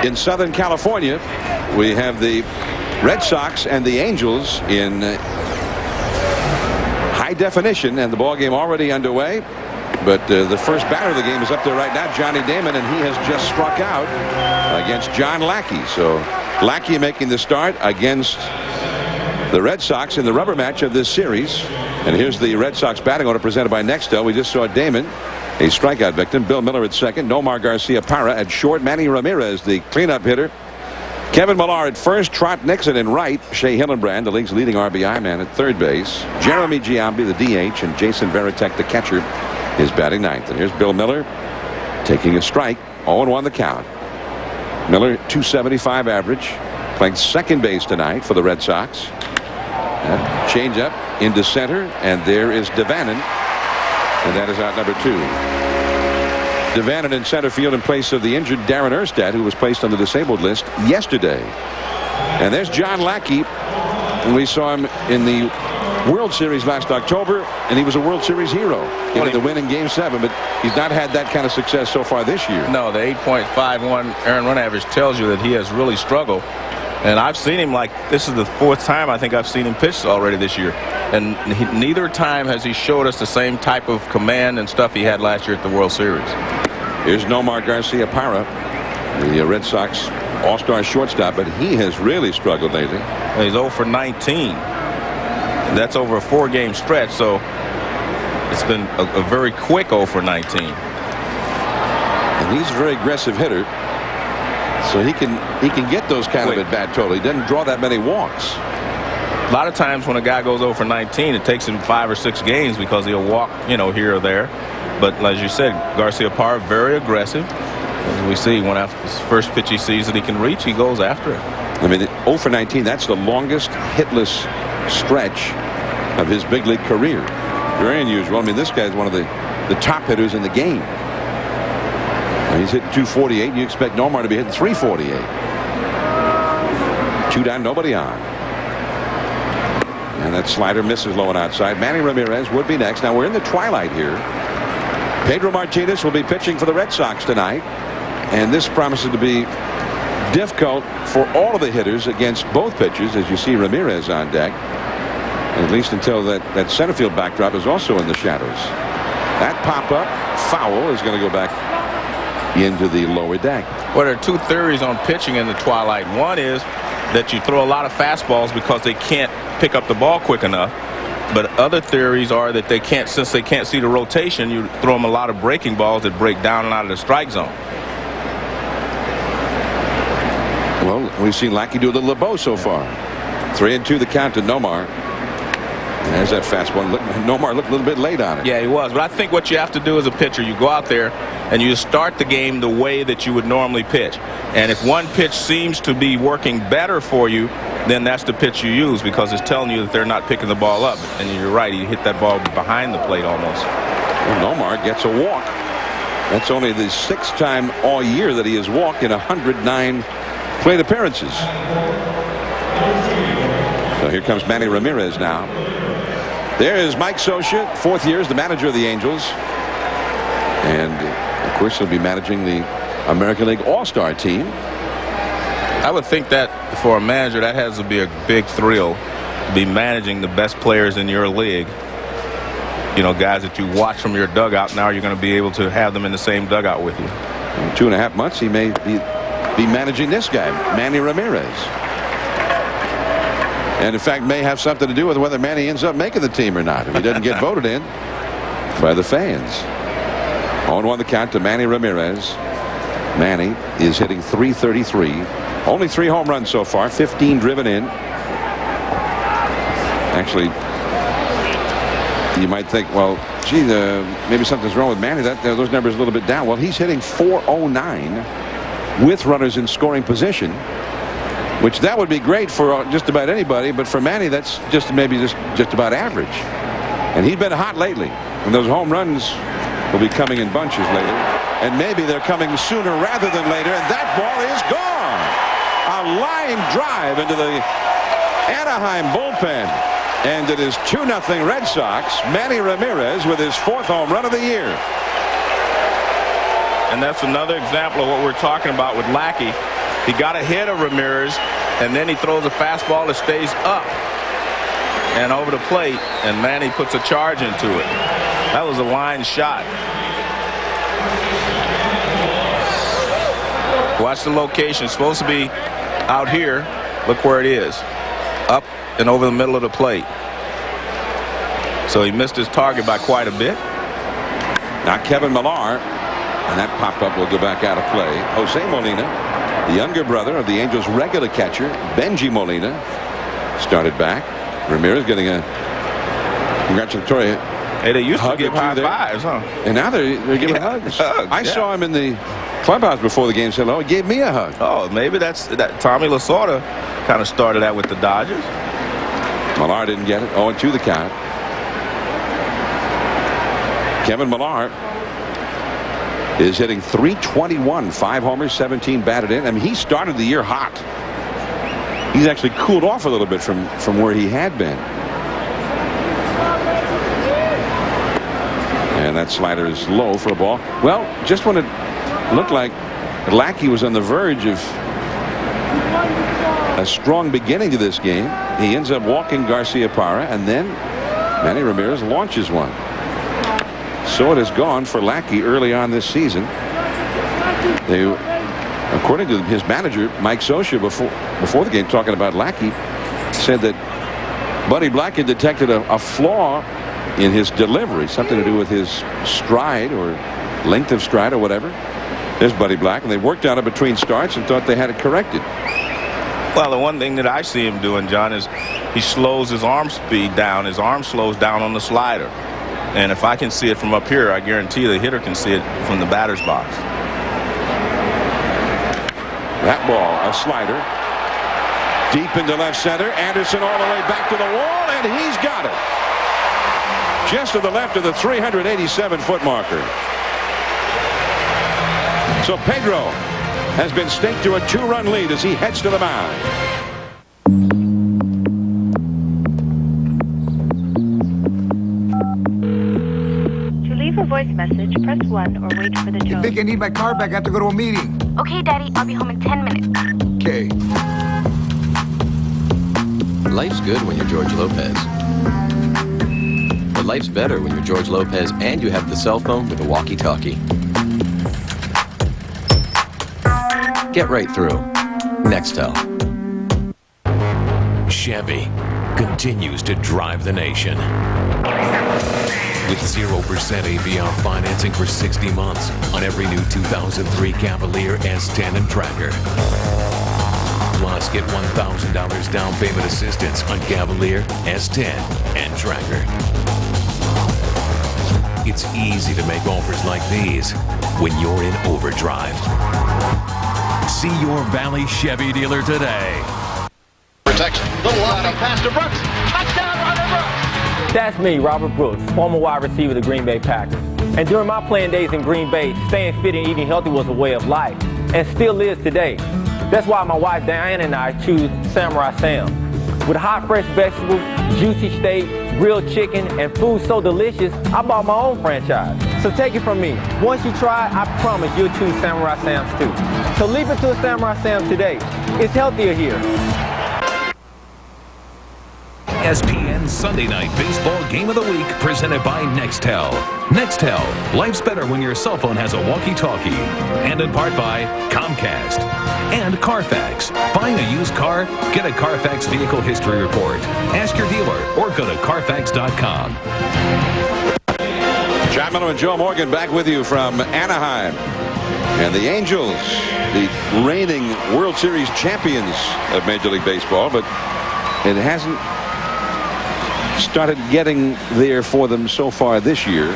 In Southern California, we have the Red Sox and the Angels in high definition, and the ball game already underway. But the first batter of the game is up there right now, Johnny Damon, and he has just struck out against John Lackey. So Lackey making the start against the Red Sox in the rubber match of this series. And here's the Red Sox batting order presented by Nextel. We just saw Damon, a strikeout victim. Bill Miller at second. Nomar Garcia-Parra at short. Manny Ramirez, the cleanup hitter. Kevin Millar at first. Trot Nixon in right. Shea Hillenbrand, the league's leading RBI man, at third base. Jeremy Giambi, the DH, and Jason Varitek, the catcher, is batting ninth. And here's Bill Miller taking a strike. 0-1 the count. Miller, .275 average, playing second base tonight for the Red Sox. Change up into center, and there is Devannon, and that is out number 2. Devannon in center field in place of the injured Darren Erstad, who was placed on the disabled list yesterday. And there's John Lackey, and we saw him in the World Series last October, and he was a World Series hero, getting the win in Game 7, but he's not had that kind of success so far this year. No, the 8.51 earned run average tells you that he has really struggled. And I've seen him, like, this is the 4th time I think I've seen him pitch already this year. And neither time has he showed us the same type of command and stuff he had last year at the World Series. Here's Nomar Garcia-Parra, the Red Sox all-star shortstop, but he has really struggled lately. He's 0 for 19. And that's over a 4-game stretch, so it's been a very quick 0 for 19. And he's a very aggressive hitter. So he can get those kind of at bat total. He doesn't draw that many walks. A lot of times when a guy goes 0 for 19, it takes him 5 or 6 games because he'll walk, here or there. But as you said, Garcia-Parra very aggressive. As we see, when after his first pitch he sees that he can reach, he goes after it. I mean, 0 for 19, that's the longest hitless stretch of his big league career. Very unusual. I mean, this guy's one of the top hitters in the game. He's hitting 248, and you expect Nomar to be hitting 348. 2 down, nobody on. And that slider misses low and outside. Manny Ramirez would be next. Now we're in the twilight here. Pedro Martinez will be pitching for the Red Sox tonight, and this promises to be difficult for all of the hitters against both pitchers, as you see Ramirez on deck, at least until that center field backdrop is also in the shadows. That pop-up foul is going to go back into the lower deck. Well, there are 2 theories on pitching in the twilight. One is that you throw a lot of fastballs because they can't pick up the ball quick enough. But other theories are that since they can't see the rotation, you throw them a lot of breaking balls that break down and out of the strike zone. Well, we've seen Lackey do a little of both so far. 3-2 the count to Nomar. And there's that fastball. Nomar looked a little bit late on it. Yeah, he was. But I think what you have to do as a pitcher, you go out there and you start the game the way that you would normally pitch. And if one pitch seems to be working better for you, then that's the pitch you use, because it's telling you that they're not picking the ball up. And you're right, he hit that ball behind the plate almost. Well, Nomar gets a walk. That's only the 6th time all year that he has walked in 109 plate appearances. So here comes Manny Ramirez now. There is Mike Scioscia, 4th year as the manager of the Angels. And, of course, he'll be managing the American League All-Star team. I would think that for a manager, that has to be a big thrill, to be managing the best players in your league. Guys that you watch from your dugout. Now you're going to be able to have them in the same dugout with you. In 2.5 months, he may be managing this guy, Manny Ramirez. And in fact may have something to do with whether Manny ends up making the team or not if he doesn't get voted in by the fans. 0-1 the count to Manny Ramirez. Manny is hitting .333. Only 3 home runs so far, 15 driven in. Actually, you might think, well, gee, maybe something's wrong with Manny. Those numbers a little bit down. Well, he's hitting .409 with runners in scoring position, which that would be great for just about anybody, but for Manny, that's just about average. And he's been hot lately, and those home runs will be coming in bunches later, and maybe they're coming sooner rather than later, and that ball is gone. A line drive into the Anaheim bullpen, and it is 2-0 Red Sox. Manny Ramirez with his 4th home run of the year. And that's another example of what we're talking about with Lackey. He got ahead of Ramirez, and then he throws a fastball that stays up and over the plate, and Manny puts a charge into it. That was a line shot. Watch the location. It's supposed to be out here. Look where it is. Up and over the middle of the plate. So he missed his target by quite a bit. Now Kevin Millar, and that pop-up will go back out of play. Jose Molina, the younger brother of the Angels' regular catcher, Benji Molina, started back. Ramirez getting a congratulatory Hey, they used hug to give high fives, huh? And now they're giving hugs. I saw him in the clubhouse before the game. Said, "Oh, he gave me a hug." Oh, maybe that's that. Tommy Lasorda kind of started that with the Dodgers. Millar didn't get it. 0-2 the count. Kevin Millar is hitting .321, 5 homers, 17 batted in. I mean, he started the year hot. He's actually cooled off a little bit from where he had been. And that slider is low for a ball. Well, just when it looked like Lackey was on the verge of a strong beginning to this game, he ends up walking Garcia-Parra, and then Manny Ramirez launches one. So it has gone for Lackey early on this season. They, according to his manager, Mike Scioscia, before the game, talking about Lackey, said that Buddy Black had detected a flaw in his delivery, something to do with his stride or length of stride or whatever. There's Buddy Black, and they worked on it between starts and thought they had it corrected. Well, the one thing that I see him doing, John, is he slows his arm speed down. His arm slows down on the slider. And if I can see it from up here, I guarantee the hitter can see it from the batter's box. That ball, a slider, deep into left center. Anderson all the way back to the wall, and he's got it. Just to the left of the 387-foot marker. So Pedro has been staked to a 2-run lead as he heads to the mound. To leave a voice message, press 1 or wait for the tone. I think I need my car back. I have to go to a meeting. Okay, Daddy, I'll be home in 10 minutes. Okay. Life's good when you're George Lopez. But life's better when you're George Lopez and you have the cell phone with a walkie-talkie. Get right through. Nextel. Chevy continues to drive the nation. With 0% APR financing for 60 months on every new 2003 Cavalier S10 and Tracker. Plus, get $1,000 down payment assistance on Cavalier, S10, and Tracker. It's easy to make offers like these when you're in overdrive. See your Valley Chevy dealer today. Protection. Little line pass to Brooks. Touchdown, Robert Brooks. That's me, Robert Brooks, former wide receiver of the Green Bay Packers. And during my playing days in Green Bay, staying fit and eating healthy was a way of life, and still is today. That's why my wife Diane and I choose Samurai Sam. With hot, fresh vegetables, juicy steak, grilled chicken, and food so delicious, I bought my own franchise. So take it from me. Once you try, I promise you'll choose Samurai Sam's too. So leap into a Samurai Sam today. It's healthier here. ESPN Sunday Night Baseball Game of the Week presented by Nextel. Nextel, life's better when your cell phone has a walkie-talkie. And in part by Comcast. And Carfax. Buying a used car? Get a Carfax Vehicle History Report. Ask your dealer or go to Carfax.com. John Miller and Joe Morgan back with you from Anaheim. And the Angels, the reigning World Series champions of Major League Baseball, but it hasn't started getting there for them so far this year.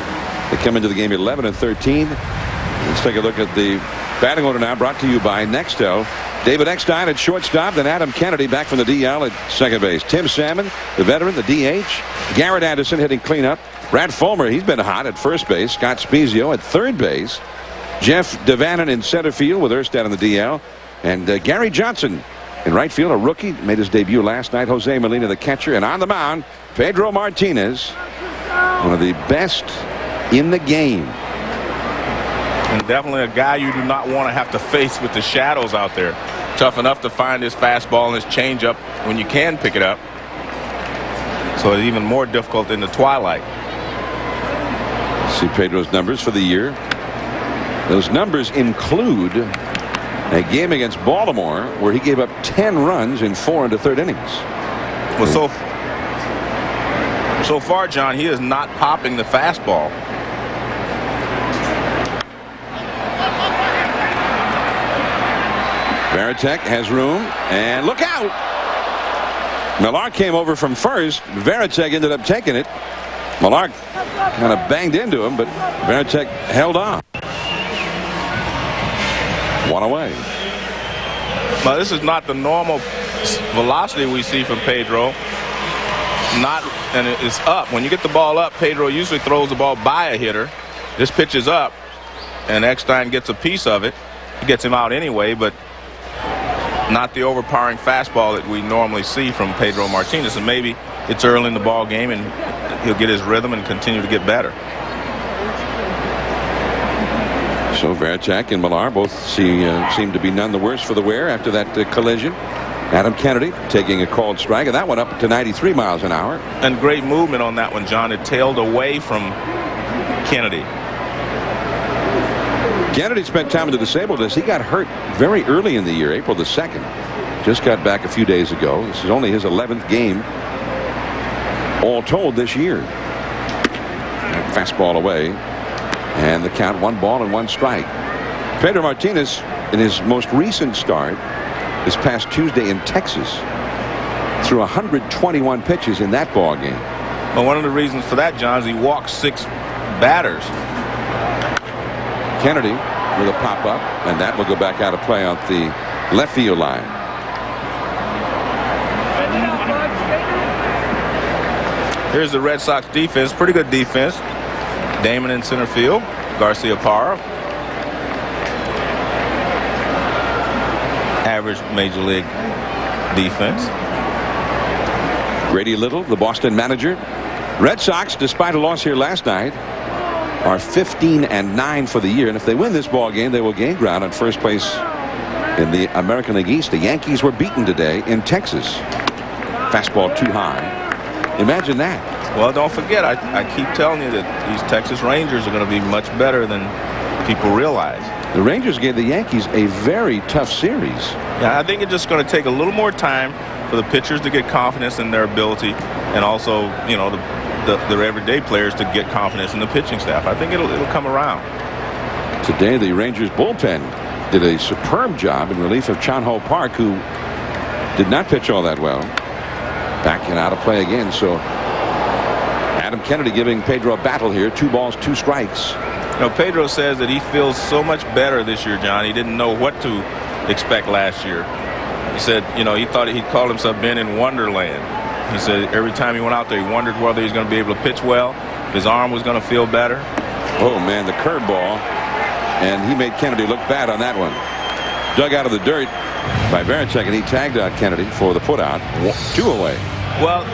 They come into the game 11-13. Let's take a look at the batting order now, brought to you by Nextel. David Eckstein at shortstop, then Adam Kennedy back from the DL at second base. Tim Salmon, the veteran, the DH. Garrett Anderson hitting cleanup. Brad Fulmer, he's been hot at first base. Scott Spezio at third base. Jeff Devannon in center field with Erstad on the DL. And Gary Johnson in right field, a rookie, made his debut last night. Jose Molina, the catcher. And on the mound, Pedro Martinez, one of the best in the game. And definitely a guy you do not want to have to face with the shadows out there. Tough enough to find his fastball and his changeup when you can pick it up. So it's even more difficult in the twilight. See Pedro's numbers for the year. Those numbers include a game against Baltimore where he gave up 10 runs in 4 1/3 innings. Well, so far, John, he is not popping the fastball. Varitek has room, and look out! Millar came over from first. Varitek ended up taking it. Millar kind of banged into him, but Varitek held on. 1 away. Now, this is not the normal velocity we see from Pedro. And it's up. When you get the ball up, Pedro usually throws the ball by a hitter. This pitch is up, and Eckstein gets a piece of it. He gets him out anyway, but not the overpowering fastball that we normally see from Pedro Martinez. And maybe it's early in the ball game, and he'll get his rhythm and continue to get better. So Varitek and Millar both seem to be none the worse for the wear after that collision. Adam Kennedy taking a called strike, and that went up to 93 miles an hour. And great movement on that one, John. It tailed away from Kennedy. Kennedy spent time in the disabled list. He got hurt very early in the year, April the 2nd. Just got back a few days ago. This is only his 11th game all told this year. Fastball away, and the count 1 ball and 1 strike. Pedro Martinez, in his most recent start this past Tuesday in Texas, threw 121 pitches in that ball game. Well, one of the reasons for that, John, is he walked 6 batters. Kennedy with a pop-up, and that will go back out of play on the left field line. Here's the Red Sox defense. Pretty good defense. Damon in center field. Garcia Parra. Average major league defense. Grady Little, the Boston manager. Red Sox, despite a loss here last night, are 15-9 for the year, and if they win this ball game, they will gain ground on first place in the American League East. The Yankees were beaten today in Texas. Fastball too high. Imagine that. Well, don't forget, I keep telling you that these Texas Rangers are going to be much better than people realize. The Rangers gave the Yankees a very tough series. Yeah, I think it's just going to take a little more time for the pitchers to get confidence in their ability, and also, you know, the everyday players to get confidence in the pitching staff. I think it'll come around. Today, the Rangers bullpen did a superb job in relief of Chan-Ho Park, who did not pitch all that well. Back and out of play again. So Adam Kennedy giving Pedro a battle here. 2 balls, 2 strikes. You know, Pedro says that he feels so much better this year, John. He didn't know what to expect last year. He said, you know, he thought he'd call himself being in Wonderland. He said every time he went out there, he wondered whether he's going to be able to pitch well, if his arm was going to feel better. Oh, man, the curveball. And he made Kennedy look bad on that one. Dug out of the dirt by Varitek, and he tagged out Kennedy for the putout. 2 away. Well,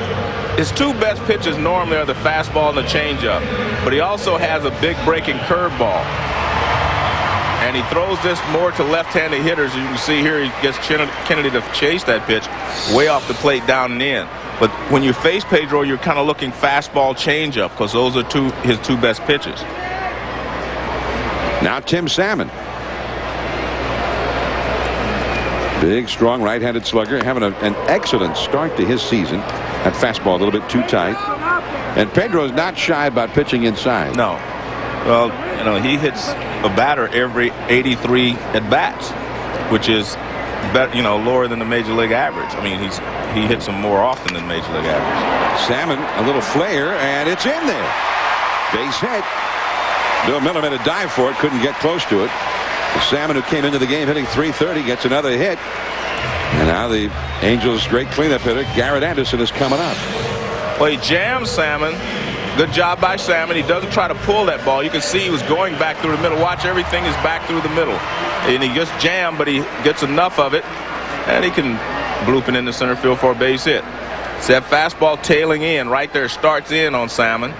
his 2 best pitches normally are the fastball and the changeup, but he also has a big breaking curveball. And he throws this more to left-handed hitters. As you can see here, he gets Kennedy to chase that pitch way off the plate down and in. But when you face Pedro, you're kind of looking fastball changeup, because those are his 2 best pitches. Now Tim Salmon. Big, strong right-handed slugger, having an excellent start to his season. That fastball a little bit too tight. And Pedro's not shy about pitching inside. No. Well, you know, he hits a batter every 83 at-bats, which is better, you know, lower than the major league average. I mean, he hits them more often than major league average. Salmon, a little flare, and it's in there. Base hit. Bill Miller made a dive for it, couldn't get close to it. Salmon, who came into the game hitting .330, gets another hit. And now the Angels' great cleanup hitter, Garrett Anderson, is coming up. Well, he jams Salmon. Good job by Salmon. He doesn't try to pull that ball. You can see he was going back through the middle. Watch, everything is back through the middle. And he gets jammed, but he gets enough of it, and he can bloop it into center field for a base hit. It's that fastball tailing in right there, starts in on Salmon,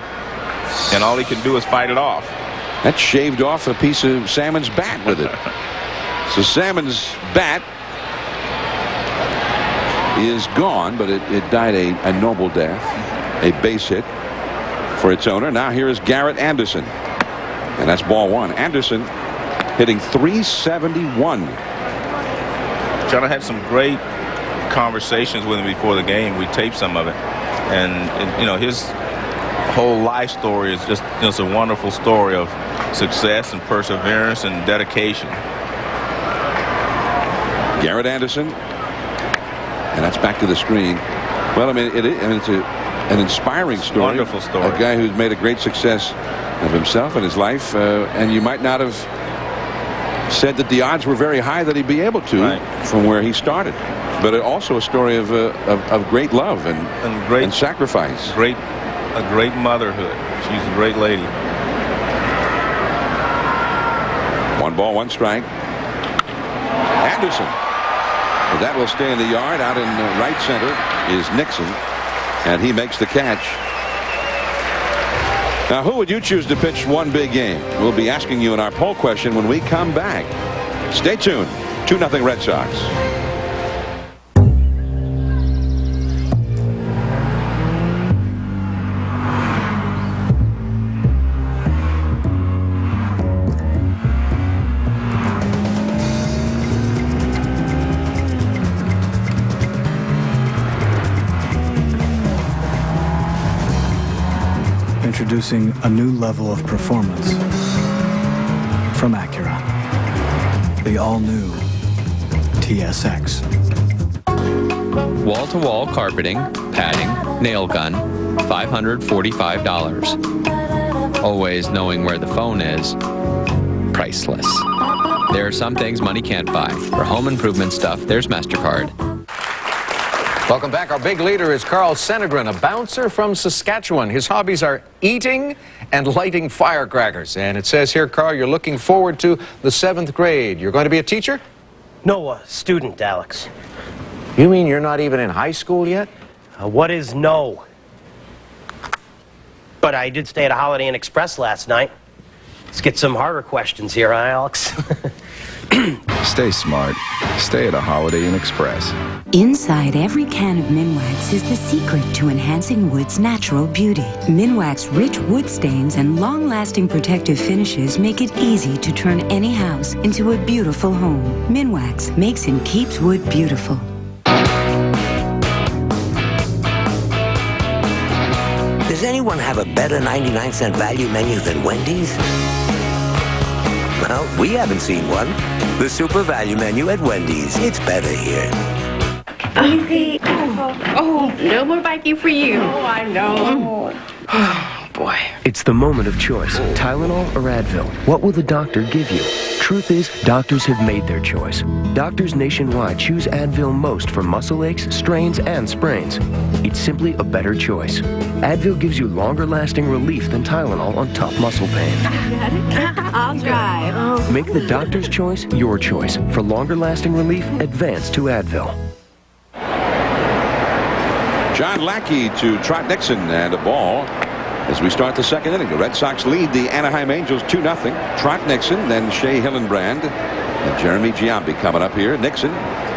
and all he can do is fight it off. That shaved off a piece of Salmon's bat with it. So Salmon's bat is gone, but it died a noble death, a base hit for its owner. Now here is Garrett Anderson, and that's ball one. Anderson hitting .371. John, I had some great conversations with him before the game. We taped some of it, and you know, his whole life story is just a wonderful story of success and perseverance and dedication. Garrett Anderson, and that's back to the screen. Well, I mean, it's an inspiring story. Wonderful story. A guy who's made a great success of himself and his life, and you might not have said that the odds were very high that he'd be able to from where he started. But also a story of great love and sacrifice. A great motherhood. She's a great lady. 1 ball, 1 strike. Anderson. But that will stay in the yard. Out in right center is Nixon, and he makes the catch. Now, who would you choose to pitch one big game? We'll be asking you in our poll question when we come back. Stay tuned. 2-0 Red Sox. Introducing a new level of performance from Acura. The all-new TSX. Wall-to-wall carpeting, padding, nail gun, $545. Always knowing where the phone is, priceless. There are some things money can't buy. For home improvement stuff, there's MasterCard. Welcome back. Our big leader is Carl Senegren, a bouncer from Saskatchewan. His hobbies are eating and lighting firecrackers. And it says here, Carl, you're looking forward to the 7th grade. You're going to be a teacher? No, a student, Alex. You mean you're not even in high school yet? What is no? But I did stay at a Holiday Inn Express last night. Let's get some harder questions here, huh, Alex? Stay smart. Stay at a Holiday Inn Express. Inside every can of Minwax is the secret to enhancing wood's natural beauty. Minwax's rich wood stains and long-lasting protective finishes make it easy to turn any house into a beautiful home. Minwax makes and keeps wood beautiful. Does anyone have a better 99-cent value menu than Wendy's? Well, we haven't seen one. The Super Value Menu at Wendy's. It's better here. Easy. Oh, no more biking for you. Oh, I know. Oh, boy. It's the moment of choice. Tylenol or Advil? What will the doctor give you? Truth is, doctors have made their choice. Doctors nationwide choose Advil most for muscle aches, strains, and sprains. It's simply a better choice. Advil gives you longer-lasting relief than Tylenol on tough muscle pain. I'll drive. Make the doctor's choice your choice. For longer-lasting relief, advance to Advil. John Lackey to Trot Nixon, and a ball as we start the 2nd inning. The Red Sox lead the Anaheim Angels 2-0. Trot Nixon, then Shea Hillenbrand and Jeremy Giambi coming up here. Nixon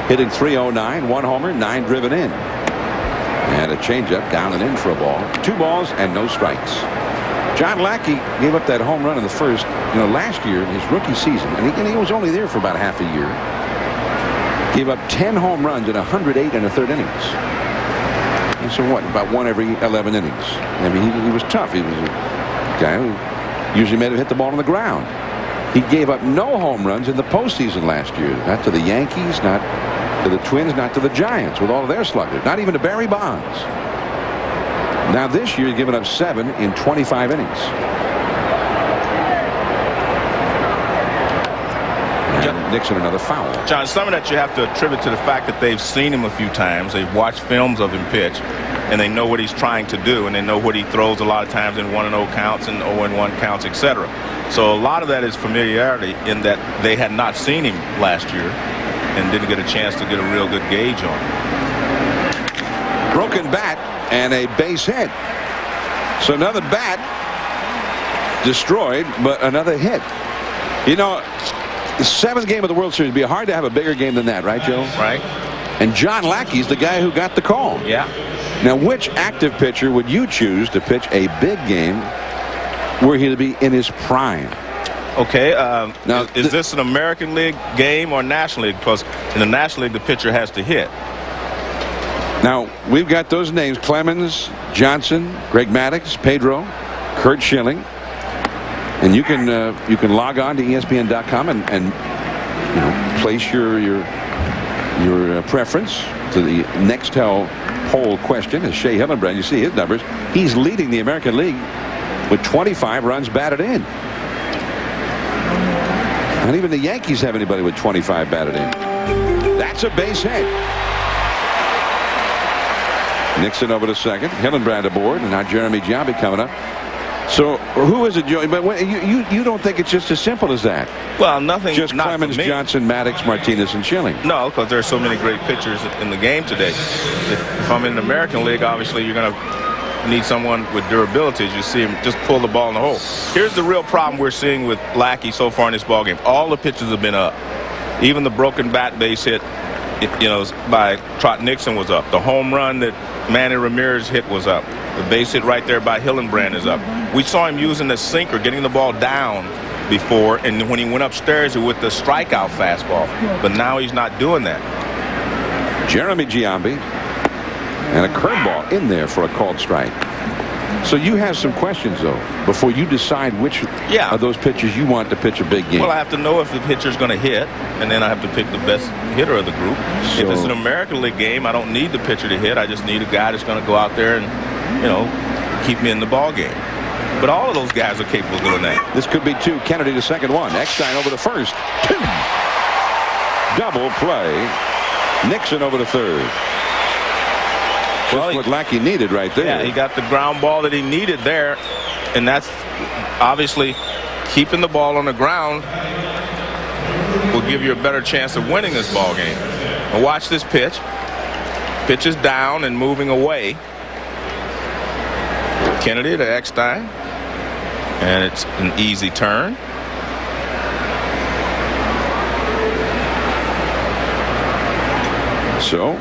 hitting .309, 1 homer, 9 driven in. And a changeup down and in for a ball. 2 balls and no strikes. John Lackey gave up that home run in the first, last year in his rookie season, and he was only there for about half a year. Gave up 10 home runs in 108 1/3 innings. And so what? About 1 every 11 innings. I mean, he was tough. He was a guy who usually made him hit the ball on the ground. He gave up no home runs in the postseason last year. Not to the Yankees, not to the Twins, not to the Giants with all of their sluggers. Not even to Barry Bonds. Now this year, he's given up 7 in 25 innings. And Nixon another foul. John, some of that you have to attribute to the fact that they've seen him a few times. They've watched films of him pitch, and they know what he's trying to do, and they know what he throws a lot of times in 1-0 counts and 0-1 counts, etc. So a lot of that is familiarity in that they had not seen him last year and didn't get a chance to get a real good gauge on him. Broken bat and a base hit. So another bat destroyed, but another hit. You know, the 7th game of the World Series would be hard to have a bigger game than that, right, Joe? Right. And John Lackey's the guy who got the call. Yeah. Now, which active pitcher would you choose to pitch a big game were he to be in his prime? Okay. Now, is this an American League game or National League? Because in the National League, the pitcher has to hit. Now, we've got those names: Clemens, Johnson, Greg Maddux, Pedro, Curt Schilling. And you can log on to ESPN.com and you know, place your preference to the Nextel poll question. As Shea Hillenbrand, you see his numbers. He's leading the American League with 25 runs batted in. Not even the Yankees have anybody with 25 batted in. That's a base hit. Nixon over to second. Hillenbrand aboard, and now Jeremy Giambi coming up. So who is it, Joey? But you don't think it's just as simple as that? Well, nothing. Just not Clemens, Johnson, Maddux, Martinez, and Schilling. No, because there are so many great pitchers in the game today. If I'm in the American League, obviously you're going to need someone with durability. As you see him just pull the ball in the hole. Here's the real problem we're seeing with Lackey so far in this ballgame. All the pitches have been up. Even the broken bat base hit, by Trot Nixon was up. The home run that Manny Ramirez hit was up. The base hit right there by Hillenbrand is up. We saw him using the sinker, getting the ball down before, and when he went upstairs with the strikeout fastball. But now he's not doing that. Jeremy Giambi and a curveball in there for a called strike. So you have some questions, though, before you decide which of those pitchers you want to pitch a big game. Well, I have to know if the pitcher's going to hit, and then I have to pick the best hitter of the group. So, if it's an American League game, I don't need the pitcher to hit. I just need a guy that's going to go out there and, keep me in the ball game. But all of those guys are capable of doing that. This could be 2. Kennedy to second, 1. Eckstein over to first, 2. Double play. Nixon over to third. Just what Lackey needed right there. Yeah, he got the ground ball that he needed there, and that's obviously keeping the ball on the ground will give you a better chance of winning this ball game. And watch this pitch. Pitch is down and moving away. Kennedy to Eckstein, and it's an easy turn. So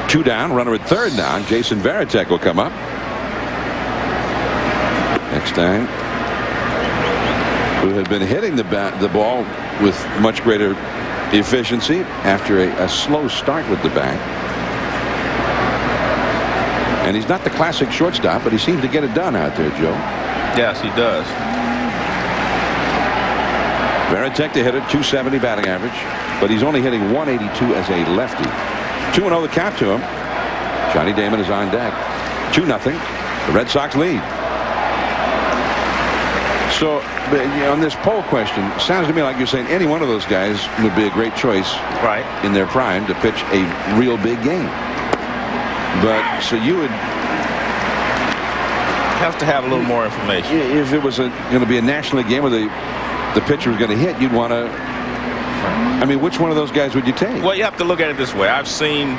2 down, runner at third now. Jason Varitek will come up. Eckstein, who had been hitting the ball with much greater efficiency after a slow start with the bat. And he's not the classic shortstop, but he seems to get it done out there, Joe. Yes, he does. Varitek the hitter, 270 batting average, but he's only hitting 182 as a lefty. 2-0 the count to him. Johnny Damon is on deck. 2-0. The Red Sox lead. So on this poll question, sounds to me like you're saying any one of those guys would be a great choice in their prime to pitch a real big game. But so you would have to have a little more information. If it was going to be a National League game where the pitcher was going to hit, you'd want to. I mean, which one of those guys would you take? Well, you have to look at it this way. I've seen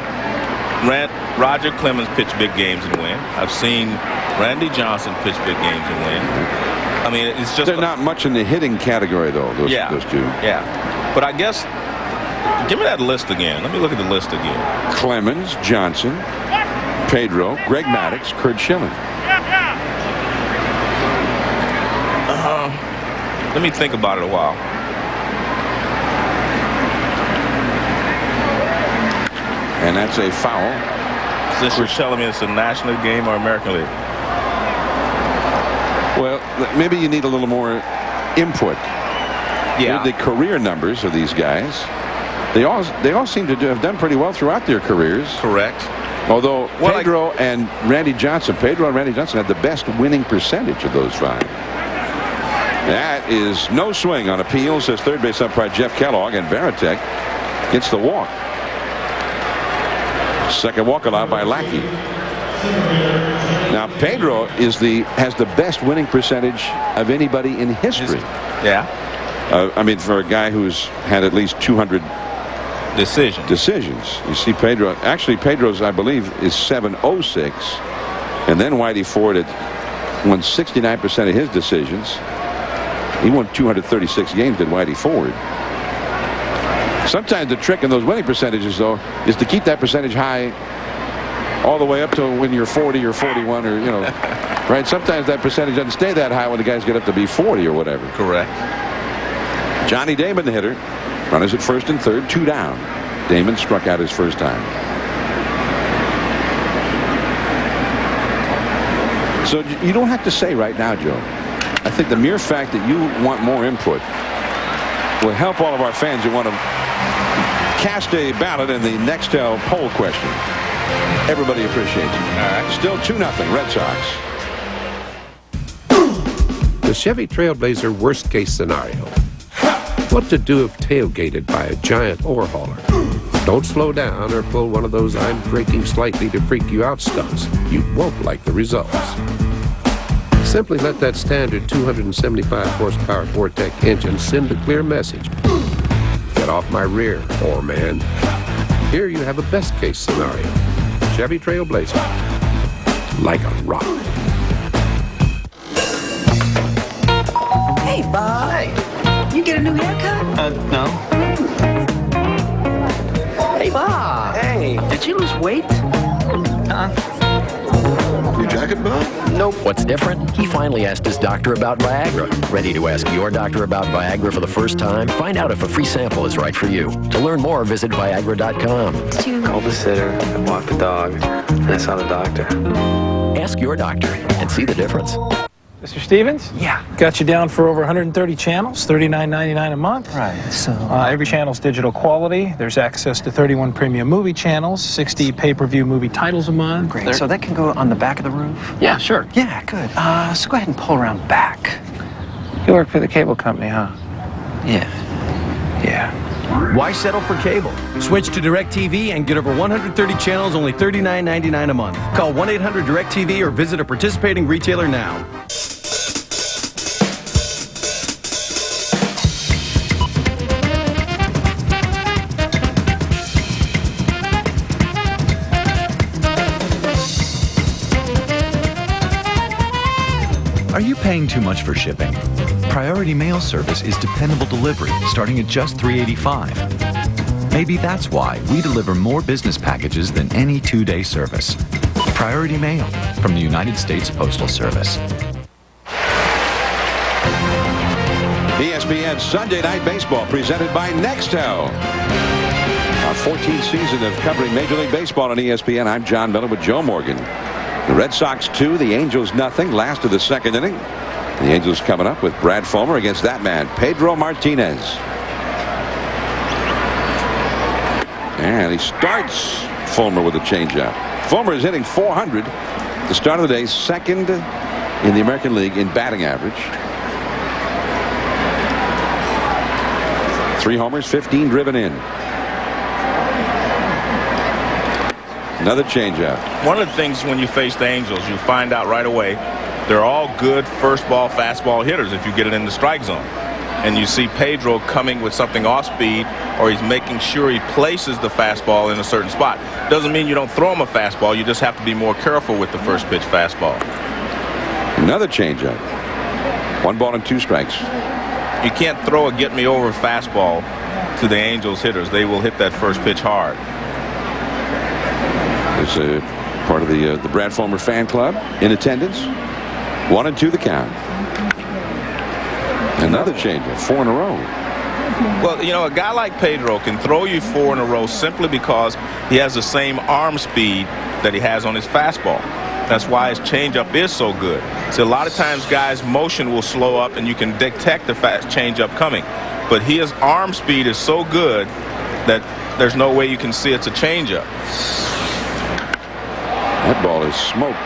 Roger Clemens pitch big games and win. I've seen Randy Johnson pitch big games and win. I mean, it's just they're not much in the hitting category, though. Those two. Yeah. But I guess give me that list again. Let me look at the list again. Clemens, Johnson, Pedro, Greg Maddux, Curt Schilling. Let me think about it a while. And that's a foul. Since you're telling me it's a National League game or American League. Well, maybe you need a little more input. Yeah. The career numbers of these guys, they all seem to have done pretty well throughout their careers. Correct. Although Pedro and Randy Johnson had the best winning percentage of those 5. That is no swing on appeal, says third base umpire Jeff Kellogg, and Varitek gets the walk. Second walk allowed by Lackey. Now Pedro has the best winning percentage of anybody in history. Yeah. I mean, for a guy who's had at least 200 decisions. You see Pedro. Actually, Pedro's, I believe, is 706, and then Whitey Ford won 69% of his decisions. He won 236 games in Whitey Ford. Sometimes the trick in those winning percentages, though, is to keep that percentage high all the way up to when you're 40 or 41 or, you know, right? Sometimes that percentage doesn't stay that high when the guys get up to be 40 or whatever. Correct. Johnny Damon, the hitter. Runners at first and third, 2 down. Damon struck out his first time. So you don't have to say right now, Joe. I think the mere fact that you want more input will help all of our fans who want to cast a ballot in the Nextel poll question. Everybody appreciates it. All right. Still 2-0 Red Sox. The Chevy Trailblazer worst case scenario. What to do if tailgated by a giant ore hauler? Don't slow down or pull one of those I'm braking slightly to freak you out stunts. You won't like the results. Simply let that standard 275 horsepower Vortec engine send a clear message. Get off my rear, ore man. Here you have a best case scenario. Chevy Trailblazer. Like a rock. Hey, Bob. Hey. You get a new haircut? No. Hey, Bob. Hey. Did you lose weight? Your jacket, Bob? Nope. What's different? He finally asked his doctor about Viagra. Ready to ask your doctor about Viagra for the first time? Find out if a free sample is right for you. To learn more, visit Viagra.com. Called the sitter, I walked the dog, and I saw the doctor. Ask your doctor and see the difference. Mr. Stevens? Yeah. Got you down for over 130 channels, $39.99 a month. Right, so... every channel's digital quality. There's access to 31 premium movie channels, 60 pay-per-view movie titles a month. Great, so that can go on the back of the roof? Yeah, sure. Yeah, good. So go ahead and pull around back. You work for the cable company, huh? Yeah. Yeah. Why settle for cable? Switch to DirecTV and get over 130 channels, only $39.99 a month. Call 1-800-DirecTV or visit a participating retailer now. Are you paying too much for shipping? Priority Mail Service is dependable delivery, starting at just $3.85. Maybe that's why we deliver more business packages than any 2-day service. Priority Mail from the United States Postal Service. ESPN Sunday Night Baseball presented by Nextel. Our 14th season of covering Major League Baseball on ESPN. I'm John Miller with Joe Morgan. The Red Sox 2, the Angels nothing. Last of the second inning. The Angels coming up with Brad Fulmer against that man, Pedro Martinez. And he starts Fulmer with a changeup. Fulmer is hitting .400. The start of the day, second in the American League in batting average. 3 homers, 15 driven in. Another changeup. One of the things when you face the Angels, you find out right away they're all good first ball, fastball hitters if you get it in the strike zone. And you see Pedro coming with something off speed, or he's making sure he places the fastball in a certain spot. Doesn't mean you don't throw him a fastball. You just have to be more careful with the first pitch fastball. Another changeup. 1 ball and 2 strikes. You can't throw a get-me-over fastball to the Angels hitters. They will hit that first pitch hard. It's a part of the Brad Fulmer fan club in attendance. 1-2 the count. Another changeup, 4 in a row. Well, you know, a guy like Pedro can throw you 4 in a row simply because he has the same arm speed that he has on his fastball. That's why his changeup is so good. So a lot of times guys' motion will slow up and you can detect the fast changeup coming. But his arm speed is so good that there's no way you can see it's a changeup. That ball is smoked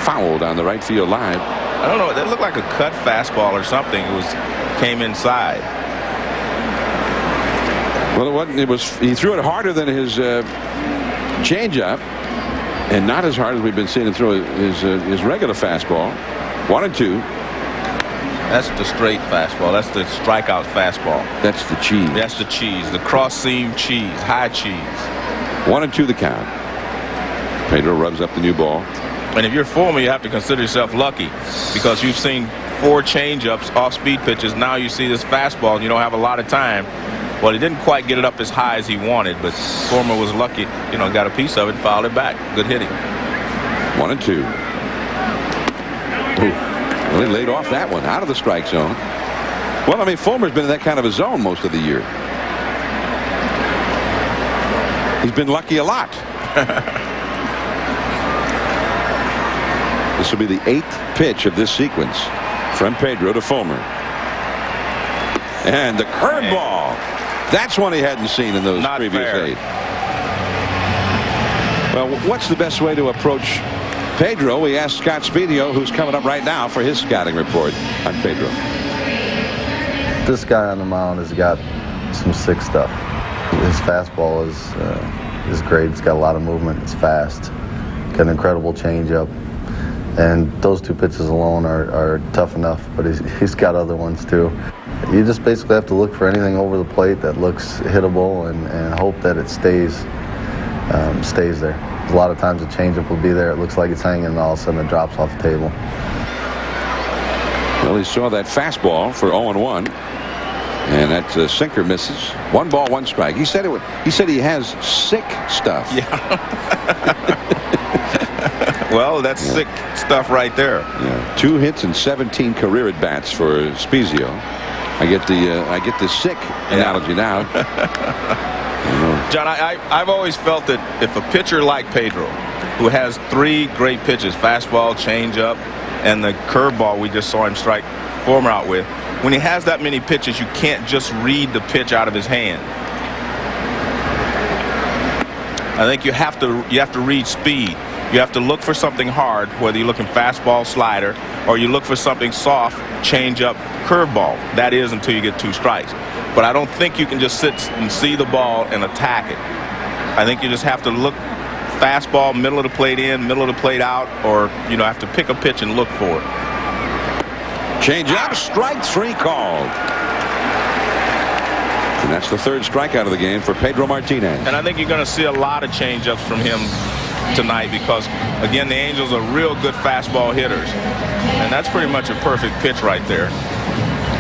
foul down the right field line. I don't know. It looked like a cut fastball or something. It came inside. Well, it wasn't. He threw it harder than his changeup, and not as hard as we've been seeing him throw his regular fastball. 1-2. That's the straight fastball. That's the strikeout fastball. That's the cheese. That's the cheese. The cross seam cheese. High cheese. 1-2 the count. Pedro rubs up the new ball. And if you're Fulmer, you have to consider yourself lucky because you've seen 4 changeups off speed pitches. Now you see this fastball, and you don't have a lot of time. Well, he didn't quite get it up as high as he wanted, but Former was lucky, got a piece of it, fouled it back. Good hitting. 1-2. Well, he laid off that one out of the strike zone. Well, I mean, Fulmer's been in that kind of a zone most of the year. He's been lucky a lot. This will be the 8th pitch of this sequence from Pedro to Fulmer. And the curveball. That's one he hadn't seen in those previous 8. Well, what's the best way to approach Pedro? We asked Scott Spedio, who's coming up right now for his scouting report on Pedro. This guy on the mound has got some sick stuff. His fastball is great. It's got a lot of movement. It's fast. Got an incredible changeup. And those 2 pitches alone are tough enough, but he's got other ones too. You just basically have to look for anything over the plate that looks hittable and hope that it stays there. A lot of times the changeup will be there. It looks like it's hanging, and all of a sudden it drops off the table. Well, he saw that fastball for 0-1, and that sinker misses. 1 ball, 1 strike. He said he has sick stuff. Yeah. Well, that's sick stuff right there. Yeah. 2 hits and 17 career at bats for Spezio. I get the sick analogy now. John, I've always felt that if a pitcher like Pedro, who has 3 great pitches, fastball, changeup, and the curveball we just saw him strike Former out with, when he has that many pitches, you can't just read the pitch out of his hand. I think you have to read speed. You have to look for something hard, whether you're looking fastball, slider, or you look for something soft, changeup, curveball. That is until you get 2 strikes. But I don't think you can just sit and see the ball and attack it. I think you just have to look fastball, middle of the plate in, middle of the plate out, or have to pick a pitch and look for it. Changeup, strike 3 called. And that's the 3rd strikeout of the game for Pedro Martinez. And I think you're going to see a lot of changeups from him tonight because, again, the Angels are real good fastball hitters. And that's pretty much a perfect pitch right there.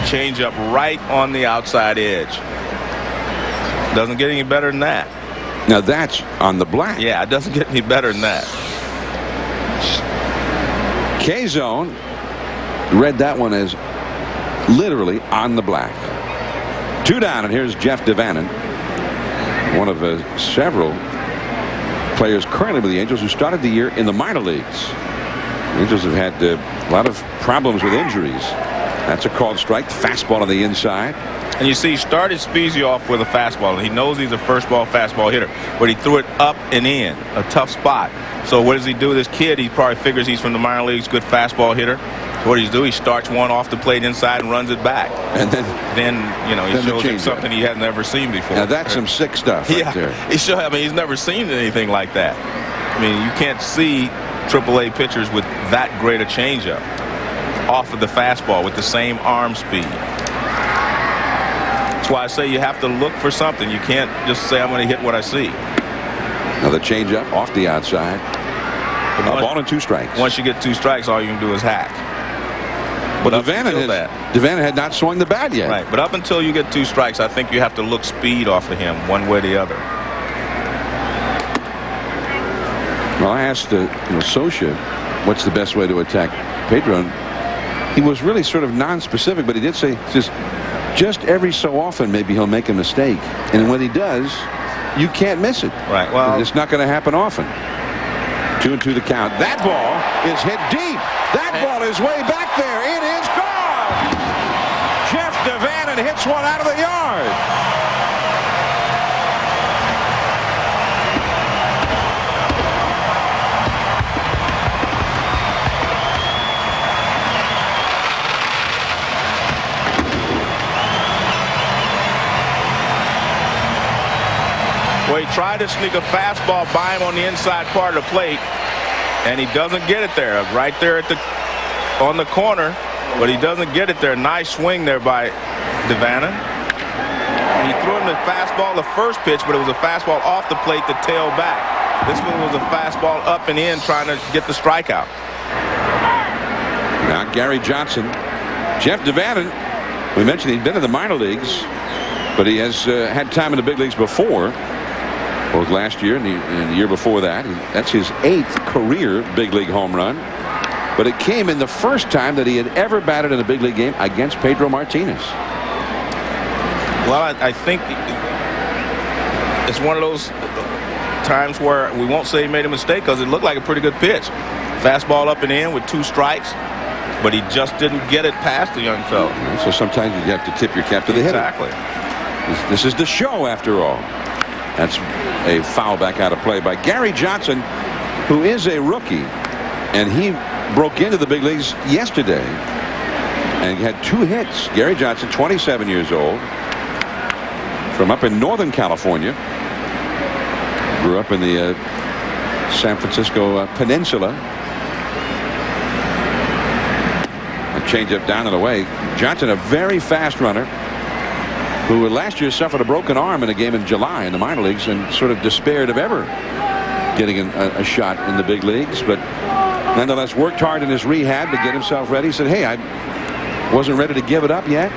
Changeup right on the outside edge. Doesn't get any better than that. Now that's on the black. Yeah, it doesn't get any better than that. K-Zone read that one as literally on the black. 2 down, and here's Jeff Devannon, one of several players currently with the Angels who started the year in the minor leagues. The Angels have had a lot of problems with injuries. That's a called strike. Fastball on the inside. And you see, he started Spezio off with a fastball. He knows he's a first ball fastball hitter, but he threw it up and in, a tough spot. So what does he do? This kid, he probably figures he's from the minor leagues, good fastball hitter. So what does he do? He starts one off the plate inside and runs it back. And then he shows him something he hadn't ever seen before. Now that's some sick stuff right there. He's never seen anything like that. I mean, you can't see AAA pitchers with that great a changeup off of the fastball with the same arm speed. That's why I say you have to look for something. You can't just say, I'm going to hit what I see. Another changeup off the outside. A ball and 2 strikes. Once you get 2 strikes, all you can do is hack. But Devannon had not swung the bat yet. Right, but up until you get 2 strikes, I think you have to look speed off of him one way or the other. Well, I asked Socia what's the best way to attack Pedro. He was really sort of non-specific, but he did say just every so often maybe he'll make a mistake. And when he does, you can't miss it. Right. Well, it's not going to happen often. 2-2 the count. That ball is hit deep. That ball is way back there. It is gone. Jeff Devannon hits one out of the yard. Well, he tried to sneak a fastball by him on the inside part of the plate, and he doesn't get it there. Right there on the corner, but he doesn't get it there. Nice swing there by Devannon. He threw him the fastball the first pitch, but it was a fastball off the plate to tail back. This one was a fastball up and in trying to get the strikeout. Now Gary Johnson Jeff Devannon, we mentioned he'd been in the minor leagues, but he has had time in the big leagues before, both last year and the year before that. That's his 8th career big league home run. But it came in the first time that he had ever batted in a big league game against Pedro Martinez. Well, I think it's one of those times where we won't say he made a mistake because it looked like a pretty good pitch. Fastball up and in with 2 strikes, but he just didn't get it past the young fellow. So sometimes you have to tip your cap to the hitter. Exactly. This is the show, after all. That's a foul back out of play by Gary Johnson, who is a rookie, and he broke into the big leagues yesterday and had 2 hits. Gary Johnson, 27 years old, from up in Northern California. Grew up in the San Francisco Peninsula. A changeup down and away. Johnson, a very fast runner, who last year suffered a broken arm in a game in July in the minor leagues and sort of despaired of ever getting a shot in the big leagues, but nonetheless worked hard in his rehab to get himself ready. He said, hey, I wasn't ready to give it up yet.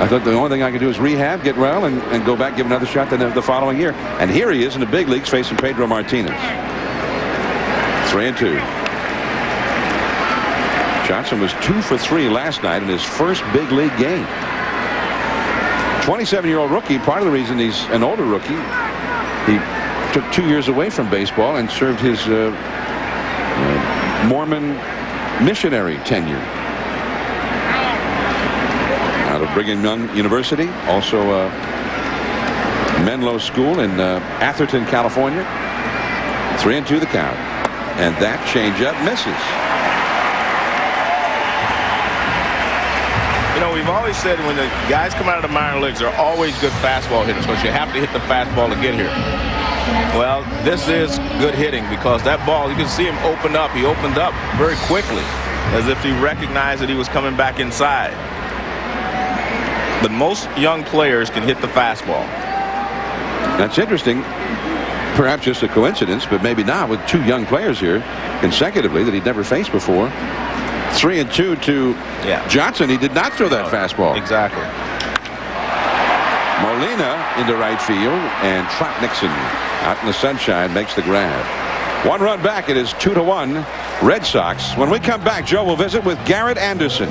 I thought the only thing I could do is rehab, get well, and go back, give another shot the following year. And here he is in the big leagues facing Pedro Martinez. 3-2. Johnson was 2 for 3 last night in his first big league game. 27-year-old rookie. Part of the reason he's an older rookie, he took 2 years away from baseball and served his Mormon missionary tenure out of Brigham Young University, also Menlo School in Atherton, California. 3-2 the count, and that changeup misses. You know, we've always said when the guys come out of the minor leagues, they're always good fastball hitters because you have to hit the fastball to get here. Well, this is good hitting because that ball, you can see him open up. He opened up very quickly as if he recognized that he was coming back inside. But most young players can hit the fastball. That's interesting. Perhaps just a coincidence, but maybe not, with 2 young players here consecutively that he'd never faced before. 3-2 to Johnson. He did not throw that fastball. Exactly. Molina into right field, and Trot Nixon out in the sunshine makes the grab. 1 run back. It is 2-1 Red Sox. When we come back, Joe will visit with Garrett Anderson.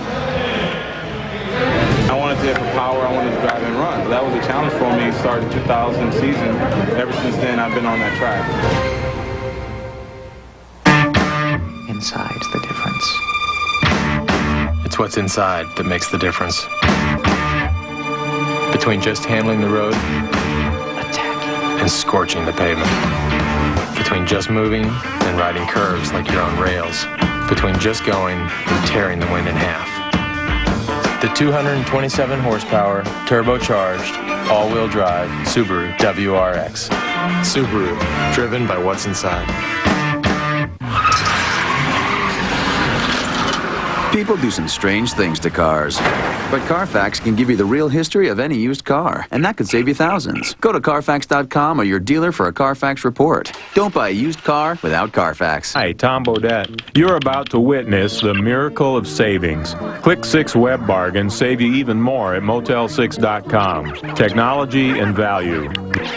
I wanted to hit for power. I wanted to drive and run. That was a challenge for me starting 2000 season. Ever since then, I've been on that track. Inside's the difference. It's what's inside that makes the difference. Between just handling the road, attacking, and scorching the pavement. Between just moving and riding curves like you're on rails. Between just going and tearing the wind in half. The 227 horsepower, turbocharged, all-wheel drive Subaru WRX. Subaru, driven by what's inside. People do some strange things to cars. But Carfax can give you the real history of any used car, and that could save you thousands. Go to Carfax.com or your dealer for a Carfax report. Don't buy a used car without Carfax. Hi, Tom Bodette. You're about to witness the miracle of savings. Click 6 Web Bargains save you even more at Motel6.com. Technology and value.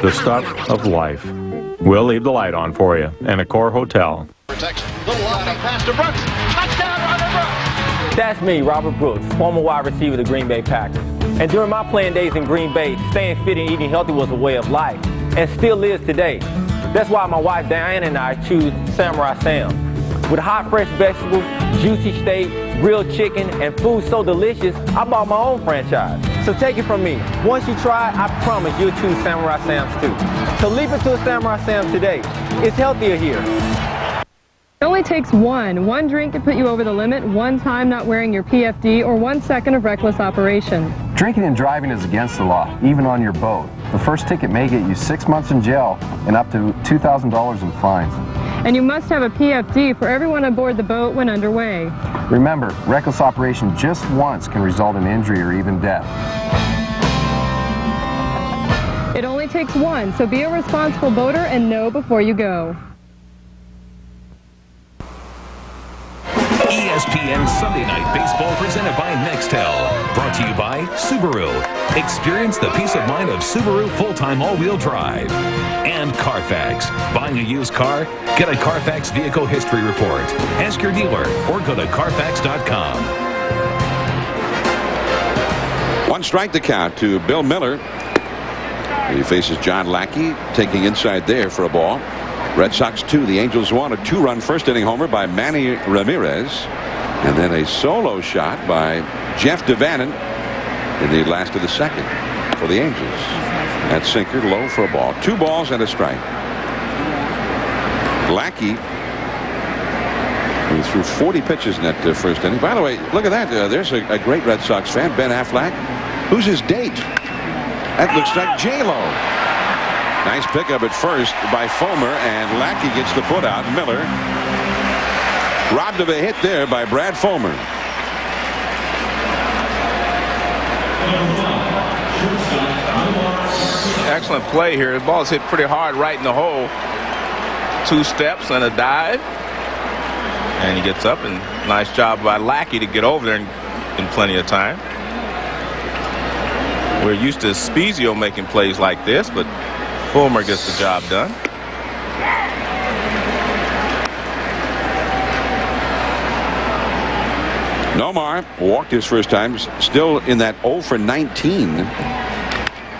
The stuff of life. We'll leave the light on for you. And Accor Hotel. Protection. Little line up pass to Brooks. Touchdown, Robert Brooks. That's me, Robert Brooks, former wide receiver of the Green Bay Packers. And during my playing days in Green Bay, staying fit and eating healthy was a way of life, and still is today. That's why my wife Diane and I choose Samurai Sam. With hot, fresh vegetables, juicy steak, grilled chicken, and food so delicious, I bought my own franchise. So take it from me. Once you try, I promise you'll choose Samurai Sam's too. So leap into a Samurai Sam today. It's healthier here. It only takes one drink to put you over the limit, one time not wearing your PFD, or 1 second of reckless operation. Drinking and driving is against the law, even on your boat. The first ticket may get you 6 months in jail and up to $2,000 in fines. And you must have a PFD for everyone aboard the boat when underway. Remember, reckless operation just once can result in injury or even death. It only takes one, so be a responsible boater and know before you go. ESPN Sunday Night Baseball presented by Nextel. Brought to you by Subaru. Experience the peace of mind of Subaru full-time all-wheel drive. And Carfax. Buying a used car? Get a Carfax Vehicle History Report. Ask your dealer or go to Carfax.com. 1 strike to count to Bill Miller. He faces John Lackey, taking inside there for a ball. Red Sox 2, the Angels 1. A 2-run first inning homer by Manny Ramirez. And then a solo shot by Jeff DeVannen in the last of the second for the Angels. That sinker low for a ball. 2 balls and a strike. Lackey, who threw 40 pitches in that first inning. By the way, look at that. There's a great Red Sox fan, Ben Affleck. Who's his date? That looks like J-Lo. Nice pickup at first by Fulmer, and Lackey gets the put out. Miller robbed of a hit there by Brad Fulmer. Excellent play here. The ball's hit pretty hard right in the hole. 2 steps and a dive. And he gets up, and nice job by Lackey to get over there in plenty of time. We're used to Spezio making plays like this, but Fulmer gets the job done. Nomar walked his first time, still in that 0 for 19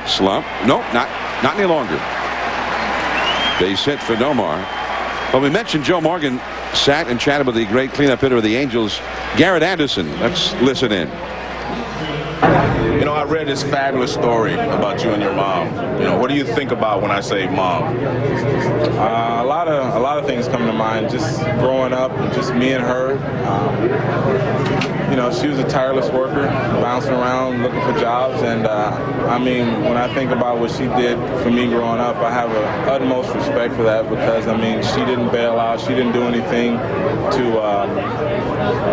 slump. Nope, not any longer. Base hit for Nomar. But we mentioned Joe Morgan sat and chatted with the great cleanup hitter of the Angels, Garrett Anderson. Let's listen in. You know, I read this fabulous story about you and your mom. You know, what do you think about when I say mom? A lot of things come to mind. Just growing up, just me and her. You know, she was a tireless worker, bouncing around looking for jobs, and I mean, when I think about what she did for me growing up, I have an utmost respect for that, because I mean, she didn't bail out, she didn't do anything to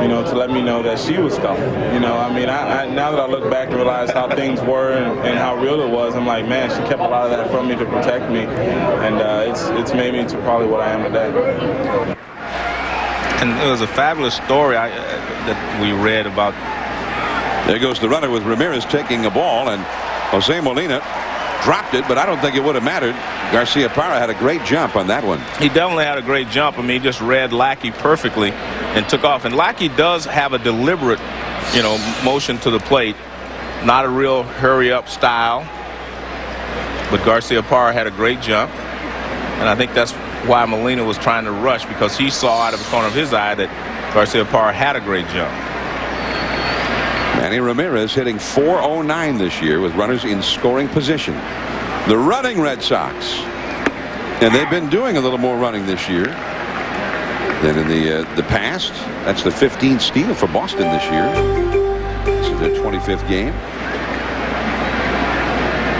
you know, to let me know that she was coming. You know, I mean, now that I look back and realize how things were and how real it was, I'm like, man, she kept a lot of that from me to protect me, and it's made me to probably what I am today. And it was a fabulous story that we read about. There goes the runner with Ramirez taking a ball, and Jose Molina dropped it, but I don't think it would have mattered. Garcia Parra had a great jump on that one. He definitely had a great jump. I mean, he just read Lackey perfectly and took off. And Lackey does have a deliberate, you know, motion to the plate. Not a real hurry-up style. But Garcia Parra had a great jump. And I think that's why Molina was trying to rush, because he saw out of the corner of his eye that Garcia Parra had a great jump. Manny Ramirez hitting .409 this year with runners in scoring position. The running Red Sox. And they've been doing a little more running this year than in the past. That's the 15th steal for Boston this year. This is their 25th game.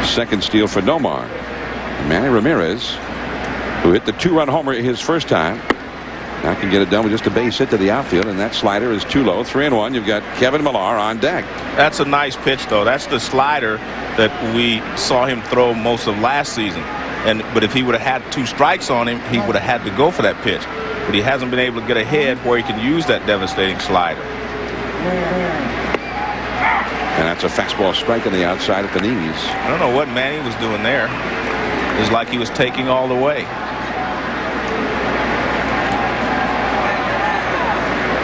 Second steal for Nomar. And Manny Ramirez, who hit the 2-run homer his first time, now can get it done with just a base hit to the outfield, and that slider is too low. 3-1. You've got Kevin Millar on deck. That's a nice pitch, though. That's the slider that we saw him throw most of last season. But if he would have had 2 strikes on him, he would have had to go for that pitch. But he hasn't been able to get ahead where he can use that devastating slider. And that's a fastball strike on the outside at the knees. I don't know what Manny was doing there. It was like he was taking all the way.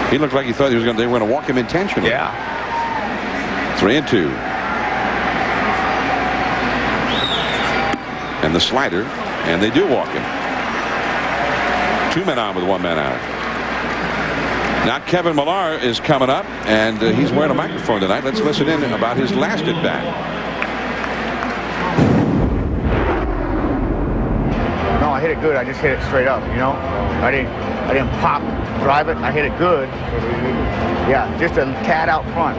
He looked like he thought they were going to walk him intentionally. Yeah. 3-2. And the slider, and they do walk him. 2 men on with 1 man out. Now Kevin Millar is coming up, and he's wearing a microphone tonight. Let's listen in about his last at bat. No, I hit it good. I just hit it straight up. You know, I didn't pop, drive it. I hit it good. Yeah, just a tad out front.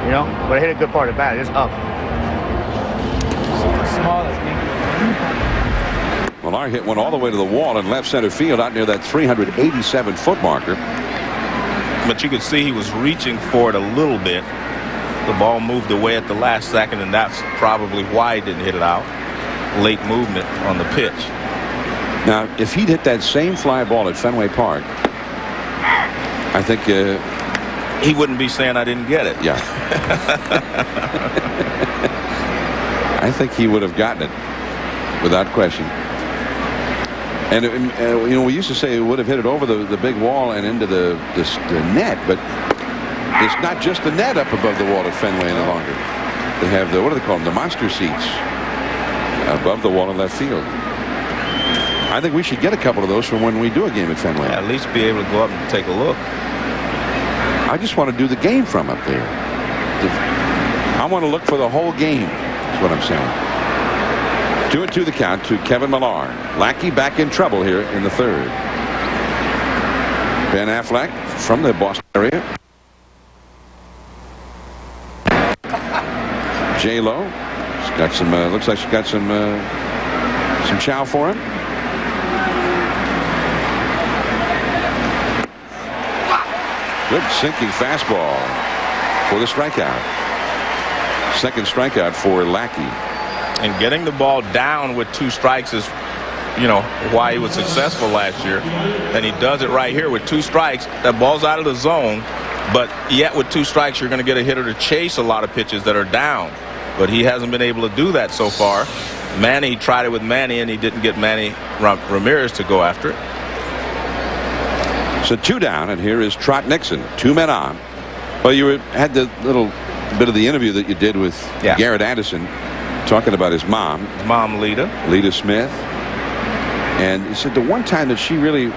You know, but I hit a good part of the bat. Just up. Small as me. Millar hit one all the way to the wall in left center field out near that 387-foot marker. But you could see he was reaching for it a little bit. The ball moved away at the last second, and that's probably why he didn't hit it out. Late movement on the pitch. Now, if he'd hit that same fly ball at Fenway Park, I think he wouldn't be saying I didn't get it. Yeah. I think he would have gotten it without question. And you know, we used to say it would have hit it over the big wall and into the net, but it's not just the net up above the wall at Fenway any longer. They have the, what do they call them, the monster seats above the wall in left field. I think we should get a couple of those for when we do a game at Fenway. Yeah, at least be able to go up and take a look. I just want to do the game from up there. I want to look for the whole game. That's what I'm saying. 2-2 the count to Kevin Millar. Lackey back in trouble here in the third. Ben Affleck from the Boston area. J-Lo. She's got some, looks like she's got some chow for him. Good sinking fastball for the strikeout. Second strikeout for Lackey. And getting the ball down with 2 strikes is, you know, why he was successful last year. And he does it right here with 2 strikes. That ball's out of the zone, but yet with 2 strikes, you're going to get a hitter to chase a lot of pitches that are down. But he hasn't been able to do that so far. Manny tried it with Manny, and he didn't get Manny Ramirez to go after it. So 2 down, and here is Trot Nixon. 2 men on. Well, you had the little bit of the interview that you did with Garrett Anderson, talking about his mom. His mom, Lita Smith. And he said the one time that she really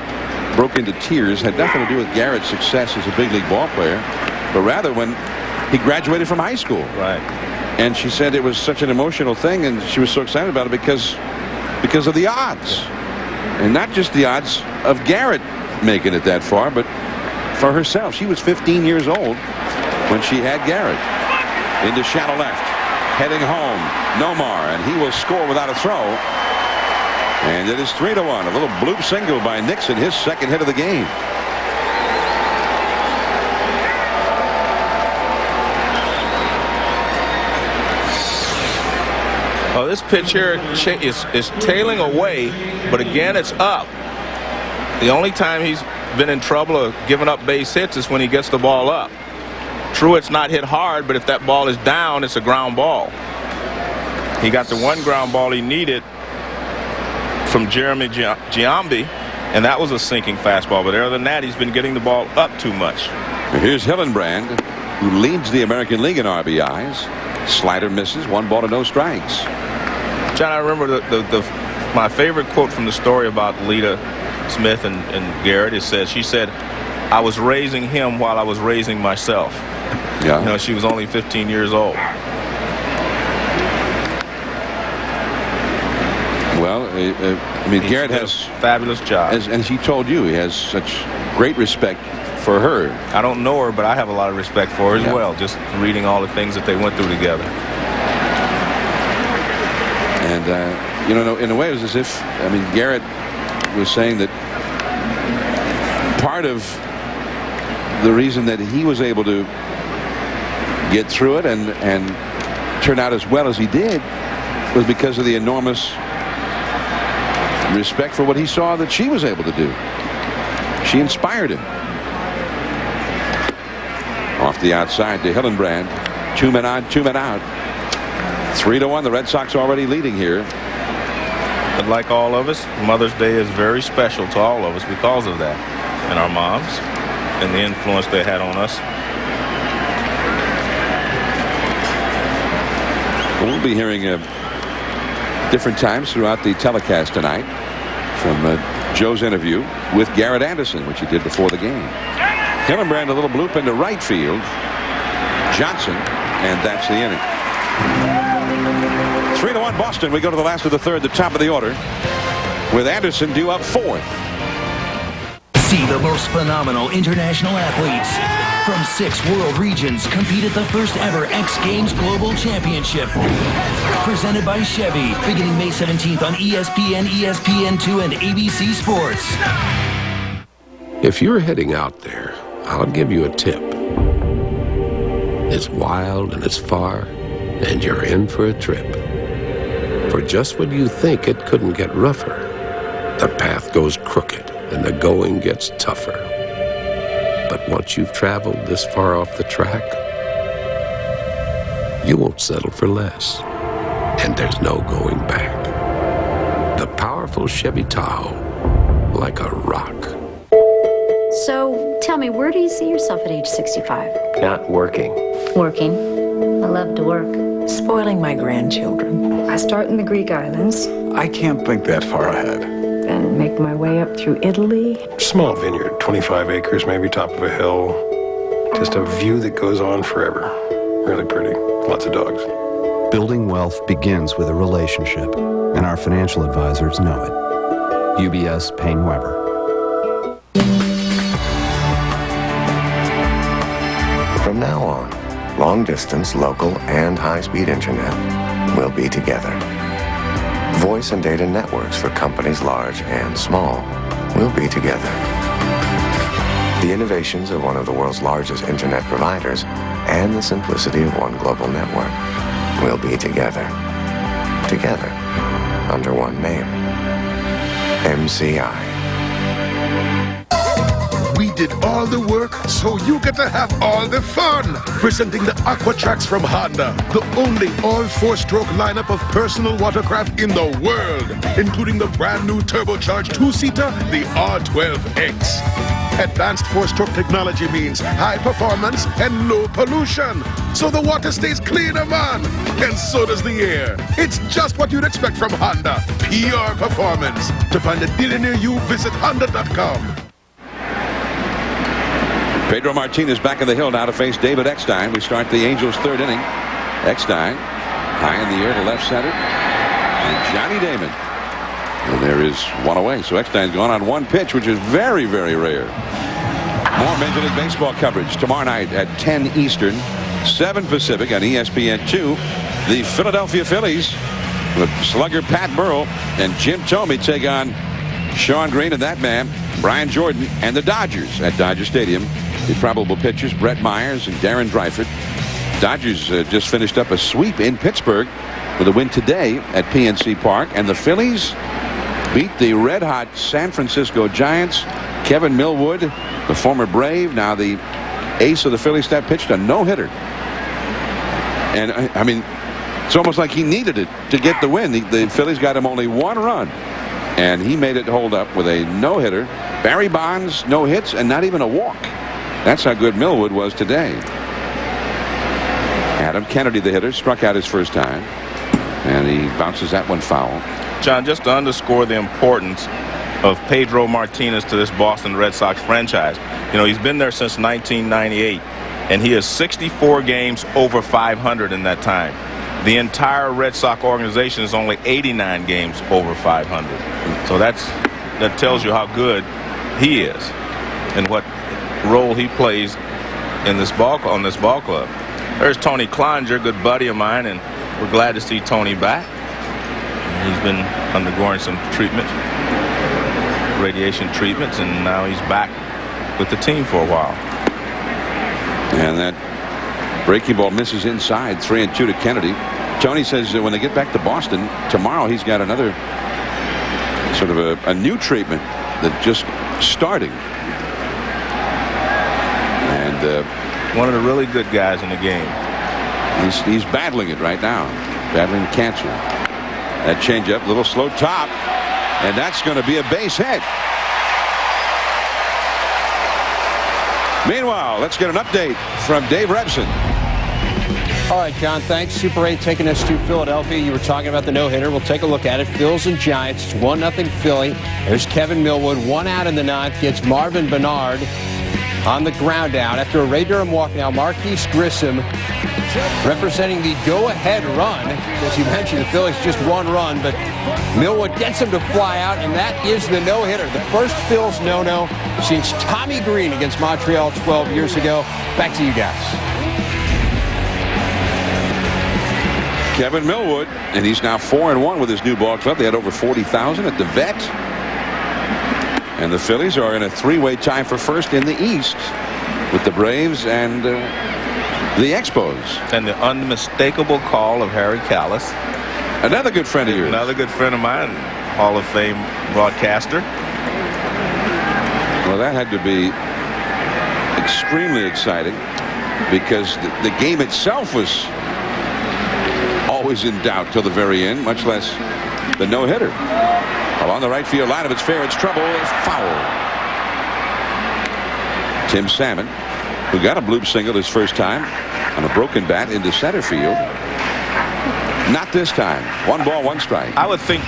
broke into tears had nothing to do with Garrett's success as a big league ball player, but rather when he graduated from high school. Right. And she said it was such an emotional thing, and she was so excited about it because of the odds. And not just the odds of Garrett making it that far, but for herself. She was 15 years old when she had Garrett. Into shallow left. Heading home. Nomar, and he will score without a throw. And it is 3-1. A little bloop single by Nixon, his second hit of the game. Oh, this pitch here is tailing away, but again, it's up. The only time he's been in trouble of giving up base hits is when he gets the ball up. True, it's not hit hard, but if that ball is down, it's a ground ball. He got the one ground ball he needed from Jeremy Giambi, and that was a sinking fastball. But other than that, he's been getting the ball up too much. Here's Hillenbrand, who leads the American League in RBIs. Slider misses, 1 ball to no strikes. John, I remember my favorite quote from the story about Lita Smith and Garrett. She said, "I was raising him while I was raising myself." Yeah. You know, she was only 15 years old. Well, I mean, Garrett has a fabulous job. As he told you, he has such great respect for her. I don't know her, but I have a lot of respect for her as well, just reading all the things that they went through together. And, you know, in a way, it was as if, I mean, Garrett was saying that part of the reason that he was able to get through it and turn out as well as he did was because of the enormous respect for what he saw that she was able to do. She inspired him. Off the outside to Hillenbrand. 2 men on, 2 men out. 3-1. The Red Sox already leading here. But like all of us, Mother's Day is very special to all of us because of that. And our moms and the influence they had on us. We'll be hearing different times throughout the telecast tonight from Joe's interview with Garrett Anderson, which he did before the game. Hillenbrand, a little bloop into right field. Johnson, and that's the inning. 3-1 Boston. We go to the last of the third, the top of the order, with Anderson due up 4th. See the most phenomenal international athletes from 6 world regions compete at the first ever X Games Global Championship. Presented by Chevy, beginning May 17th on ESPN, ESPN2, and ABC Sports. If you're heading out there, I'll give you a tip. It's wild and it's far, and you're in for a trip. For just when you think it couldn't get rougher, the path goes crooked and the going gets tougher. But once you've traveled this far off the track, you won't settle for less. And there's no going back. The powerful Chevy Tahoe, like a rock. So, tell me, where do you see yourself at age 65? Not working. Working. I love to work. Spoiling my grandchildren. I start in the Greek islands, I can't think that far ahead. then make my way up through Italy. Small vineyard, 25 acres, maybe top of a hill. Just a view that goes on forever. Really pretty. Lots of dogs. Building wealth begins with a relationship, and our financial advisors know it. UBS Payne Weber. From now on, long-distance, local, and high-speed internet will be together. Voice and data networks for companies large and small will be together. The innovations of one of the world's largest internet providers and the simplicity of one global network will be together. Together, under one name. MCI. We did all the work, so you get to have all the fun. Presenting the Aquatrax from Honda, the only all-four-stroke lineup of personal watercraft in the world, including the brand new turbocharged two-seater, the R12X. Advanced four-stroke technology means high performance and low pollution, so the water stays cleaner, man. And so does the air. It's just what you'd expect from Honda. PR performance. To find a dealer near you, visit Honda.com. Pedro Martinez back in the hill now to face David Eckstein. We start the Angels' third inning. Eckstein high in the air to left center. And Johnny Damon. And there is one away. So Eckstein's gone on one pitch, which is very, very rare. More Major League Baseball coverage tomorrow night at 10 Eastern, 7 Pacific on ESPN2. The Philadelphia Phillies with slugger Pat Burrell and Jim Thome take on Sean Green and that man, Brian Jordan, and the Dodgers at Dodger Stadium. The probable pitchers, Brett Myers and Darren Dreifert. Dodgers just finished up a sweep in Pittsburgh with a win today at PNC Park. And the Phillies beat the red-hot San Francisco Giants. Kevin Millwood, the former Brave, now the ace of the Phillies staff, pitched a no-hitter. And, I mean, it's almost like he needed it to get the win. The Phillies got him only one run. And he made it hold up with a no-hitter. Barry Bonds, no hits, and not even a walk. That's how good Millwood was today. Adam Kennedy, the hitter, struck out his first time. And he bounces that one foul. John, just to underscore the importance of Pedro Martinez to this Boston Red Sox franchise. You know, he's been there since 1998, and he has 64 games over 500 in that time. The entire Red Sox organization is only 89 games over 500. So that tells you how good he is and what role he plays in this on this ball club. There's Tony Cloninger, good buddy of mine, and we're glad to see Tony back. He's been undergoing some treatment, radiation treatments, and now he's back with the team for a while. And that breaking ball misses inside, 3-2 to Kennedy. Tony says when they get back to Boston tomorrow, he's got another sort of a new treatment that just starting. And one of the really good guys in the game. He's battling it right now, battling cancer. That changeup, little slow top, and that's going to be a base hit. Meanwhile, let's get an update from Dave Rebson. All right, John, thanks. Super 8 taking us to Philadelphia. You were talking about the no-hitter. We'll take a look at it. Phils and Giants. It's 1-0 Philly. There's Kevin Millwood. 1 out in the ninth. Gets Marvin Bernard on the ground out. After a Ray Durham walk now, Marquise Grissom representing the go-ahead run. As you mentioned, the Phillies just one run, but Millwood gets him to fly out, and that is the no-hitter. The first Phils no-no since Tommy Green against Montreal 12 years ago. Back to you guys. Kevin Millwood, and he's now 4-1 with his new ball club. They had over 40,000 at the Vet. And the Phillies are in a three-way tie for first in the East with the Braves and the Expos. And the unmistakable call of Harry Callis. Another good friend of yours. Another good friend of mine, Hall of Fame broadcaster. Well, that had to be extremely exciting because the game itself was always in doubt till the very end, much less the no-hitter. Along the right field line, if it's fair, it's trouble. It's foul. Tim Salmon, who got a bloop single his first time on a broken bat into center field. Not this time. 1 ball, 1 strike. I would think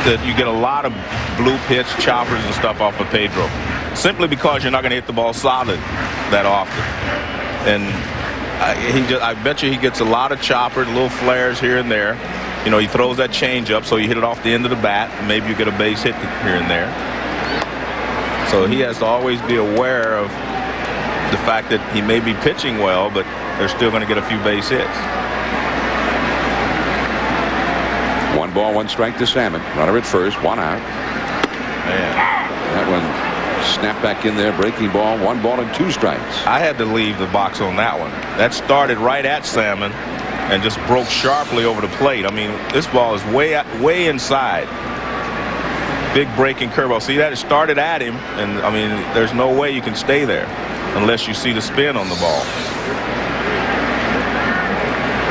that you get a lot of bloop hits, choppers, and stuff off of Pedro, simply because you're not going to hit the ball solid that often. And I bet you he gets a lot of choppers, little flares here and there. You know, he throws that change up, so you hit it off the end of the bat, and maybe you get a base hit here and there. So he has to always be aware of the fact that he may be pitching well, but they're still going to get a few base hits. 1 ball, 1 strike to Salmon. Runner at first, 1 out. Man. That one snapped back in there. Breaking ball, 1 ball and 2 strikes. I had to leave the box on that one. That started right at Salmon and just broke sharply over the plate. I mean, this ball is way inside. Big breaking curveball. See that? It started at him, and I mean, there's no way you can stay there unless you see the spin on the ball.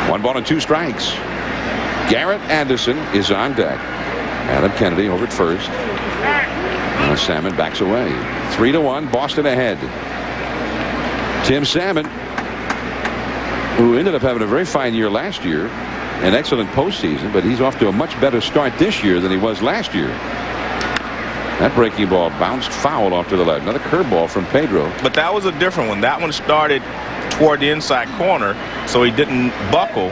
1 ball and 2 strikes. Garrett Anderson is on deck. Adam Kennedy over at first. Now Salmon backs away. 3-1, Boston ahead. Tim Salmon, who ended up having a very fine year last year, an excellent postseason, but he's off to a much better start this year than he was last year. That breaking ball bounced foul off to the left. Another curveball from Pedro. But that was a different one. That one started toward the inside corner, so he didn't buckle,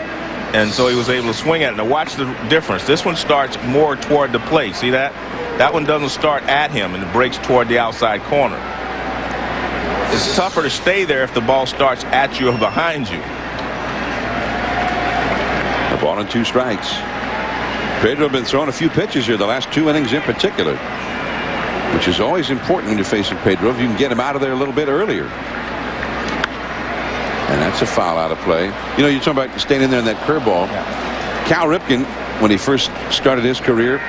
and so he was able to swing at it. Now watch the difference. This one starts more toward the plate. See that? That one doesn't start at him, and it breaks toward the outside corner. It's tougher to stay there if the ball starts at you or behind you. A ball and 2 strikes. Pedro has been throwing a few pitches here, the last 2 innings in particular, which is always important when you're facing Pedro, if you can get him out of there a little bit earlier. And that's a foul out of play. You know, you're talking about staying in there in that curveball. Yeah. Cal Ripken, when he first started his career,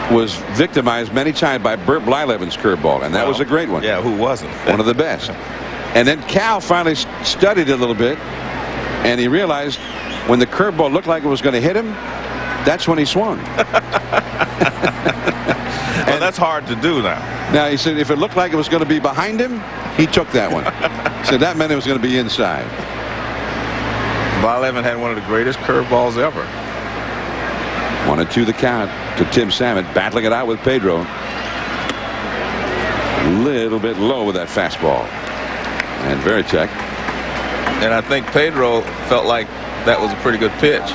was victimized many times by Bert Blyleven's curveball, and that was a great one. Yeah, who wasn't? One of the best. And then Cal finally studied it a little bit, and he realized when the curveball looked like it was going to hit him, that's when he swung. Well, that's hard to do now. Now, he said if it looked like it was going to be behind him, he took that one. So that meant it was going to be inside. Blyleven had one of the greatest curveballs ever. 1-2 the count to Tim Salmon, battling it out with Pedro. A little bit low with that fastball. And Veritek. And I think Pedro felt like that was a pretty good pitch.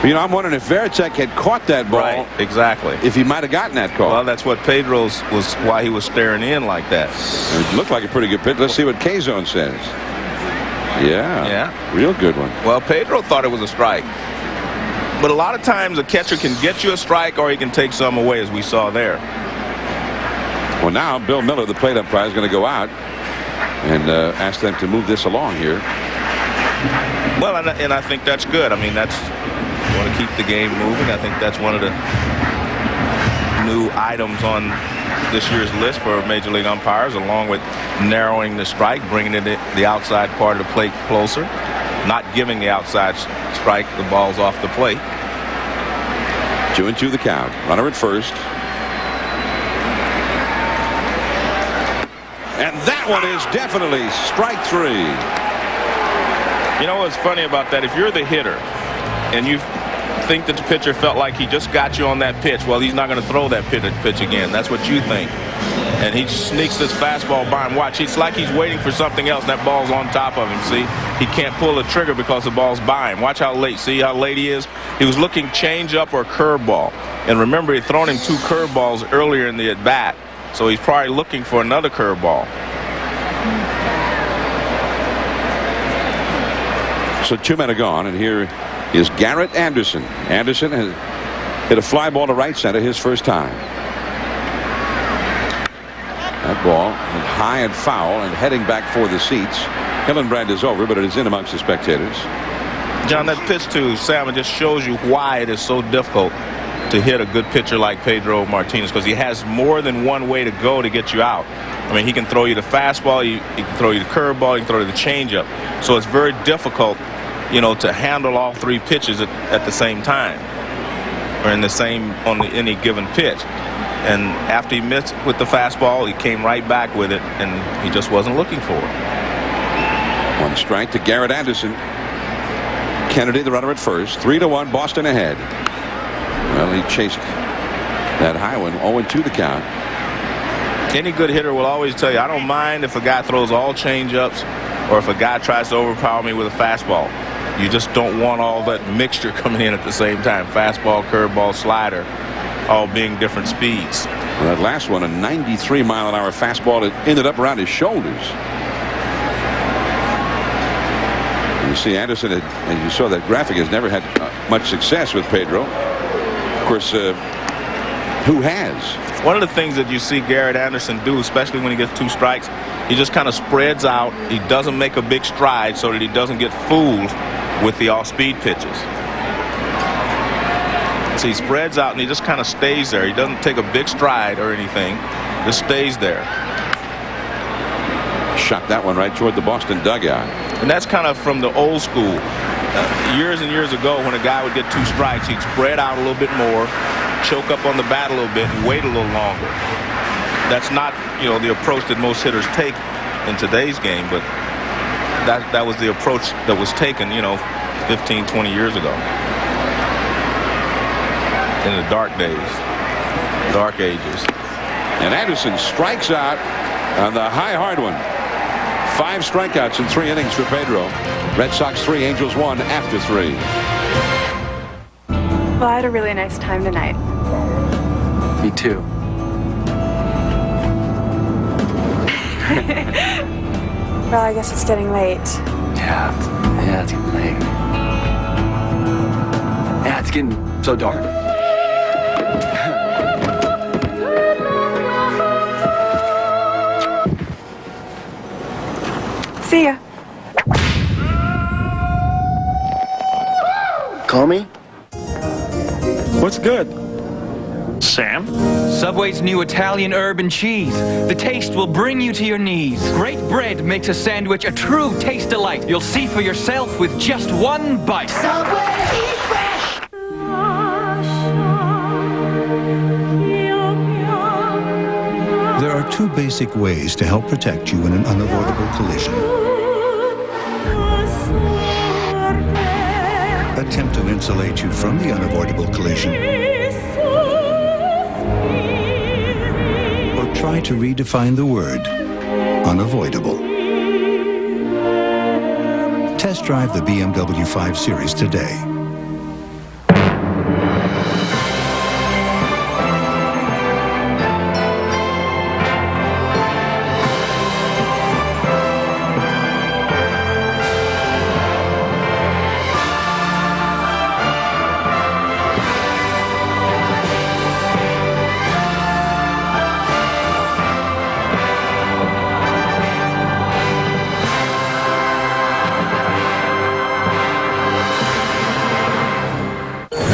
You know, I'm wondering if Veritek had caught that ball. Right, exactly. If he might have gotten that call. Well, that's what Pedro's was, why he was staring in like that. It looked like a pretty good pitch. Let's see what K-Zone says. Yeah. Real good one. Well, Pedro thought it was a strike. But a lot of times a catcher can get you a strike or he can take some away, as we saw there. Well, now Bill Miller, the plate umpire, is going to go out and ask them to move this along here. Well, and I think that's good. I mean, that's, you want to keep the game moving. I think that's one of the new items on this year's list for Major League umpires, along with narrowing the strike, bringing it the outside part of the plate closer, not giving the outside strike the balls off the plate. 2-2 the count. Runner at first. And that one is definitely strike 3. You know what's funny about that? If you're the hitter and you think that the pitcher felt like he just got you on that pitch, well, he's not going to throw that pitch again. That's what you think. And he sneaks this fastball by him. Watch, it's like he's waiting for something else. That ball's on top of him, see? He can't pull the trigger because the ball's by him. Watch how late. See how late he is? He was looking change up or curveball. And remember, he'd thrown him 2 curveballs earlier in the at-bat. So he's probably looking for another curveball. So 2 men are gone, and here is Garrett Anderson. Anderson has hit a fly ball to right center his first time. That ball high and foul and heading back for the seats. Hillenbrand is over, but it is in amongst the spectators. John, that pitch to Salmon just shows you why it is so difficult to hit a good pitcher like Pedro Martinez, because he has more than one way to go to get you out. I mean, he can throw you the fastball, he can throw you the curveball, he can throw you the changeup. So it's very difficult, you know, to handle all three pitches at the same time, or in the same on any given pitch. And after he missed with the fastball, he came right back with it, and he just wasn't looking for it. One strike to Garrett Anderson. Kennedy, the runner at first. 3-1, Boston ahead. Well, he chased that high one. 0-2 the count. Any good hitter will always tell you, I don't mind if a guy throws all changeups or if a guy tries to overpower me with a fastball. You just don't want all that mixture coming in at the same time. Fastball, curveball, slider, all being different speeds. Well, that last one, a 93-mile-an-hour fastball that ended up around his shoulders. You see, Anderson, and you saw that graphic, has never had much success with Pedro. Of course, who has? One of the things that you see Garrett Anderson do, especially when he gets 2 strikes, he just kind of spreads out. He doesn't make a big stride so that he doesn't get fooled with the off-speed pitches. So he spreads out and he just kind of stays there. He doesn't take a big stride or anything, just stays there. Shot that one right toward the Boston dugout. And that's kind of from the old school. Years and years ago, when a guy would get 2 strikes, he'd spread out a little bit more, choke up on the bat a little bit, and wait a little longer. That's not, you know, the approach that most hitters take in today's game, but that was the approach that was taken, you know, 15, 20 years ago. In the dark days, dark ages. And Anderson strikes out on the high hard one. 5 strikeouts in 3 innings for Pedro. Red Sox 3, Angels 1 after 3. Well, I had a really nice time tonight. Me too. Well, I guess it's getting late. Yeah, it's getting late. Yeah, it's getting so dark. See ya. Call me? What's good? Sam? Subway's new Italian urban cheese. The taste will bring you to your knees. Great bread makes a sandwich a true taste delight. You'll see for yourself with just 1 bite. Subway, eat fresh! There are 2 basic ways to help protect you in an unavoidable collision. Attempt to insulate you from the unavoidable collision, or try to redefine the word unavoidable. Test drive the BMW 5 Series today.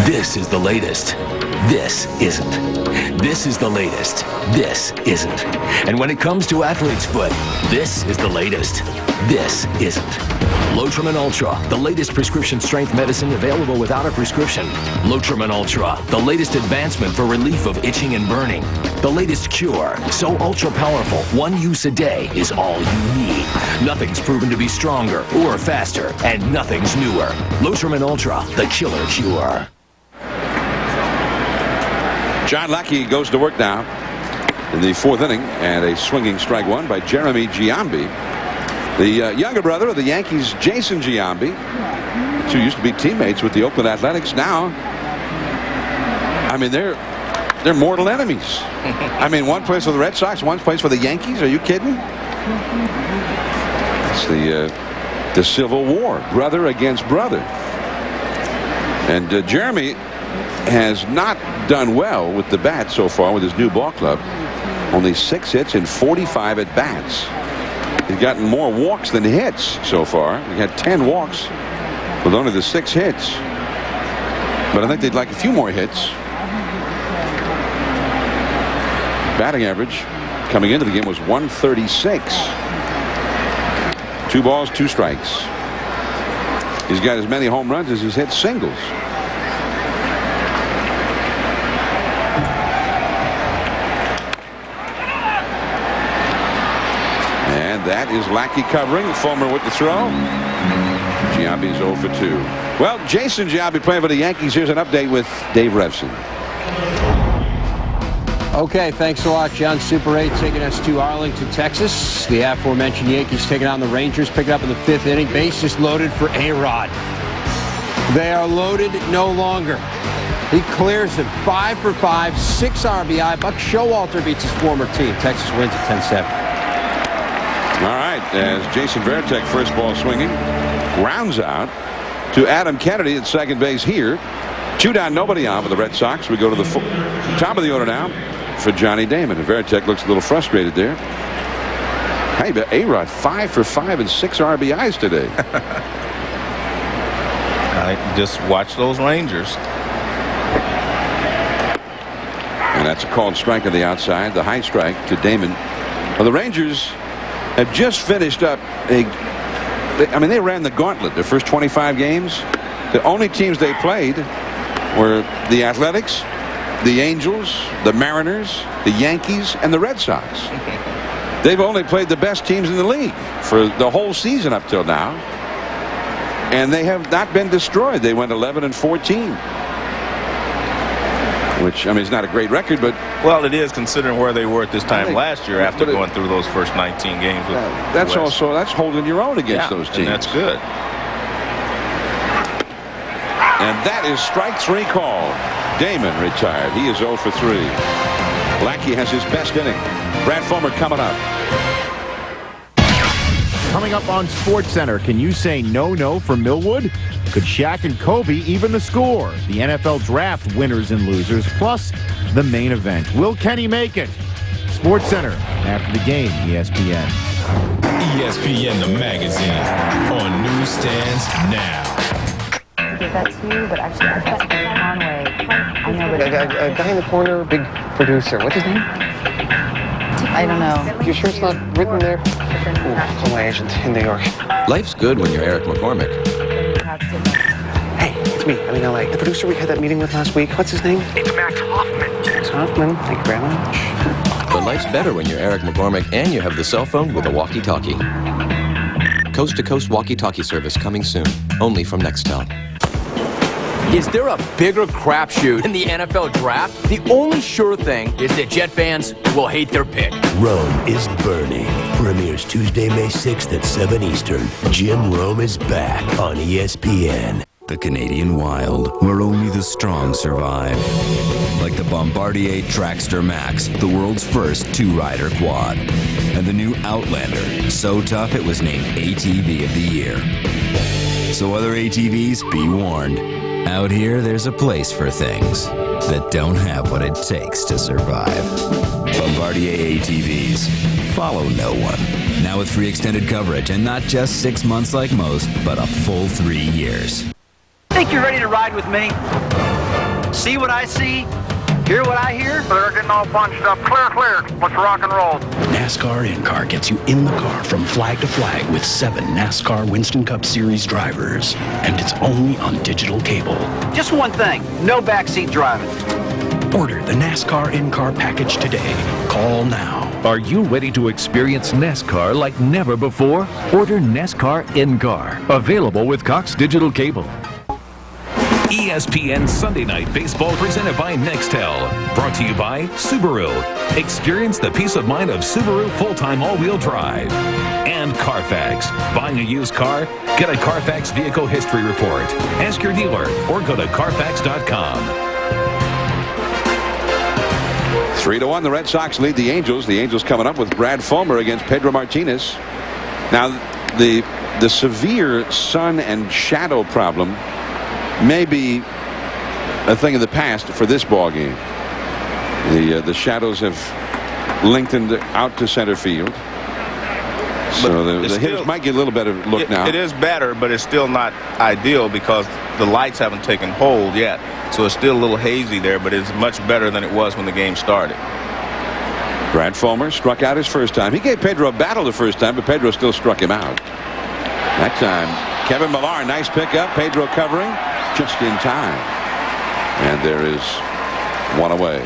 This is the latest. This isn't. This is the latest. This isn't. And when it comes to athlete's foot, this is the latest. This isn't. Lotramin Ultra, the latest prescription strength medicine available without a prescription. Lotramin Ultra, the latest advancement for relief of itching and burning. The latest cure, so ultra powerful, 1 use a day is all you need. Nothing's proven to be stronger or faster, and nothing's newer. Lotramin Ultra, the killer cure. John Lackey goes to work now in the 4th inning, and a swinging strike 1 by Jeremy Giambi. The younger brother of the Yankees, Jason Giambi. The 2 used to be teammates with the Oakland Athletics. Now, I mean, they're mortal enemies. I mean, one plays for the Red Sox, one plays for the Yankees. Are you kidding? It's the Civil War, brother against brother. And Jeremy has not done well with the bat so far with his new ball club. Only 6 hits in 45 at bats. He's gotten more walks than hits so far. He had 10 walks with only the 6 hits. But I think they'd like a few more hits batting average coming into the game was 136. 2 balls, 2 strikes. He's got as many home runs as he's hit singles. And that is Lackey covering. Fulmer with the throw. Giambi's 0 for 2. Well, Jason Giambi playing for the Yankees. Here's an update with Dave Revson. Okay, thanks a lot, John. Super 8 taking us to Arlington, Texas. The aforementioned Yankees taking on the Rangers, picking up in the 5th inning. Bases loaded for A-Rod. They are loaded no longer. He clears it 5 for 5, 6 RBI. Buck Showalter beats his former team. Texas wins at 10-7. All right, as Jason Varitek, first ball swinging, grounds out to Adam Kennedy at second base here. 2 down, nobody on for the Red Sox. We go to the top of the order now for Johnny Damon. And Varitek looks a little frustrated there. Hey, but A-Rod 5 for 5 and 6 RBIs today. I just watch those Rangers. And that's a called strike on the outside. The high strike to Damon. Well, the Rangers have just finished up they ran the gauntlet their first 25 games. The only teams they played were the Athletics, the Angels, the Mariners, the Yankees, and the Red Sox. They've only played the best teams in the league for the whole season up till now. And they have not been destroyed. They went 11-14. Which, I mean, it's not a great record, but... Well, it is considering where they were at this time last year after going through those first 19 games. With that's also, that's holding your own against those teams. And that's good. And that is strike 3 call. Damon retired. He is 0 for 3. Lackey has his best inning. Brad Fulmer coming up. Coming up on SportsCenter, can you say no for Millwood? Could Shaq and Kobe even the score? The NFL Draft winners and losers, plus the main event. Will Kenny make it? SportsCenter after the game, ESPN. ESPN, the magazine, on newsstands now. Give that to you, but actually I bet Conway. I know, but a guy in the corner, big producer. What's his name? I don't know. You sure it's not written there? Ooh, call my agent in New York. Life's good when you're Eric McCormick. Hey, it's me. I'm in LA. The producer we had that meeting with last week. What's his name? It's Max Hoffman. Max Hoffman. Thank you very much. But life's better when you're Eric McCormick and you have the cell phone with a walkie-talkie. Coast-to-coast walkie-talkie service coming soon. Only from Nextel. Is there a bigger crapshoot in the NFL draft? The only sure thing is that Jet fans will hate their pick. Rome is burning. Premieres Tuesday, May 6th at 7 Eastern. Jim Rome is back on ESPN. The Canadian Wild, where only the strong survive. Like the Bombardier Traxxter Max, the world's first 2-rider quad. And the new Outlander, so tough it was named ATV of the Year. So other ATVs, be warned. Out here, there's a place for things that don't have what it takes to survive. Bombardier ATVs. Follow no one. Now with free extended coverage, and not just 6 months like most, but a full 3 years. Think you're ready to ride with me? See what I see? Hear what I hear? They're getting all bunched up. Clear. Let's rock and roll. NASCAR In-Car gets you in the car from flag to flag with 7 NASCAR Winston Cup Series drivers. And it's only on digital cable. Just one thing, no backseat driving. Order the NASCAR In-Car package today. Call now. Are you ready to experience NASCAR like never before? Order NASCAR In-Car. Available with Cox Digital Cable. ESPN Sunday Night Baseball presented by Nextel. Brought to you by Subaru. Experience the peace of mind of Subaru full-time all-wheel drive. And Carfax. Buying a used car? Get a Carfax Vehicle History Report. Ask your dealer or go to Carfax.com. 3-1, the Red Sox lead the Angels. The Angels coming up with Brad Fulmer against Pedro Martinez. Now, the severe sun and shadow problem may be a thing of the past for this ball game. The shadows have lengthened out to center field, so the hitters might get a little better look now. It is better, but it's still not ideal because the lights haven't taken hold yet, so it's still a little hazy there, but it's much better than it was when the game started. Brad Fulmer struck out his first time. He gave Pedro a battle the first time, but Pedro still struck him out. That time, Kevin Millar, nice pickup. Pedro covering just in time. And there is one away.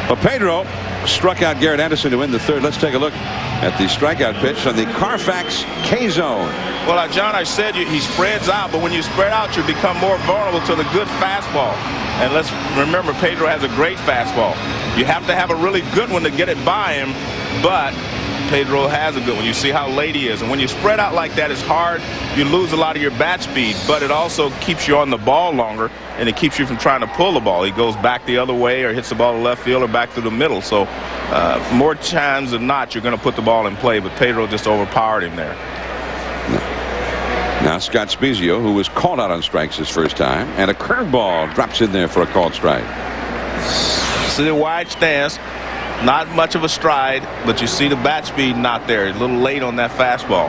But Pedro struck out Garrett Anderson to win the third. Let's take a look at the strikeout pitch on the Carfax K-zone. Well, John, I said he spreads out, but when you spread out, you become more vulnerable to the good fastball. And let's remember, Pedro has a great fastball. You have to have a really good one to get it by him, but Pedro has a good one. You see how late he is. And when you spread out like that, it's hard. You lose a lot of your bat speed, but it also keeps you on the ball longer, and it keeps you from trying to pull the ball. He goes back the other way or hits the ball to left field or back through the middle. So more times than not, you're going to put the ball in play, but Pedro just overpowered him there. Now Scott Spezio, who was called out on strikes his first time, and a curveball drops in there for a called strike. See the wide stance. Not much of a stride, but you see the bat speed not there. A little late on that fastball.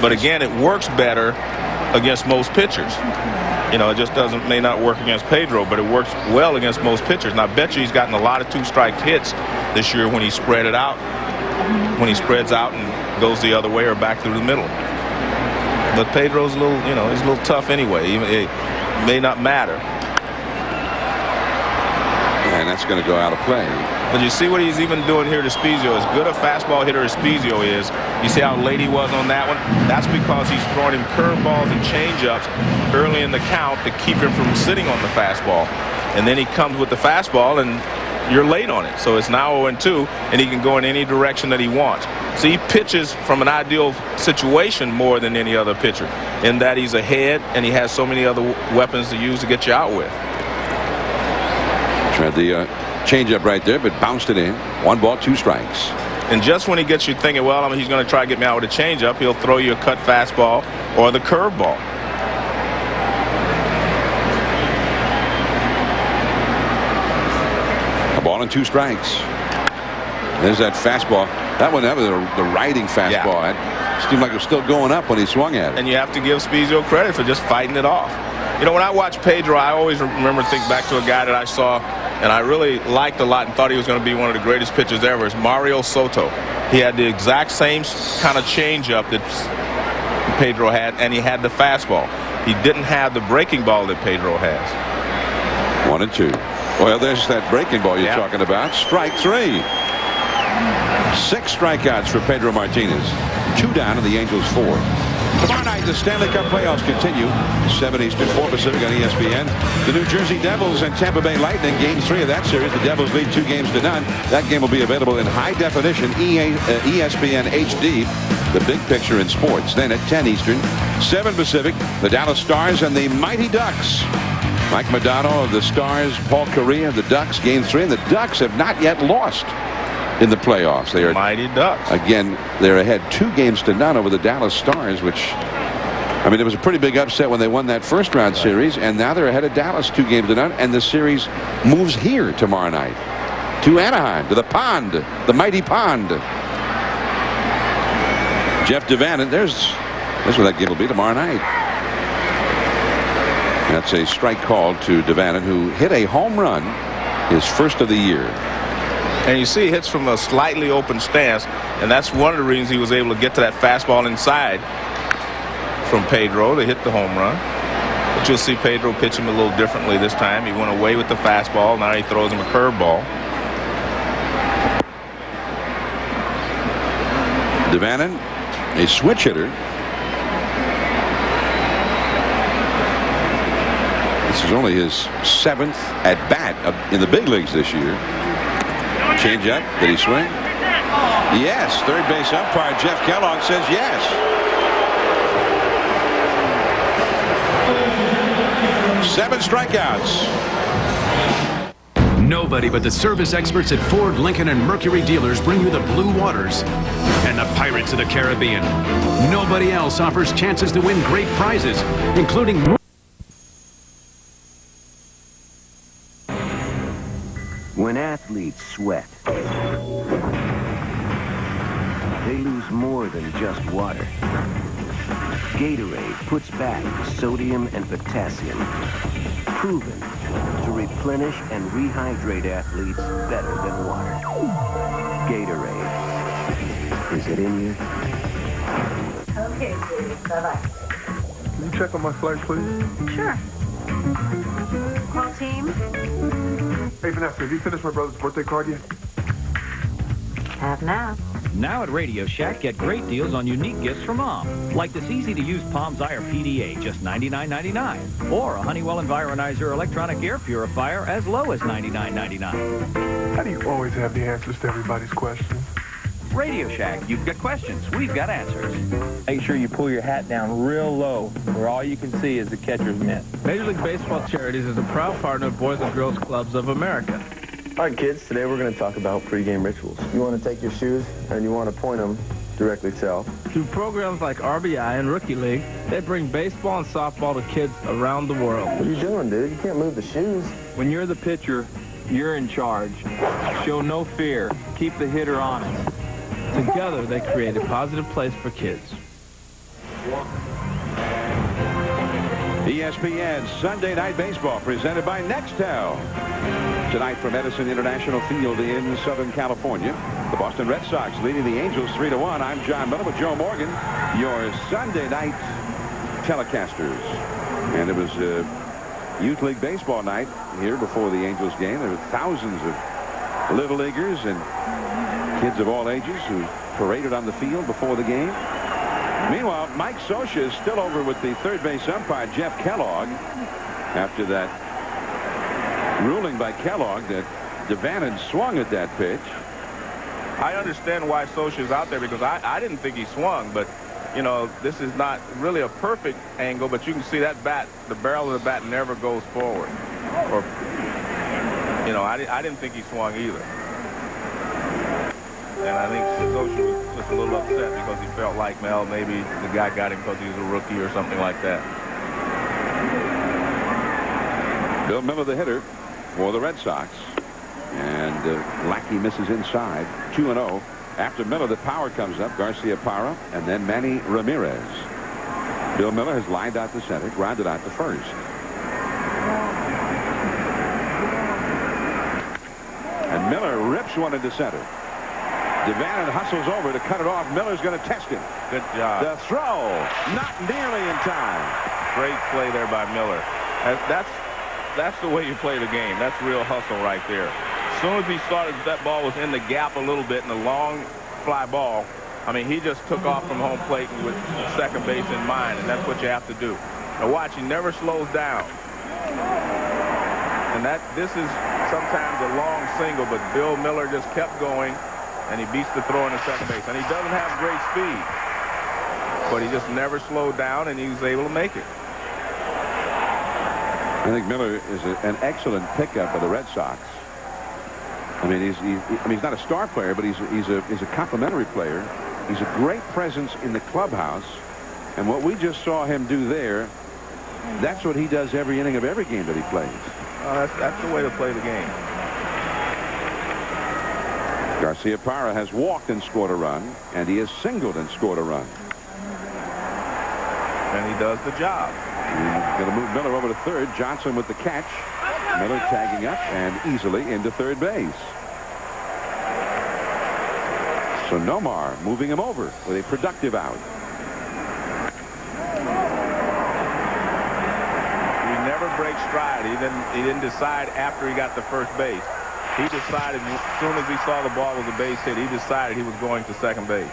But again, it works better against most pitchers. You know, it just may not work against Pedro, but it works well against most pitchers. And I bet you he's gotten a lot of two-strike hits this year when he spread it out. When he spreads out and goes the other way or back through the middle. But Pedro's a little, you know, he's a little tough anyway. It may not matter. And that's going to go out of play. But you see what he's even doing here to Spezio. As good a fastball hitter as Spezio is, you see how late he was on that one? That's because he's throwing him curveballs and changeups early in the count to keep him from sitting on the fastball. And then he comes with the fastball, and you're late on it. So it's now 0-2, and he can go in any direction that he wants. So he pitches from an ideal situation more than any other pitcher, in that he's ahead, and he has so many other weapons to use to get you out with. Tried the changeup right there, but bounced it in. 1 ball, 2 strikes. And just when he gets you thinking, well, he's going to try to get me out with a changeup, he'll throw you a cut fastball or the curveball. A ball and 2 strikes. There's that fastball. That was the riding fastball. Yeah. It seemed like it was still going up when he swung at it. And you have to give Spezio credit for just fighting it off. You know, when I watch Pedro, I always think back to a guy that I saw and I really liked a lot and thought he was going to be one of the greatest pitchers ever. Is Mario Soto. He had the exact same kind of changeup that Pedro had, and he had the fastball. He didn't have the breaking ball that Pedro has. 1 and 2. Well, there's that breaking ball you're talking about. Strike 3. 6 strikeouts for Pedro Martinez. 2 down and the Angels 4. Tomorrow night, the Stanley Cup playoffs continue. 7 Eastern, 4 Pacific on ESPN. The New Jersey Devils and Tampa Bay Lightning, Game 3 of that series. The Devils lead 2 games to none. That game will be available in high definition ESPN HD. The big picture in sports. Then at 10 Eastern, 7 Pacific, the Dallas Stars and the Mighty Ducks. Mike Modano of the Stars, Paul Correa of the Ducks, Game 3. And the Ducks have not yet lost in the playoffs. They are Mighty Ducks. Again, they're ahead 2 games to none over the Dallas Stars, which, I mean, it was a pretty big upset when they won that first round series, and now they're ahead of Dallas 2 games to none, and the series moves here tomorrow night to Anaheim, to the pond, the mighty pond. Jeff Devannon, that's where that game will be tomorrow night. That's a strike call to Devannon, who hit a home run, his first of the year. And you see he hits from a slightly open stance, and that's one of the reasons he was able to get to that fastball inside from Pedro to hit the home run. But you'll see Pedro pitch him a little differently this time. He went away with the fastball. Now he throws him a curveball. Devannon, a switch hitter. This is only his 7th at bat in the big leagues this year. Change up. Did he swing? Yes. Third base umpire Jeff Kellogg says yes. Seven strikeouts. Nobody but the service experts at Ford, Lincoln, and Mercury dealers bring you the Blue Waters and the Pirates of the Caribbean. Nobody else offers chances to win great prizes, including when athletes sweat, they lose more than just water. Gatorade puts back the sodium and potassium. Proven to replenish and rehydrate athletes better than water. Gatorade. Is it in you? Okay, sweetie. Bye-bye. Can you check on my flight, please? Sure. Call team. Hey, Vanessa, have you finished my brother's birthday card yet? Have now. Now at Radio Shack, get great deals on unique gifts for Mom. Like this easy-to-use Palms Ire PDA, just $99.99. Or a Honeywell Environizer electronic air purifier as low as $99.99. How do you always have the answers to everybody's questions? Radio Shack, you've got questions, we've got answers. Make sure you pull your hat down real low, where all you can see is the catcher's mitt. Major League Baseball Charities is a proud partner of Boys and Girls Clubs of America. All right, kids, today we're going to talk about pregame rituals. You want to take your shoes and you want to point them directly south. Through programs like RBI and Rookie League, they bring baseball and softball to kids around the world. What are you doing, dude? You can't move the shoes. When you're the pitcher, you're in charge. Show no fear. Keep the hitter honest. Together, they create a positive place for kids. ESPN Sunday Night Baseball presented by Nextel. Tonight from Edison International Field in Southern California, the Boston Red Sox leading the Angels 3-1. I'm John Miller with Joe Morgan, your Sunday night telecasters. And it was Youth League Baseball night here before the Angels game. There were thousands of little leaguers and kids of all ages who paraded on the field before the game. Meanwhile, Mike Scioscia is still over with the third base umpire, Jeff Kellogg, after that ruling by Kellogg that Devannon swung at that pitch. I understand why Scioscia's out there, because I didn't think he swung, but, you know, this is not really a perfect angle, but you can see that bat, the barrel of the bat never goes forward. Or, you know, I didn't think he swung either. And I think Scioscia was just a little upset because he felt like, well, maybe the guy got him because he was a rookie or something like that. Bill Miller, the hitter for the Red Sox. And Lackey misses inside. 2-0. After Miller, the power comes up. Garcia-Parra and then Manny Ramirez. Bill Miller has lined out to center, grounded out to first. And Miller rips one into center. Devannon hustles over to cut it off. Miller's going to test him. Good job. The throw, not nearly in time. Great play there by Miller. That's the way you play the game. That's real hustle right there. As soon as he started, that ball was in the gap a little bit, and the long fly ball, I mean, he just took off from home plate with second base in mind, and that's what you have to do. Now watch, he never slows down. And this is sometimes a long single, but Bill Miller just kept going, and he beats the throw in the second base. And he doesn't have great speed, but he just never slowed down, and he was able to make it. I think Miller is an excellent pickup for the Red Sox. I mean, he's not a star player, but he's a complimentary player. He's a great presence in the clubhouse, and what we just saw him do there, that's what he does every inning of every game that he plays. That's the way to play the game. Garcia-Parra has walked and scored a run, and he has singled and scored a run. And he does the job. Going to move Miller over to third. Johnson with the catch. Miller tagging up and easily into third base. So Nomar moving him over with a productive out. He never breaks stride. He didn't decide after he got to first base. He decided as soon as he saw the ball was a base hit, he decided he was going to second base.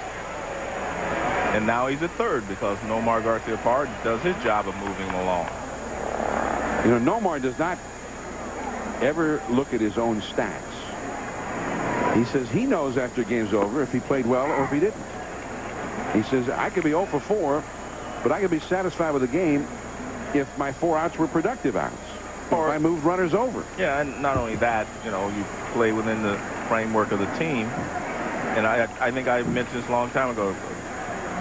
And now he's at third because Nomar Garcia-Parra does his job of moving him along. You know, Nomar does not ever look at his own stats. He says he knows after game's over if he played well or if he didn't. He says, I could be 0 for 4, but I could be satisfied with the game if my 4 outs were productive outs. Or if I moved runners over. Yeah, and not only that, you know, you play within the framework of the team. And I think I mentioned this a long time ago.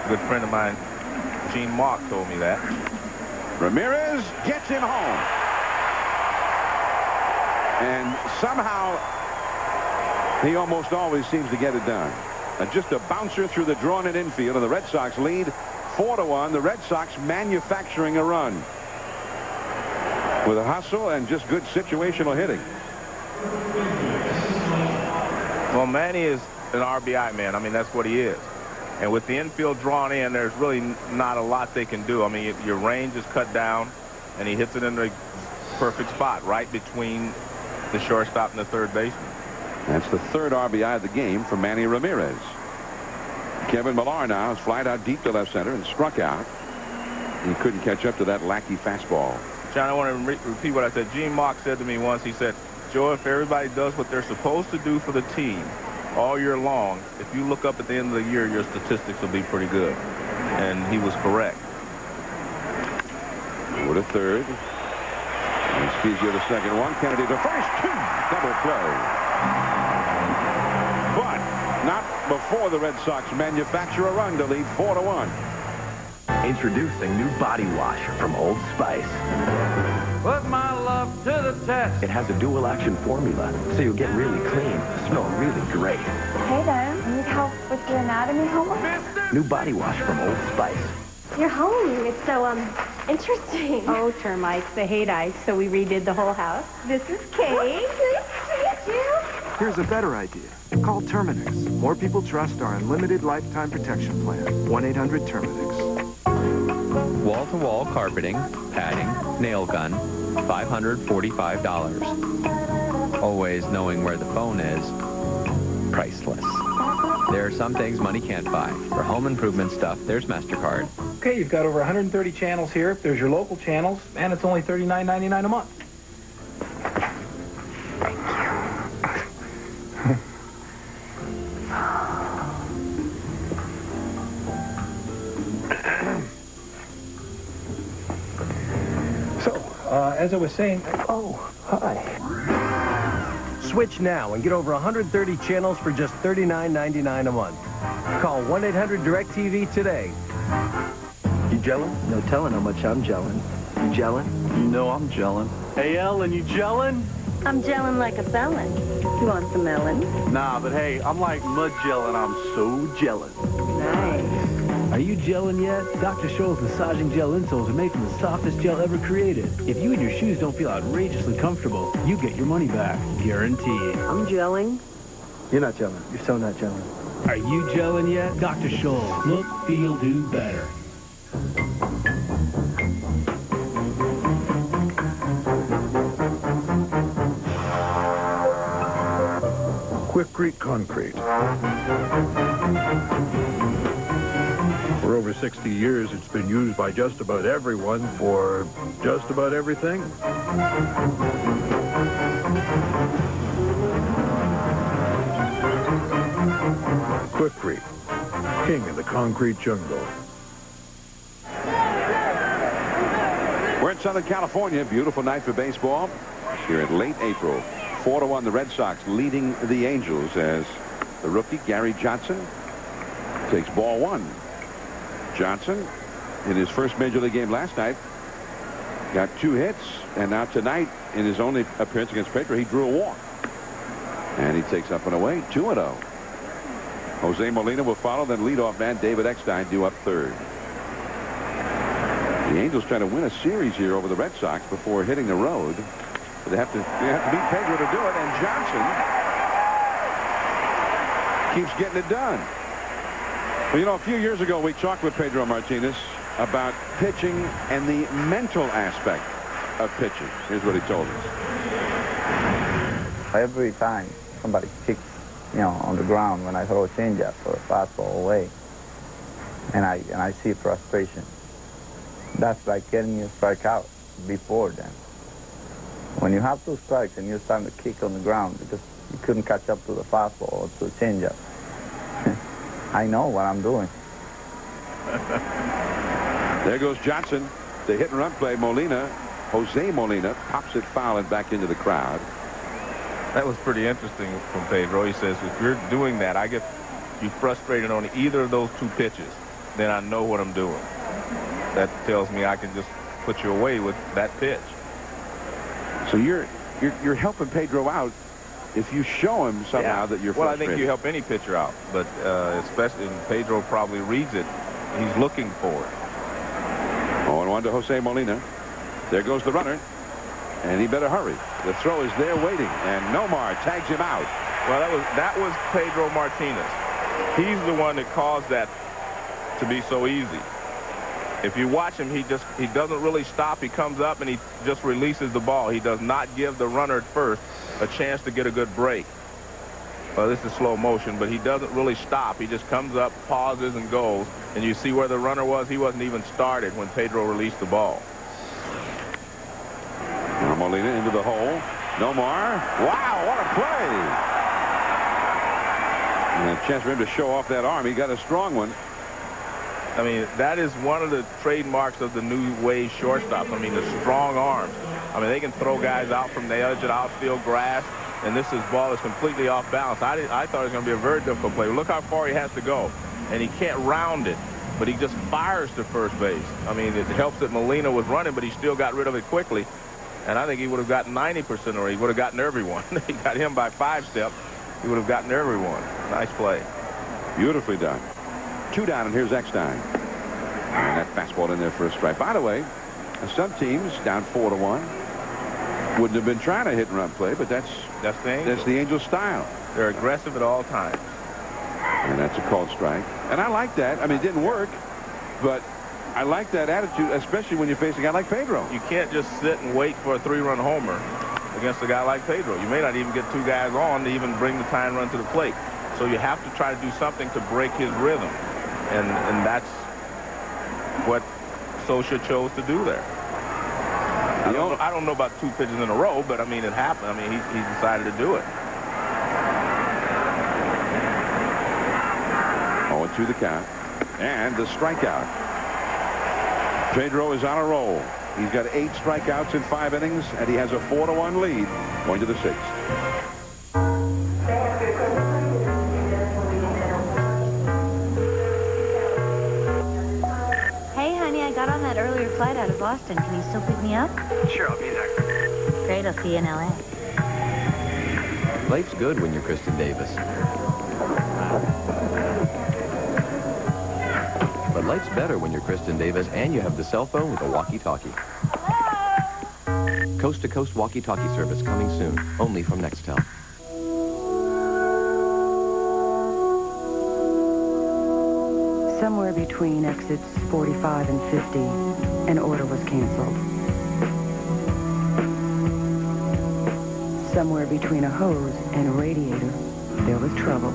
A good friend of mine, Gene Mock, told me that. Ramirez gets him home. And somehow he almost always seems to get it done. Just a bouncer through the drawn-in infield, and the Red Sox lead 4-1. The Red Sox manufacturing a run with a hustle and just good situational hitting. Well, Manny is an RBI man. I mean, that's what he is. And with the infield drawn in, there's really not a lot they can do. I mean, your range is cut down, and he hits it in the perfect spot, right between the shortstop and the third baseman. That's the third RBI of the game for Manny Ramirez. Kevin Millar now has flied out deep to left center and struck out. He couldn't catch up to that Lackey fastball. John, I want to repeat what I said. Gene Mock said to me once, he said, Joe, if everybody does what they're supposed to do for the team all year long, if you look up at the end of the year, your statistics will be pretty good. And he was correct. Over to third. And Spezia to second one. Kennedy to first. Double play. But not before the Red Sox manufacture a run to lead 4-1. Introducing new body wash from Old Spice. Put my love to the test. It has a dual action formula, so you'll get really clean, smell really great. Hey there, need help with your anatomy homework? New body wash from Old Spice. Your home, it's so, interesting. Oh, termites, they hate ice, so we redid the whole house. This is Kate. Nice to meet you. Here's a better idea. Call Terminix. More people trust our unlimited lifetime protection plan. 1-800-TERMINIX. Wall-to-wall carpeting, padding, nail gun, $545. Always knowing where the phone is, priceless. There are some things money can't buy. For home improvement stuff, there's MasterCard. Okay, you've got over 130 channels here. There's your local channels, and it's only $39.99 a month. As I was saying, hi. Switch now and get over 130 channels for just $39.99 a month. Call 1-800-DIRECTV today. You gelling? No telling how much I'm gelling. You gelling? You know I'm gelling. Hey, Ellen, you gelling? I'm gelling like a bellin'. You want some melon? Nah, but hey, I'm like mud gelling. I'm so gelling. Nice. Are you gelling yet? Dr. Scholl's massaging gel insoles are made from the softest gel ever created. If you and your shoes don't feel outrageously comfortable, you get your money back. Guaranteed. I'm gelling. You're not gelling. You're so not gelling. Are you gelling yet? Dr. Scholl. Look, feel, do better. Quikrete Concrete. For over 60 years, it's been used by just about everyone for just about everything. Quikrete, king of the concrete jungle. We're in Southern California. Beautiful night for baseball. Here in late April. 4-1, the Red Sox leading the Angels as the rookie Gary Johnson takes ball one. Johnson, in his first major league game last night, got 2 hits, and now tonight, in his only appearance against Pedro, he drew a walk. And he takes up and away, 2-0. Jose Molina will follow, then leadoff man David Eckstein due up third. The Angels trying to win a series here over the Red Sox before hitting the road. But they have to beat Pedro to do it, and Johnson keeps getting it done. Well, you know, a few years ago, we talked with Pedro Martinez about pitching and the mental aspect of pitching. Here's what he told us. Every time somebody kicks, on the ground when I throw a changeup or a fastball away, and I see frustration, that's like getting you strike out before then. When you have 2 strikes and you're starting to kick on the ground because you couldn't catch up to the fastball or to the changeup, I know what I'm doing. There goes Johnson. The hit and run play. Jose Molina pops it foul and back into the crowd. That was pretty interesting from Pedro. He says, if you're doing that, I get you frustrated on either of those 2 pitches, then I know what I'm doing. That tells me I can just put you away with that pitch. So you're helping Pedro out if you show him somehow that you're frustrated. Well, I think you help any pitcher out, but especially Pedro probably reads it He's looking for it. 0-1 to Jose Molina. There goes the runner. And he better hurry. The throw is there waiting. And Nomar tags him out. Well, that was Pedro Martinez. He's the one that caused that to be so easy. If you watch him, he doesn't really stop. He comes up and he just releases the ball. He does not give the runner at first a chance to get a good break. Well, this is slow motion, but he doesn't really stop. He just comes up, pauses, and goes. And you see where the runner was. He wasn't even started when Pedro released the ball. Now Molina into the hole. Nomar. Wow, what a play. And a chance for him to show off that arm. He got a strong one. I mean, that is one of the trademarks of the new wave shortstops. I mean, the strong arms. I mean, they can throw guys out from the edge of outfield grass, and this ball is completely off balance. I thought it was going to be a very difficult play. Look how far he has to go, and he can't round it, but he just fires to first base. I mean, it helps that Molina was running, but he still got rid of it quickly, and I think he would have gotten 90%, or he would have gotten everyone. He got him by 5 steps. He would have gotten everyone. Nice play. Beautifully done. 2 down, and here's Eckstein. And that fastball in there for a strike. By the way, some teams down 4-1 wouldn't have been trying to hit and run play, but that's the Angels style. They're aggressive at all times. And that's a called strike. And I like that. I mean, it didn't work, but I like that attitude, especially when you're facing a guy like Pedro. You can't just sit and wait for a 3-run homer against a guy like Pedro. You may not even get 2 guys on to even bring the tying run to the plate. So you have to try to do something to break his rhythm. And that's what Socha chose to do there. I don't know about 2 pitches in a row, but I mean, it happened. I mean, he decided to do it. 0-2 the count. And the strikeout. Pedro is on a roll. He's got 8 strikeouts in 5 innings, and he has a 4-1 lead going to the 6th. Hey, honey, I got on that earlier flight out of Boston. Can you still pick me up? Sure, I'll be there. Great, I'll see you in L.A. Life's good when you're Kristen Davis. But life's better when you're Kristen Davis and you have the cell phone with a walkie-talkie. Coast-to-coast walkie-talkie service coming soon, only from Nextel. Somewhere between exits 45 and 50, an order was canceled. Somewhere between a hose and a radiator, there was trouble.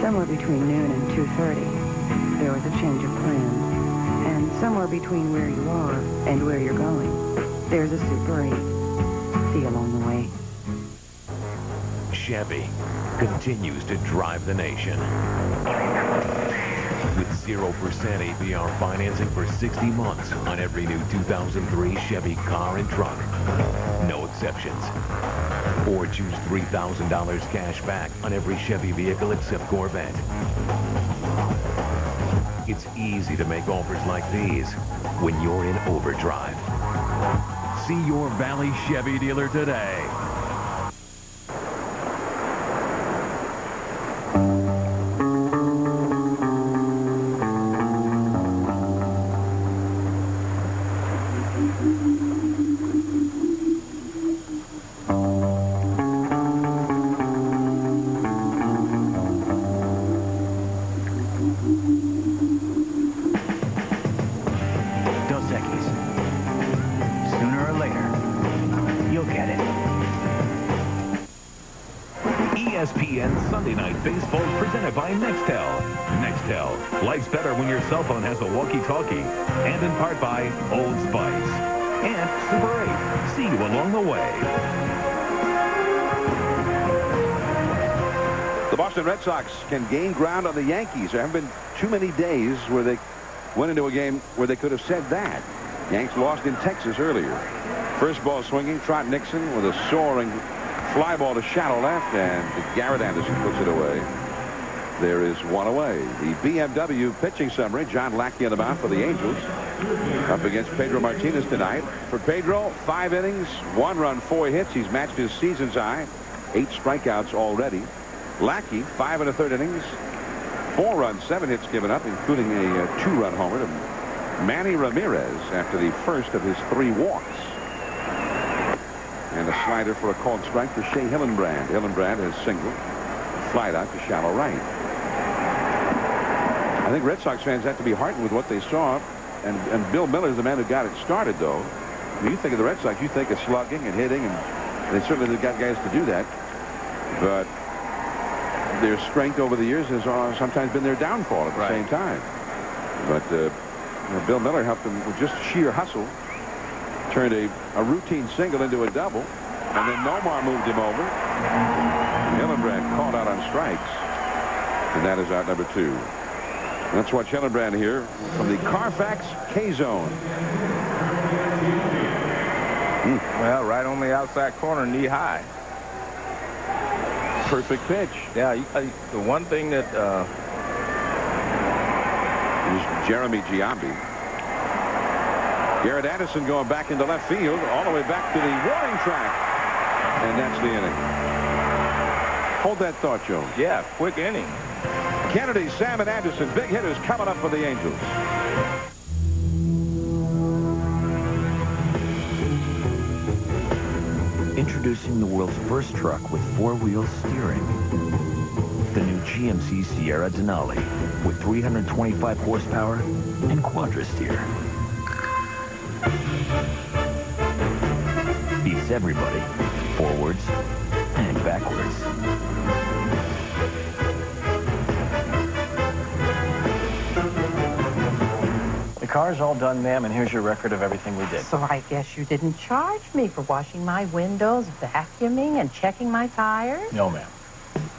Somewhere between noon and 2:30, there was a change of plans. And somewhere between where you are and where you're going, there's a Super 8. See you along the way. Chevy continues to drive the nation. With 0% APR financing for 60 months on every new 2003 Chevy car and truck. No exceptions. Or choose $3,000 cash back on every Chevy vehicle except Corvette. It's easy to make offers like these when you're in overdrive. See your Valley Chevy dealer today. ESPN Sunday Night Baseball presented by Nextel. Nextel. Life's better when your cell phone has a walkie-talkie. And in part by Old Spice. And Super 8. See you along the way. The Boston Red Sox can gain ground on the Yankees. There haven't been too many days where they went into a game where they could have said that. Yanks lost in Texas earlier. First ball swinging, Trot Nixon with a soaring fly ball to shallow left, and Garrett Anderson puts it away. There is one away. The BMW pitching summary. John Lackey on the mound for the Angels. Up against Pedro Martinez tonight. For Pedro, 5 innings, 1 run, 4 hits. He's matched his season's high. 8 strikeouts already. Lackey, 5 1/3 innings, 4 runs, 7 hits given up, including a 2-run homer to Manny Ramirez after the first of his 3 walks. And a slider for a called strike for Shea Hillenbrand. Hillenbrand has singled, flied out to shallow right. I think Red Sox fans have to be heartened with what they saw. And Bill Miller is the man who got it started, though. I mean, you think of the Red Sox, you think of slugging and hitting, and they certainly have got guys to do that. But their strength over the years has sometimes been their downfall at the same time. But Bill Miller helped them with just sheer hustle. Turned a routine single into a double. And then Nomar moved him over. Hillenbrand called out on strikes. And that is out number 2. Let's watch Hillenbrand here from the Carfax K-Zone. Well, right on the outside corner, knee high. Perfect pitch. Yeah, the one thing that is Jeremy Giambi. Garrett Anderson going back into left field, all the way back to the warning track. And that's the inning. Hold that thought, Joe. Yeah, quick inning. Kennedy, Sam, and Anderson, big hitters coming up for the Angels. Introducing the world's first truck with 4-wheel steering. The new GMC Sierra Denali with 325 horsepower and quadra-steer. Beats everybody, forwards and backwards. The car's all done, ma'am, and here's your record of everything we did. So I guess you didn't charge me for washing my windows, vacuuming, and checking my tires? No, ma'am.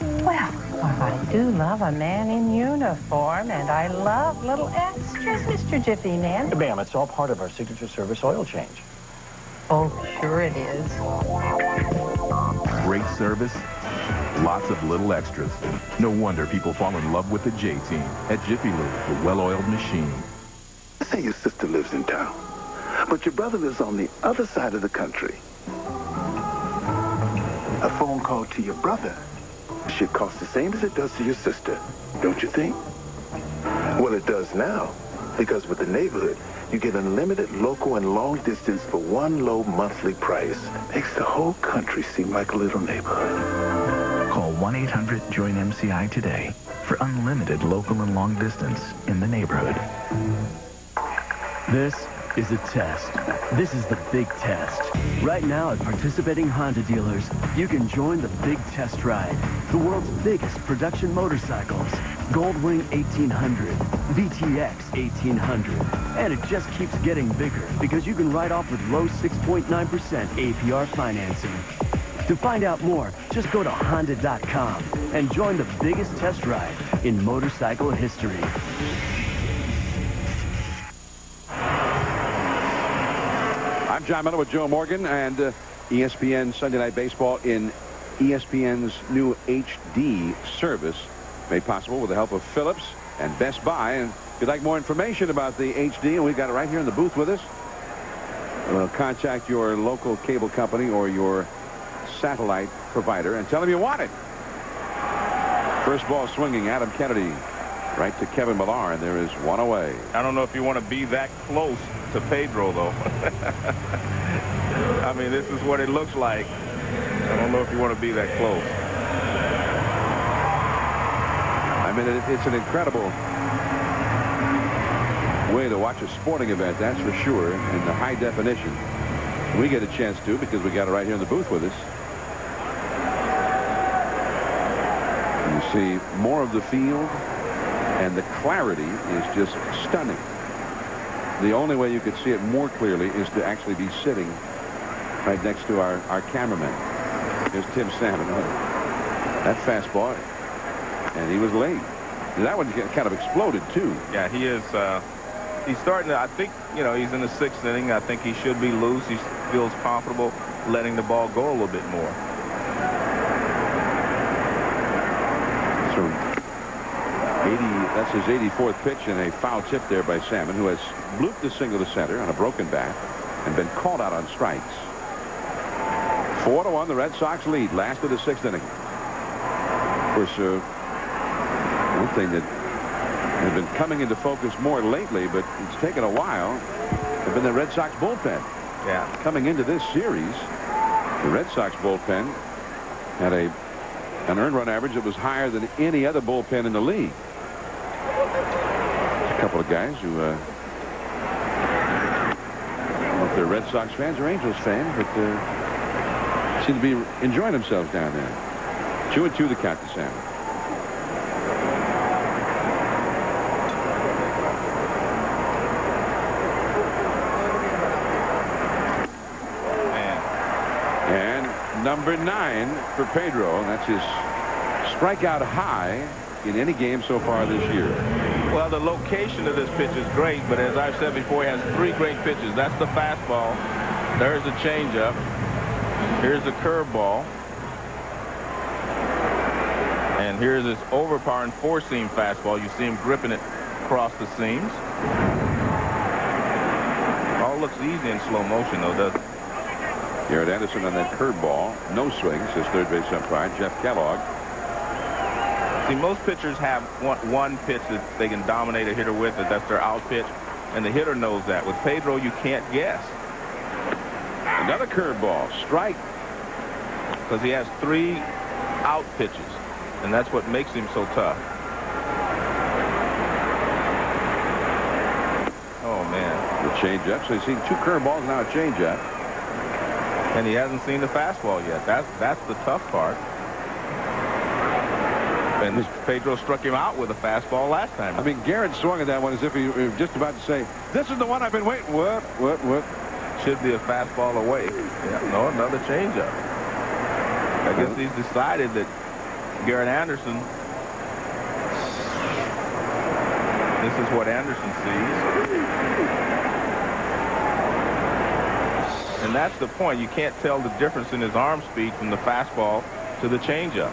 Well, I do love a man in uniform, and I love little extras, Mr. Jiffy Man. Ma'am, it's all part of our signature service oil change. Oh, sure it is. Great service, lots of little extras. No wonder people fall in love with the J-Team at Jiffy Lube, the well-oiled machine. Say your sister lives in town, but your brother lives on the other side of the country. A phone call to your brother should cost the same as it does to your sister, don't you think? Well, it does now, because with the neighborhood, you get unlimited local and long distance for one low monthly price. Makes the whole country seem like a little neighborhood. Call 1-800-JOIN-MCI today for unlimited local and long distance in the neighborhood. This is a test. This is the big test. Right now at participating Honda dealers, you can join the big test ride. The world's biggest production motorcycles. Goldwing 1800, VTX 1800. And it just keeps getting bigger because you can ride off with low 6.9% APR financing. To find out more, just go to Honda.com and join the biggest test ride in motorcycle history. I'm John Miller with Joe Morgan and ESPN Sunday Night Baseball in ESPN's new HD service, made possible with the help of Philips and Best Buy. And if you'd like more information about the HD, and we've got it right here in the booth with us, contact your local cable company or your satellite provider and tell them you want it. First ball swinging, Adam Kennedy right to Kevin Millar, and there is one away. I don't know if you want to be that close to Pedro, though. I mean, this is what it looks like. I don't know if you want to be that close. I mean, it's an incredible way to watch a sporting event, that's for sure, in the high definition. We get a chance to because we got it right here in the booth with us. You see more of the field, and the clarity is just stunning. The only way you could see it more clearly is to actually be sitting right next to our cameraman. Here's Tim Salmon. That fastball, and he was late. That one kind of exploded, too. Yeah, he is. He's starting to, I think, you know, he's in the 6th inning. I think he should be loose. He feels comfortable letting the ball go a little bit more. So, that's his 84th pitch, and a foul tip there by Salmon, who has blooped the single to center on a broken bat and been called out on strikes. 4-1, the Red Sox lead, last of the 6th inning. Of course, one thing that have been coming into focus more lately, but it's taken a while. Have been the Red Sox bullpen. Yeah. Coming into this series, the Red Sox bullpen had an earned run average that was higher than any other bullpen in the league. A couple of guys who, I don't know if they're Red Sox fans or Angels fans, but seem to be enjoying themselves down there. 2-2 the count to Sam. And number 9 for Pedro, and that's his strikeout high in any game so far this year. Well, the location of this pitch is great, but as I've said before, he has 3 great pitches. That's the fastball. There's the changeup. Here's the curveball. And here's this overpowering 4-seam fastball. You see him gripping it across the seams. All looks easy in slow motion, though, doesn't it? Garrett Anderson on that curveball. No swing, says third base umpire Jeff Kellogg. See, most pitchers have one pitch that they can dominate a hitter with, that's their out pitch, and the hitter knows that. With Pedro, you can't guess. Another curveball. Strike. Because he has 3 out pitches, and that's what makes him so tough. Oh, man. The changeup. So he's seen 2 curveballs, now a changeup. And he hasn't seen the fastball yet. That's the tough part. And Pedro struck him out with a fastball last time. I mean, Garrett swung at that one as if he was just about to say, this is the one I've been waiting. What? Should be a fastball away. Yeah, no, another changeup. I guess he's decided that Garrett Anderson, this is what Anderson sees. And that's the point. You can't tell the difference in his arm speed from the fastball to the changeup.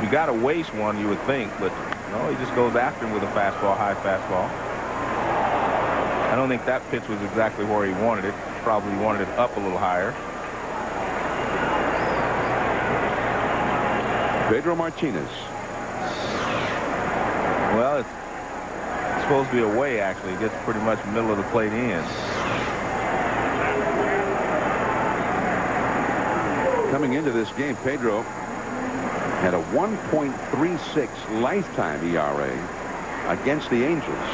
You got to waste one, you would think, but no, he just goes after him with a fastball, high fastball. I don't think that pitch was exactly where he wanted it. Probably wanted it up a little higher. Pedro Martinez. Well, it's supposed to be away, actually. It gets pretty much middle of the plate in. Coming into this game, Pedro had a 1.36 lifetime ERA against the Angels.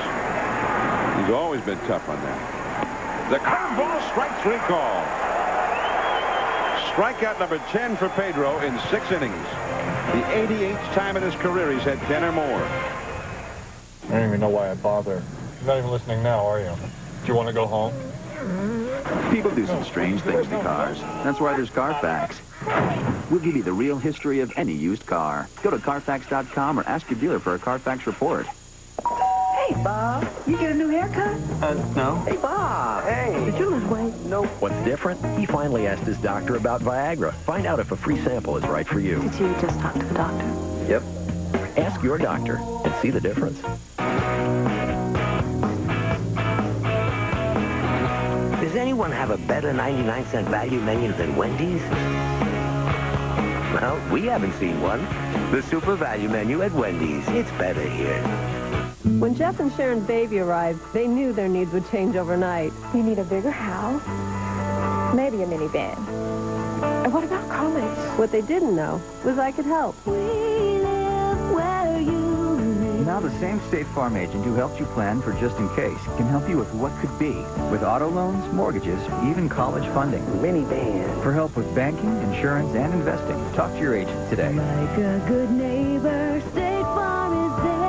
He's always been tough on that. The curveball, strike 3 call. Strikeout number 10 for Pedro in 6 innings. The 88th time in his career he's had 10 or more. I don't even know why I bother. You're not even listening now, are you? Do you want to go home? People do some strange things to cars. That's why there's Carfax. We'll give you the real history of any used car. Go to Carfax.com or ask your dealer for a Carfax report. Hey, Bob, you get a new haircut? No. Hey, Bob. Hey. Did you lose weight? Nope. What's different? He finally asked his doctor about Viagra. Find out if a free sample is right for you. Did you just talk to the doctor? Yep. Ask your doctor and see the difference. Does anyone have a better 99-cent value menu than Wendy's? Well, we haven't seen one. The super value menu at Wendy's. It's better here. When Jeff and Sharon's baby arrived, they knew their needs would change overnight. You need a bigger house, maybe a minivan. And what about college? What they didn't know was I could help. Now the same State Farm agent who helped you plan for just in case can help you with what could be, with auto loans, mortgages, even college funding. Minivan. For help with banking, insurance, and investing, talk to your agent today. Like a good neighbor, State Farm is there.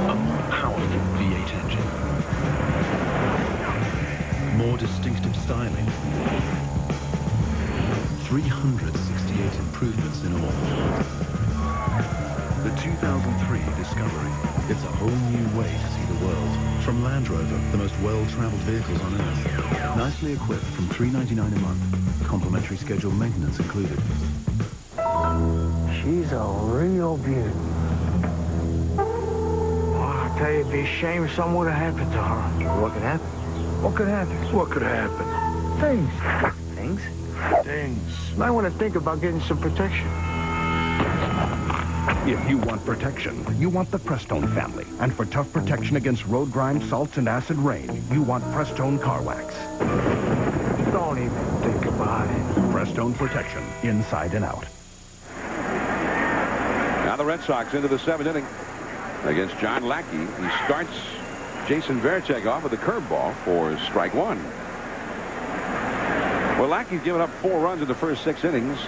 A more powerful V8 engine. More distinctive styling. 368 improvements in all. The 2003 Discovery. It's a whole new way to see the world. From Land Rover, the most well-traveled vehicles on Earth. Nicely equipped from $399 a month. Complimentary scheduled maintenance included. She's a real beauty. Oh, I tell you, it'd be a shame if something would have happened to her. What could happen? What could happen? What could happen? Things. Things? Might want to think about getting some protection. If you want protection, you want the Prestone family. And for tough protection against road grime, salts, and acid rain, you want Prestone Car Wax. Don't even think about it. Prestone protection, inside and out. Now the Red Sox into the 7th inning against John Lackey. He starts Jason Varitek off with a curveball for strike 1. Well, Lackey's given up 4 runs in the first 6 innings.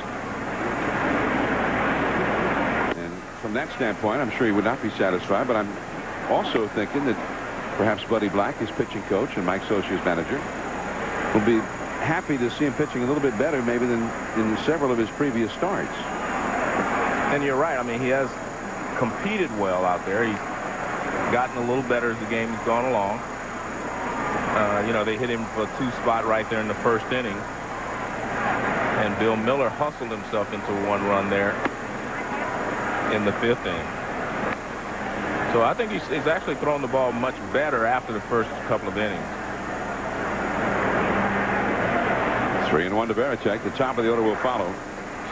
And from that standpoint, I'm sure he would not be satisfied, but I'm also thinking that perhaps Buddy Black, his pitching coach, and Mike Scioscia's manager, will be happy to see him pitching a little bit better maybe than in several of his previous starts. And you're right. I mean, he has competed well out there. He's gotten a little better as the game's gone along. You know, they hit him for a 2-spot right there in the first inning. And Bill Miller hustled himself into a 1-run there in the 5th inning. So I think he's actually thrown the ball much better after the first couple of innings. 3-1 to Varitek. The top of the order will follow.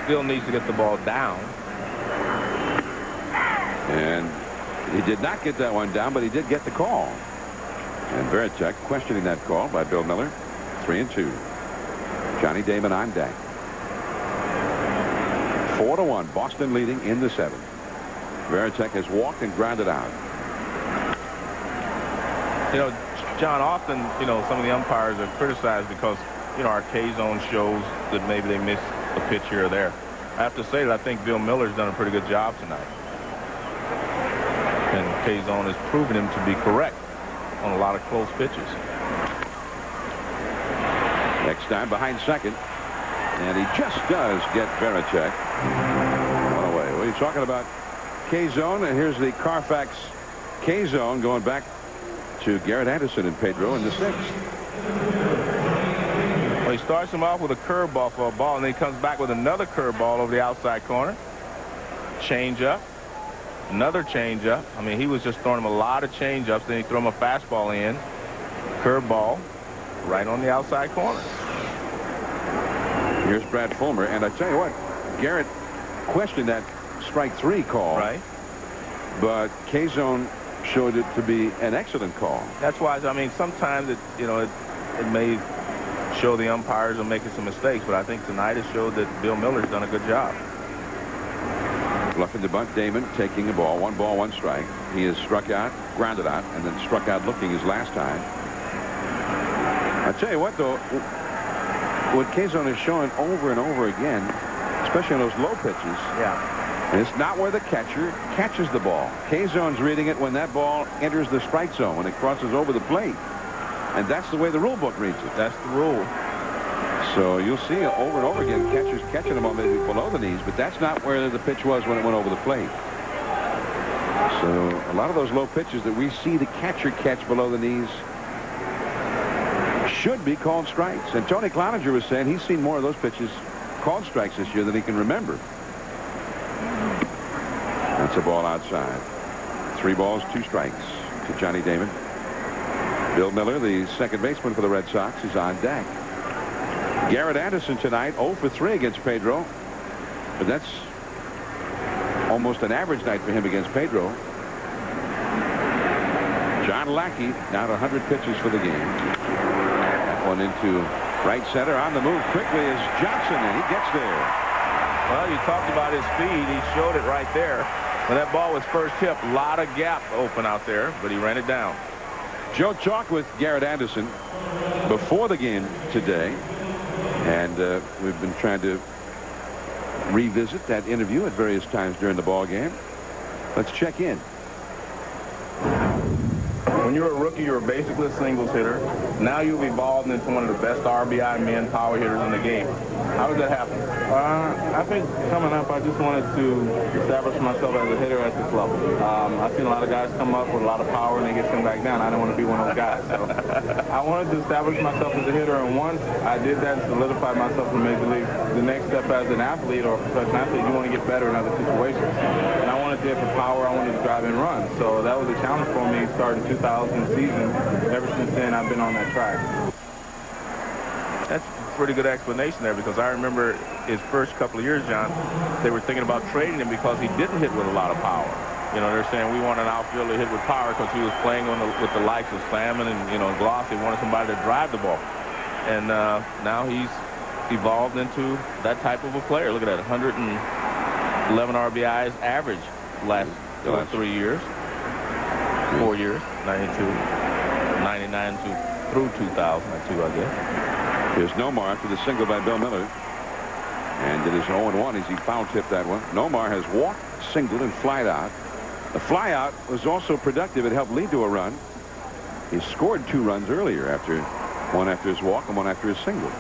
Still needs to get the ball down. And he did not get that one down, but he did get the call. And Varitek questioning that call by Bill Miller. 3-2. Johnny Damon on deck. 4-1. Boston leading in the 7th. Varitek has walked and grounded out. You know, John, often, you know, some of the umpires are criticized because, you know, our K-zone shows that maybe they miss a pitch here or there. I have to say that I think Bill Miller's done a pretty good job tonight. And K-zone has proven him to be correct on a lot of close pitches. Next time behind second. And he just does get Varitek one away. Well, you're talking about K-zone, and here's the Carfax K-zone going back to Garrett Anderson and Pedro in the 6th. Well, he starts him off with a curveball for a ball, and then he comes back with another curveball over the outside corner. Change-up. Another change-up. I mean, he was just throwing him a lot of change-ups. Then he threw him a fastball in. Curveball right on the outside corner. Here's Brad Fulmer. And I tell you what, Garrett questioned that strike 3 call. Right. But K-zone showed it to be an excellent call. That's why, I mean, sometimes it may show the umpires are making some mistakes, but I think tonight it showed that Bill Miller's done a good job. Bluffing the bunt, Damon taking the ball. 1 ball, 1 strike. He has struck out, grounded out, and then struck out looking his last time. I tell you what, though, what K-zone is showing over and over again, especially on those low pitches, it's not where the catcher catches the ball. K-zone's reading it when that ball enters the strike zone, when it crosses over the plate. And that's the way the rule book reads it. That's the rule. So you'll see over and over again catchers catching the ball maybe below the knees, but that's not where the pitch was when it went over the plate. So a lot of those low pitches that we see the catcher catch below the knees should be called strikes. And Tony Cloninger was saying he's seen more of those pitches called strikes this year than he can remember. That's a ball outside. 3 balls, 2 strikes to Johnny Damon. Bill Miller, the second baseman for the Red Sox, is on deck. Garrett Anderson tonight 0 for 3 against Pedro, but that's almost an average night for him against Pedro. John Lackey now at 100 pitches for the game. That one into right center. On the move quickly is Johnson, and he gets there. Well, you talked about his speed. He showed it right there. When that ball was first hit, a lot of gap open out there, but he ran it down. Joe talked with Garrett Anderson before the game today, and we've been trying to revisit that interview at various times during the ball game. Let's check in. When you were a rookie, you were basically a singles hitter. Now you've evolved into one of the best RBI men power hitters in the game. How did that happen? I think coming up, I just wanted to establish myself as a hitter at this level. I've seen a lot of guys come up with a lot of power and they get sent back down. I didn't want to be one of those guys. So I wanted to establish myself as a hitter, and once I did that and solidified myself in Major League, the next step as an athlete or a professional athlete, you want to get better in other situations. And I wanted to hit for power. I wanted to drive and run. So that was a challenge for me starting 2000 season. Ever since then, I've been on that track. That's pretty good explanation there, because I remember his first couple of years, John, they were thinking about trading him because he didn't hit with a lot of power. You know, they're saying we want an outfielder to hit with power because he was playing with the likes of Salmon and, you know, Gloss. They wanted somebody to drive the ball. And now he's evolved into that type of a player. Look at that, 111 RBIs average last 3 years. 4 years, 92, 99 through 2002, I guess. Here's Nomar after the single by Bill Miller. And it is 0-1 as he foul tipped that one. Nomar has walked, singled, and flied out. The fly out was also productive. It helped lead to a run. He scored 2 runs earlier, one after his walk and one after his single.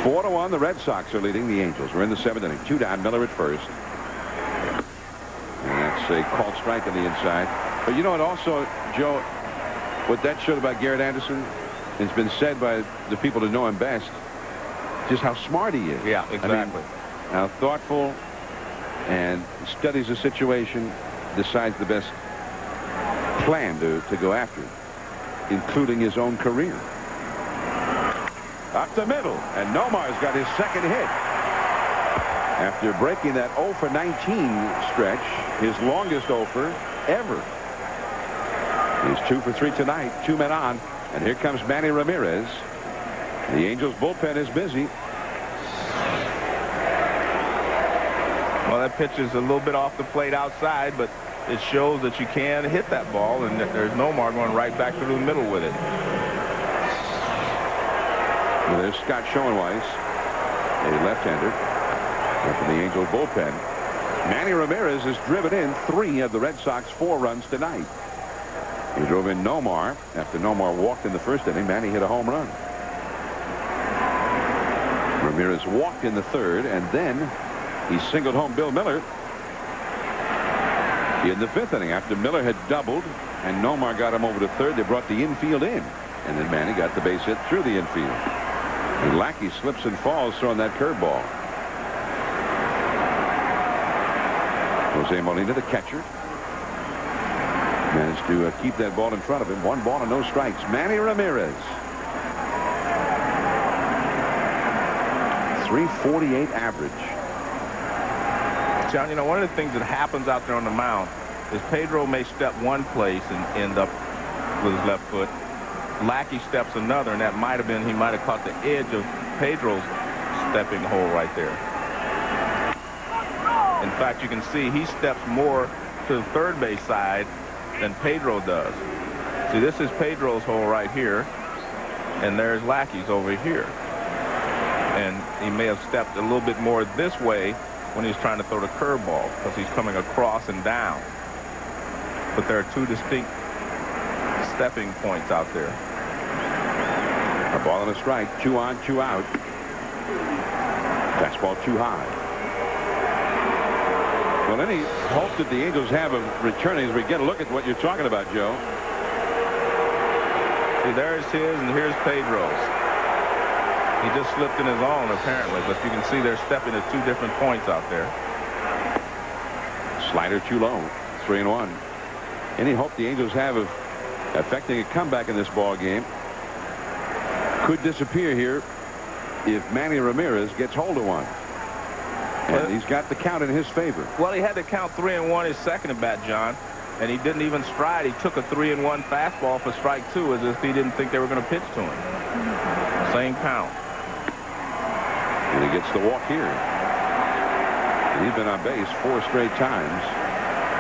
4-1. The Red Sox are leading the Angels. We're in the 7th inning. 2 down. Miller at first. And that's a called strike on the inside. But you know what also, Joe, what that showed about Garrett Anderson, it's been said by the people that know him best, just how smart he is. Yeah, exactly. I mean, how thoughtful, and studies the situation, decides the best plan to go after, including his own career. Up the middle, and Nomar's got his second hit. After breaking that 0 for 19 stretch, his longest 0 for ever. He's 2 for 3 tonight, 2 men on, and here comes Manny Ramirez. The Angels bullpen is busy. Well, that pitch is a little bit off the plate outside, but it shows that you can hit that ball, and there's Nomar going right back through the middle with it. Well, there's Scott Schoenweiss, a left-hander from the Angels bullpen. Manny Ramirez has driven in 3 of the Red Sox 4 runs tonight. He drove in Nomar. After Nomar walked in the first inning, Manny hit a home run. Ramirez walked in the 3rd, and then he singled home Bill Miller in the 5th inning. After Miller had doubled and Nomar got him over to 3rd, they brought the infield in, and then Manny got the base hit through the infield. And Lackey slips and falls throwing that curveball. Jose Molina, the catcher, managed to keep that ball in front of him. 1 ball and no strikes. Manny Ramirez. 348 average. John, you know, one of the things that happens out there on the mound is Pedro may step one place and end up with his left foot. Lackey steps another, and that might have been, he might have caught the edge of Pedro's stepping hole right there. In fact, you can see he steps more to the third base side than Pedro does. See, this is Pedro's hole right here, and there's Lackey's over here. And he may have stepped a little bit more this way when he's trying to throw the curveball, because he's coming across and down. But there are 2 distinct stepping points out there. A ball and a strike. 2 on, 2 out. Fastball too high. Well, any hope that the Angels have of returning as we get a look at what you're talking about, Joe? See, there's his and here's Pedro's. He just slipped in his own, apparently, but you can see they're stepping at 2 different points out there. Slider too low. 3-1. Any hope the Angels have of affecting a comeback in this ball game could disappear here if Manny Ramirez gets hold of one. And he's got the count in his favor. Well, he had to count 3-1 his second at bat, John, and he didn't even stride. He took a 3-1 fastball for strike 2 as if he didn't think they were going to pitch to him. Same count. And he gets the walk here. And he's been on base 4 straight times.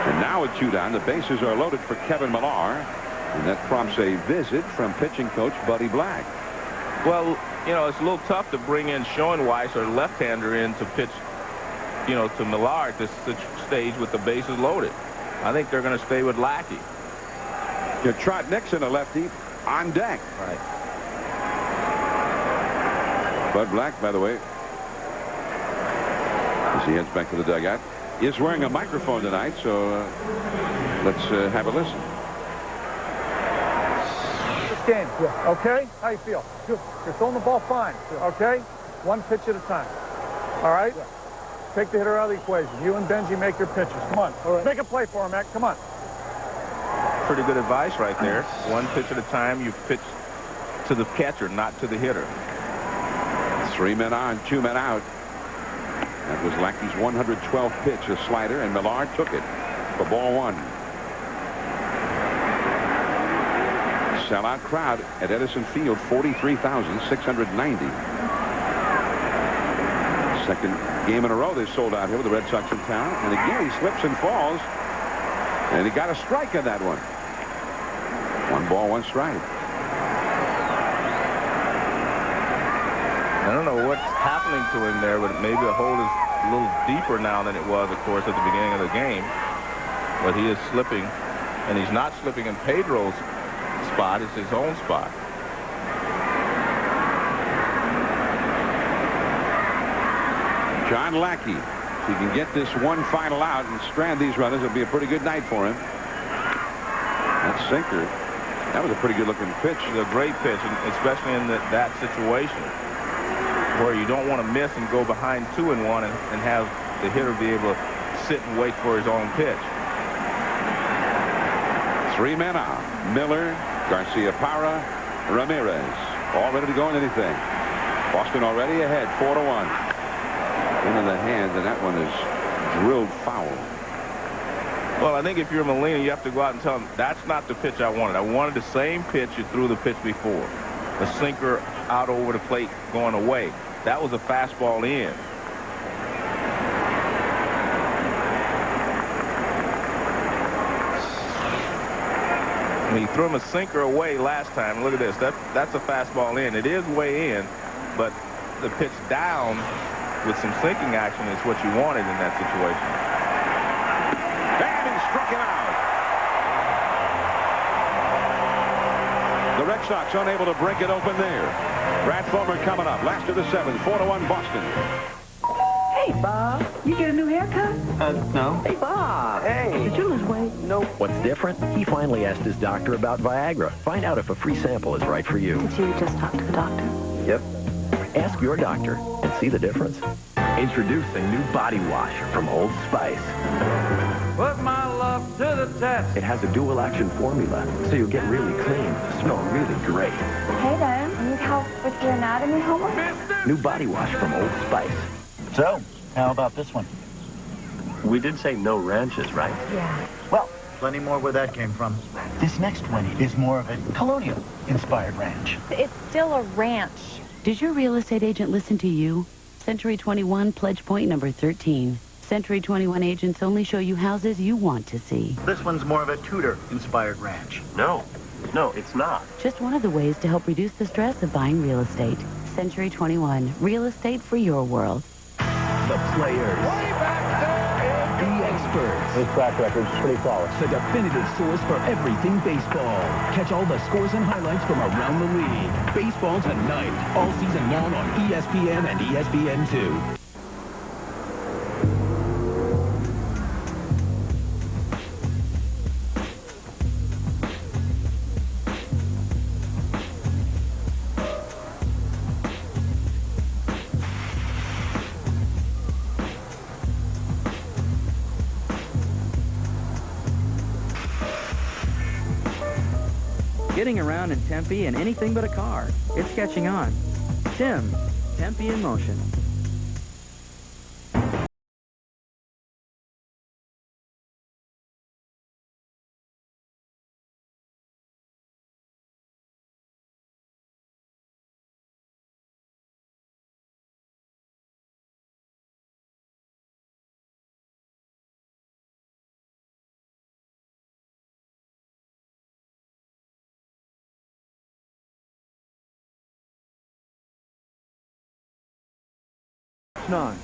And now with 2 down, the bases are loaded for Kevin Millar. And that prompts a visit from pitching coach Buddy Black. Well, you know, it's a little tough to bring in Schoenweiss or left-hander in to pitch, you know, to Millar at this stage with the bases loaded. I think they're going to stay with Lackey. You Trot Nixon, a lefty, on deck. Right. Bud Black, by the way, as he heads back to the dugout, is wearing a microphone tonight, so let's have a listen. Game. Yeah. Okay? How you feel? Good. You're throwing the ball fine. Yeah. Okay? 1 pitch at a time. All right? Yeah. Take the hitter out of the equation. You and Benji make your pitches. Come on. All right. Make a play for him, Mac. Come on. Pretty good advice right there. 1 pitch at a time. You pitch to the catcher, not to the hitter. 3 men on, 2 men out. That was Lackey's 112th pitch, a slider, and Millard took it for ball 1. Sellout crowd at Edison Field, 43,690. Second game in a row they sold out here with the Red Sox in town. And again, he slips and falls. And he got a strike on that one. 1 ball, 1 strike. I don't know what's happening to him there, but maybe the hole is a little deeper now than it was, of course, at the beginning of the game. But he is slipping, and he's not slipping in Pedro's spot. It's his own spot. John Lackey, if he can get this one final out and strand these runners, it'll be a pretty good night for him. That sinker, that was a pretty good-looking pitch. It's a great pitch, and especially in that situation where you don't want to miss and go behind 2-1 and have the hitter be able to sit and wait for his own pitch. 3 men out. Miller, Garcia-Parra, Ramirez, all ready to go in anything. Boston already ahead, 4-1. Into the hands, and that one is drilled foul. Well, I think if you're Molina, you have to go out and tell him, that's not the pitch I wanted. I wanted the same pitch you threw the pitch before. The sinker out over the plate going away. That was a fastball in. I mean, he threw him a sinker away last time. Look at this. That's a fastball in. It is way in, but the pitch down with some sinking action is what you wanted in that situation. And he struck him out. The Red Sox unable to break it open there. Brad Fulmer coming up. Last of the 7th, 4-1 Boston. Hey, Bob. You get a new haircut? No. Hey, Bob. Hey. Did you lose weight? Nope. What's different? He finally asked his doctor about Viagra. Find out if a free sample is right for you. Did you just talk to the doctor? Yep. Ask your doctor and see the difference. Introducing new body wash from Old Spice. Put my love to the test. It has a dual action formula, so you'll get really clean, smell really great. Hey, Dan. Need help with your anatomy homework? New body wash from Old Spice. So, how about this one? We did say no ranches, right? Yeah. Well, plenty more where that came from. This next one is more of a colonial-inspired ranch. It's still a ranch. Did your real estate agent listen to you? Century 21, pledge point number 13. Century 21 agents only show you houses you want to see. This one's more of a Tudor-inspired ranch. No, it's not. Just one of the ways to help reduce the stress of buying real estate. Century 21, real estate for your world. The players. The experts. His track record's pretty solid. The definitive source for everything baseball. Catch all the scores and highlights from around the league. Baseball tonight, all season long on ESPN and ESPN2. Getting around in Tempe in anything but a car. It's catching on. Tim, Tempe in motion. Nine.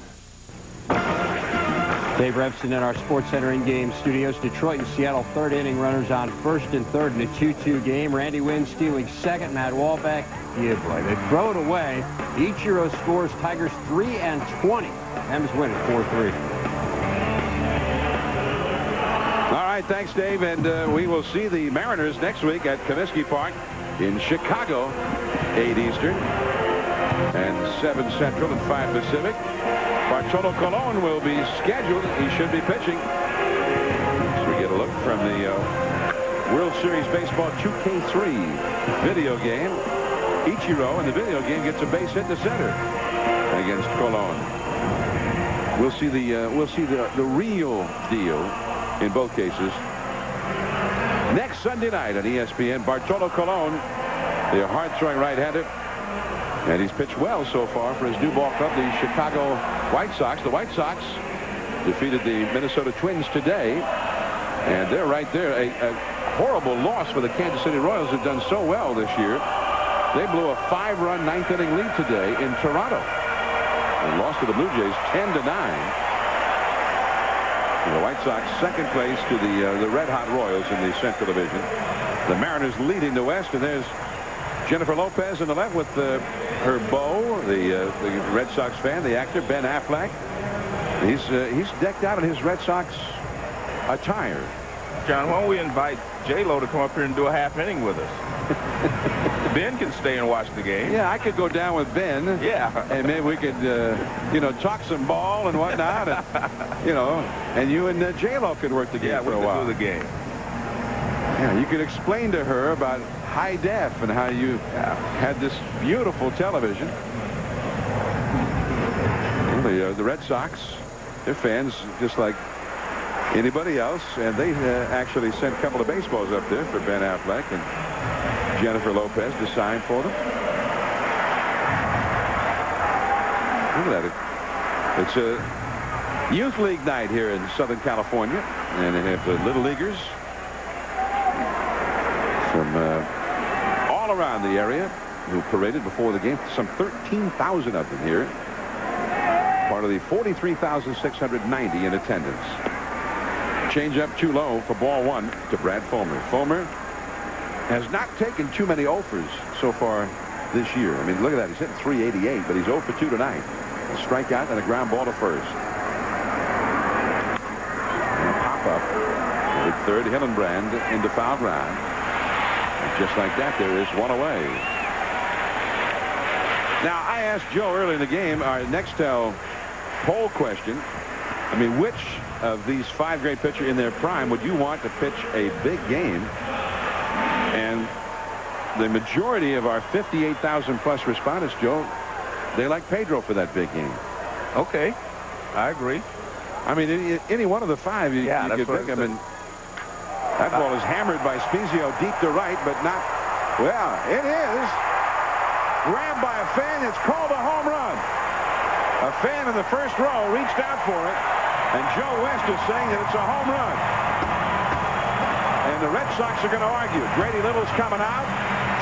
Dave Revson in our Sports Center in-game studios. Detroit and Seattle third inning runners on first and third in a 2-2 game. Randy Wynn stealing second. Matt Wallback. Yeah, boy, they throw it away. Ichiro scores. Tigers 3-20. M's win at 4-3. All right, thanks, Dave. And we will see the Mariners next week at Comiskey Park in Chicago, 8 Eastern. And 7 Central and 5 Pacific. Bartolo Colon will be scheduled. He should be pitching. So we get a look from the World Series Baseball 2K3 video game. Ichiro in the video game gets a base hit to center against Colon. We'll see the real deal in both cases next Sunday night on ESPN. Bartolo Colon, the hard-throwing right-hander, and he's pitched well so far for his new ball club, the Chicago White Sox. The White Sox defeated the Minnesota Twins today, and they're right there. A horrible loss for the Kansas City Royals, who've done so well this year. They blew a 5-run ninth-inning lead today in Toronto and lost to the Blue Jays 10-9. The White Sox second place to the red-hot Royals in the Central Division. The Mariners leading the West, and there's Jennifer Lopez in the left with her beau, the Red Sox fan, the actor Ben Affleck. He's decked out in his Red Sox attire. John, why don't we invite J-Lo to come up here and do a half inning with us? Ben can stay and watch the game. Yeah, I could go down with Ben. Yeah. And maybe we could, talk some ball and whatnot. And, and you and J-Lo could work together for a while. Yeah, we could do the game. Yeah, you could explain to her about high def and how you had this beautiful television. Well, the Red Sox, they're fans just like anybody else, and they actually sent a couple of baseballs up there for Ben Affleck and Jennifer Lopez to sign for them. Look at that. It's a youth league night here in Southern California, and they have the little leaguers from all around the area who paraded before the game. Some 13,000 of them here. Part of the 43,690 in attendance. Change up too low for ball one to Brad Fulmer. Fulmer has not taken too many offers so far this year. I mean, look at that. He's hitting .388, but he's 0 for 2 tonight. A strikeout and a ground ball to first. And a pop-up with third. Hillenbrand into foul ground. And just like that, there is one away. Now, I asked Joe early in the game, our Nextel poll question. I mean, which of these 5 great pitchers in their prime would you want to pitch a big game? And the majority of our 58,000 plus respondents, Joe, they like Pedro for that big game. Okay, I agree. I mean, any one of the 5 you could pick. I mean, that ball is hammered by Spezio deep to right, but not. Well, it is grabbed by a fan. It's called a home run. A fan in the first row reached out for it, and Joe West is saying that it's a home run. And the Red Sox are going to argue. Grady Little's coming out.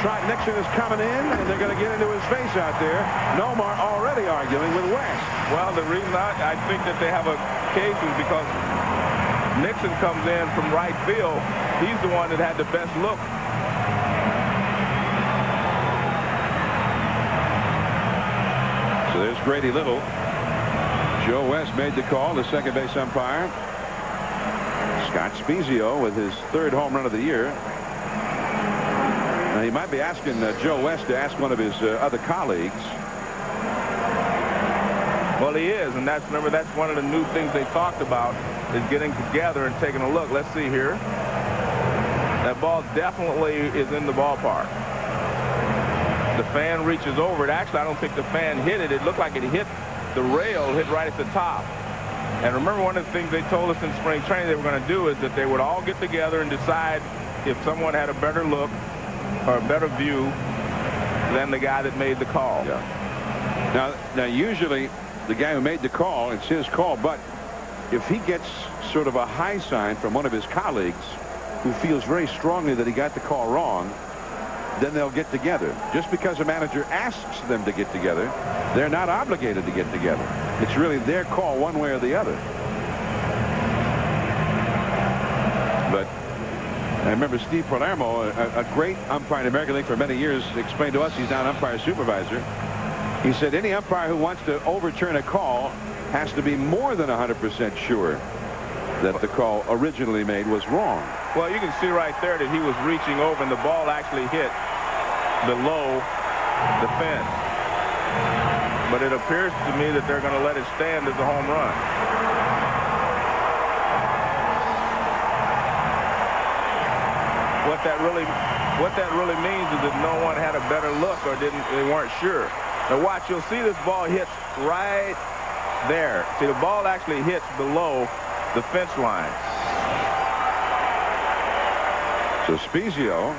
Trot Nixon is coming in, and they're going to get into his face out there. Nomar already arguing with West. Well, the reason I think that they have a case is because Nixon comes in from right field. He's the one that had the best look. So there's Grady Little. Joe West made the call, the second base umpire. Scott Spezio with his 3rd home run of the year. Now, he might be asking Joe West to ask one of his other colleagues. Well, he is, and remember, that's one of the new things they talked about, is getting together and taking a look. Let's see here. That ball definitely is in the ballpark. The fan reaches over it. Actually, I don't think the fan hit it. It looked like it hit the rail, hit right at the top. And remember, one of the things they told us in spring training they were going to do is that they would all get together and decide if someone had a better look or a better view than the guy that made the call. Yeah. Now, usually the guy who made the call, it's his call, but if he gets sort of a high sign from one of his colleagues who feels very strongly that he got the call wrong, then they'll get together. Just because a manager asks them to get together, they're not obligated to get together. It's really their call one way or the other. But I remember Steve Palermo, a great umpire in the American League for many years, explained to us, he's now an umpire supervisor. He said any umpire who wants to overturn a call has to be more than 100% sure that the call originally made was wrong. Well, you can see right there that he was reaching over and the ball actually hit below the fence. But it appears to me that they're going to let it stand as a home run. what that really means is that no one had a better look or they weren't sure. Now watch, you'll see this ball hits right there. See, the ball actually hits below the fence line. So Spezio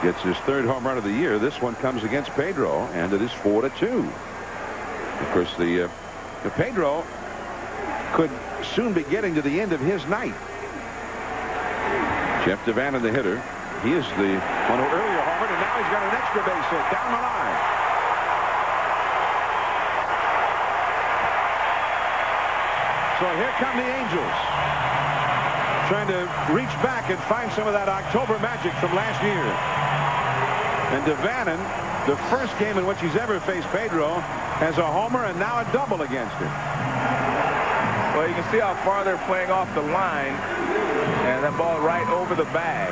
gets his third home run of the year. This one comes against Pedro, and it is 4-2. Of course, the Pedro could soon be getting to the end of his night. Jeff Devannon, the hitter, he is the one who earlier homered, and now he's got an extra base hit down the line. So here come the Angels, trying to reach back and find some of that October magic from last year. And Devannon, the first game in which he's ever faced Pedro, has a homer and now a double against him. Well, you can see how far they're playing off the line, and that ball right over the bag.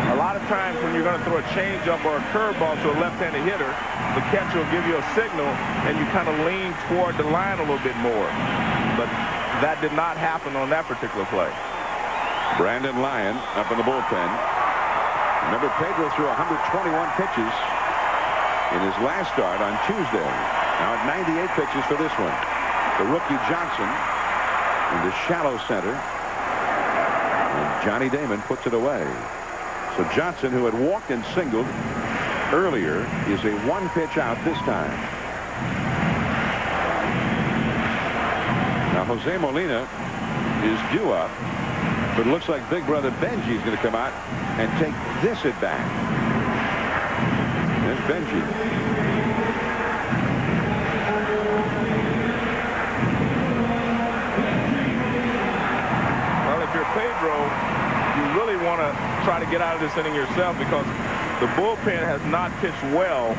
A lot of times when you're going to throw a changeup or a curveball to a left-handed hitter, the catcher will give you a signal, and you kind of lean toward the line a little bit more. But that did not happen on that particular play. Brandon Lyon up in the bullpen. Remember, Pedro threw 121 pitches in his last start on Tuesday. Now at 98 pitches for this one. The rookie Johnson in the shallow center. And Johnny Damon puts it away. So Johnson, who had walked and singled earlier, is a one-pitch out this time. Now Jose Molina is due up, but it looks like big brother Benji is going to come out and take this at bat. There's Benji. Pedro, you really want to try to get out of this inning yourself, because the bullpen has not pitched well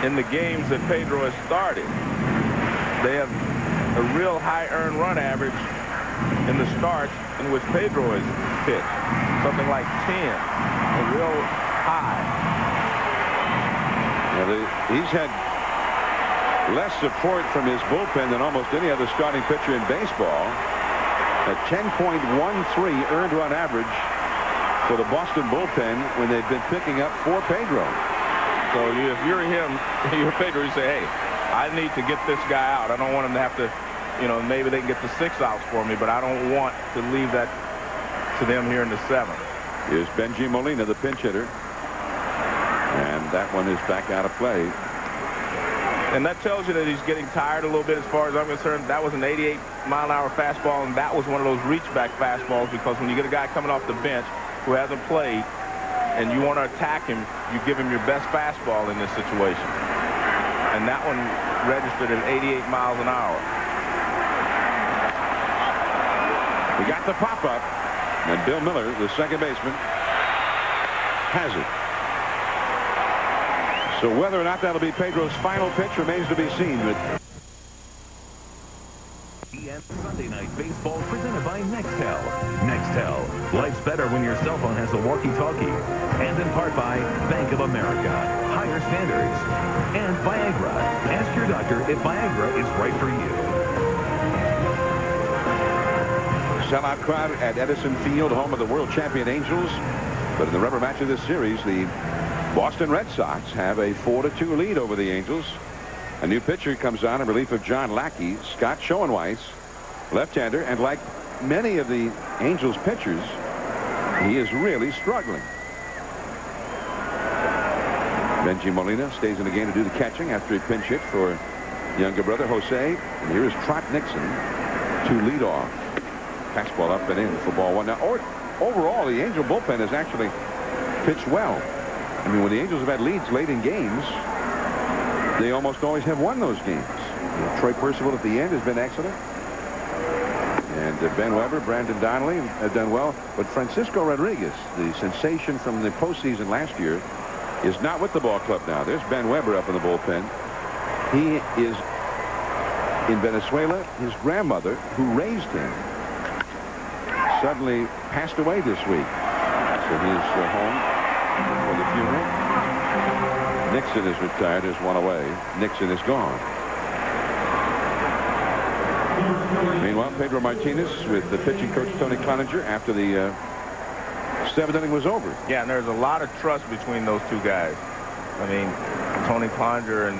in the games that Pedro has started. They have a real high earned run average in the starts in which Pedro has pitched, something like 10, a real high. Now he's had less support from his bullpen than almost any other starting pitcher in baseball. A 10.13 earned run average for the Boston bullpen when they've been picking up for Pedro. So if you're him, you're Pedro, you say, hey, I need to get this guy out. I don't want him to have to, maybe they can get the 6 outs for me, but I don't want to leave that to them here in the 7th. Here's Benji Molina, the pinch hitter. And that one is back out of play. And that tells you that he's getting tired a little bit as far as I'm concerned. That was an 88-mile-an-hour fastball, and that was one of those reach-back fastballs, because when you get a guy coming off the bench who hasn't played and you want to attack him, you give him your best fastball in this situation. And that one registered at 88 miles an hour. We got the pop-up, and Bill Miller, the second baseman, has it. So whether or not that'll be Pedro's final pitch remains to be seen. But ESPN Sunday Night Baseball presented by Nextel. Nextel. Life's better when your cell phone has a walkie-talkie. And in part by Bank of America. Higher standards. And Viagra. Ask your doctor if Viagra is right for you. Sellout crowd at Edison Field, home of the world champion Angels. But in the rubber match of this series, the Boston Red Sox have a 4-2 lead over the Angels. A new pitcher comes on in relief of John Lackey, Scott Schoenweiss, left-hander, and like many of the Angels pitchers, he is really struggling. Benji Molina stays in the game to do the catching after he pinch hit for younger brother Jose. And here is Trot Nixon to lead off. Fastball up and in for ball 1. Now, overall, the Angel bullpen has actually pitched well. I mean, when the Angels have had leads late in games, they almost always have won those games. Troy Percival at the end has been excellent. And Ben Weber, Brandon Donnelly have done well. But Francisco Rodriguez, the sensation from the postseason last year, is not with the ball club now. There's Ben Weber up in the bullpen. He is in Venezuela. His grandmother, who raised him, suddenly passed away this week. So he's home for the funeral. Nixon is retired. There's one away. Nixon is gone. Meanwhile, Pedro Martinez with the pitching coach Tony Cloninger after the 7th inning was over. Yeah, and there's a lot of trust between those two guys. I mean, Tony Cloninger and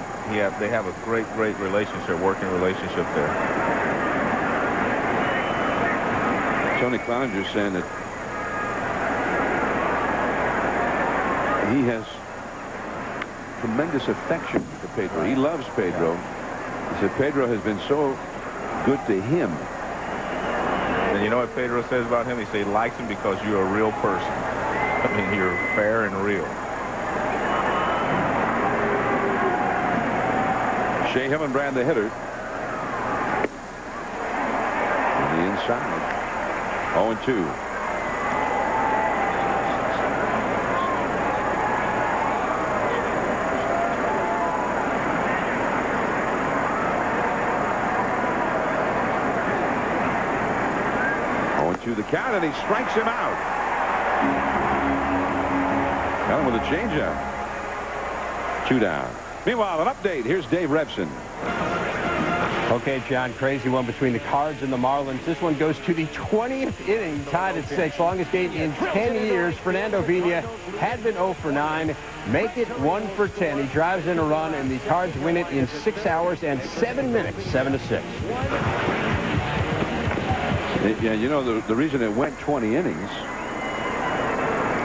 they have a great relationship, working relationship there. Tony Cloninger saying that he has tremendous affection for Pedro. He loves Pedro. He said Pedro has been so good to him. And you know what Pedro says about him? He says he likes him because you're a real person. I mean, you're fair and real. Shea Hillenbrand, the hitter. On the inside. 0-2. To the count, and he strikes him out. Got him with a changeup. 2 down. Meanwhile, an update. Here's Dave Repson. Okay, John, crazy one between the Cards and the Marlins. This one goes to the 20th inning, tied at 6. Longest game in 10 years. Fernando Vina had been 0 for 9. Make it 1 for 10. He drives in a run, and the Cards win it in 6 hours and 7 minutes, 7-6. Yeah, you know, the reason it went 20 innings,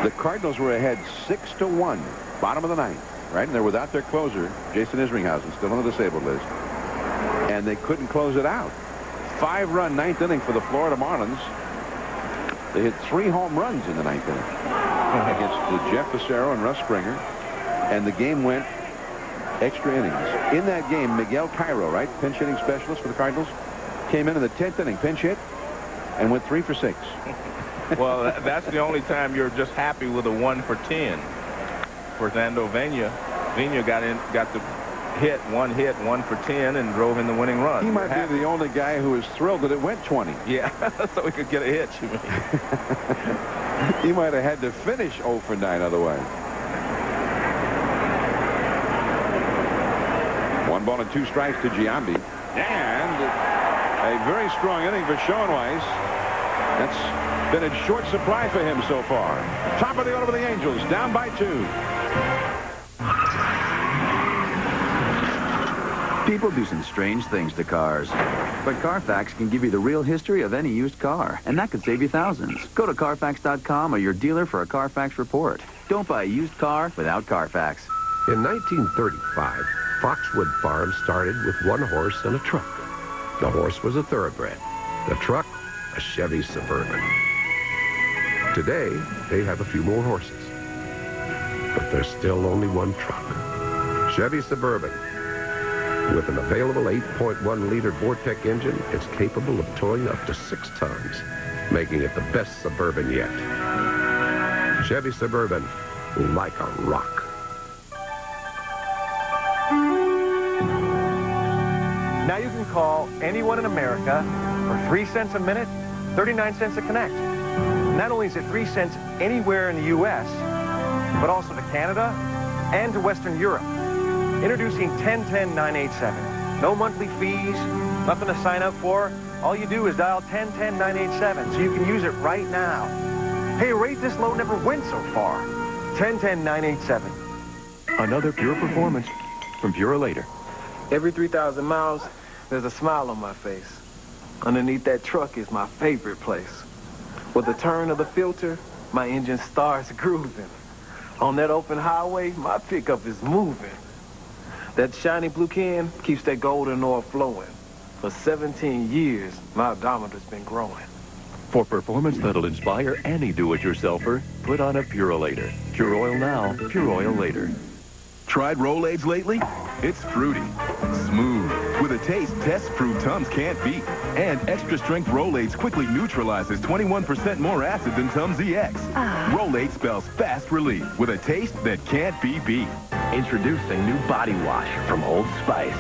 the Cardinals were ahead 6-1, bottom of the 9th, right? And they're without their closer, Jason Isringhausen, still on the disabled list. And they couldn't close it out. 5-run 9th inning for the Florida Marlins. They hit 3 home runs in the 9th inning against Jeff Fassero and Russ Springer. And the game went extra innings. In that game, Miguel Cairo, right, pinch hitting specialist for the Cardinals, came in the 10th inning, pinch hit, and went 3 for 6. Well, that's the only time you're just happy with a 1 for 10. Fernando Vina got the hit, 1 for 10, and drove in the winning run. He might be the only guy who is thrilled that it went 20. Yeah, so he could get a hit, you mean. He might have had to finish 0 for 9 otherwise. 1 ball and 2 strikes to Giambi. And a very strong inning for Schoenweiss. That's been in short supply for him so far. Top of the order for the Angels, down by 2. People do some strange things to cars. But Carfax can give you the real history of any used car, and that could save you thousands. Go to Carfax.com or your dealer for a Carfax report. Don't buy a used car without Carfax. In 1935, Foxwood Farm started with 1 horse and a truck. The horse was a thoroughbred. The truck, a Chevy Suburban. Today, they have a few more horses. But there's still only 1 truck. Chevy Suburban. With an available 8.1-liter Vortec engine, it's capable of towing up to 6 tons, making it the best Suburban yet. Chevy Suburban, like a rock. Now you can call anyone in America for 3 cents a minute, 39 cents to connect. Not only is it 3 cents anywhere in the U.S., but also to Canada and to Western Europe. Introducing 1010-987. No monthly fees, nothing to sign up for. All you do is dial 1010-987, so you can use it right now. Hey, rate this low never went so far. 1010-987. Another pure performance from Purolator. Every 3,000 miles, there's a smile on my face. Underneath that truck is my favorite place. With the turn of the filter, my engine starts grooving. On that open highway, my pickup is moving. That shiny blue can keeps that golden oil flowing. For 17 years, my odometer's been growing. For performance that'll inspire any do-it-yourselfer, put on a Purolator. Pure oil now, pure oil later. Tried Rolaids lately? It's fruity, smooth, with a taste test-proof Tums can't beat. And extra-strength Rolaids quickly neutralizes 21% more acid than Tums EX. Rolaids spells fast relief with a taste that can't be beat. Introducing new body wash from Old Spice.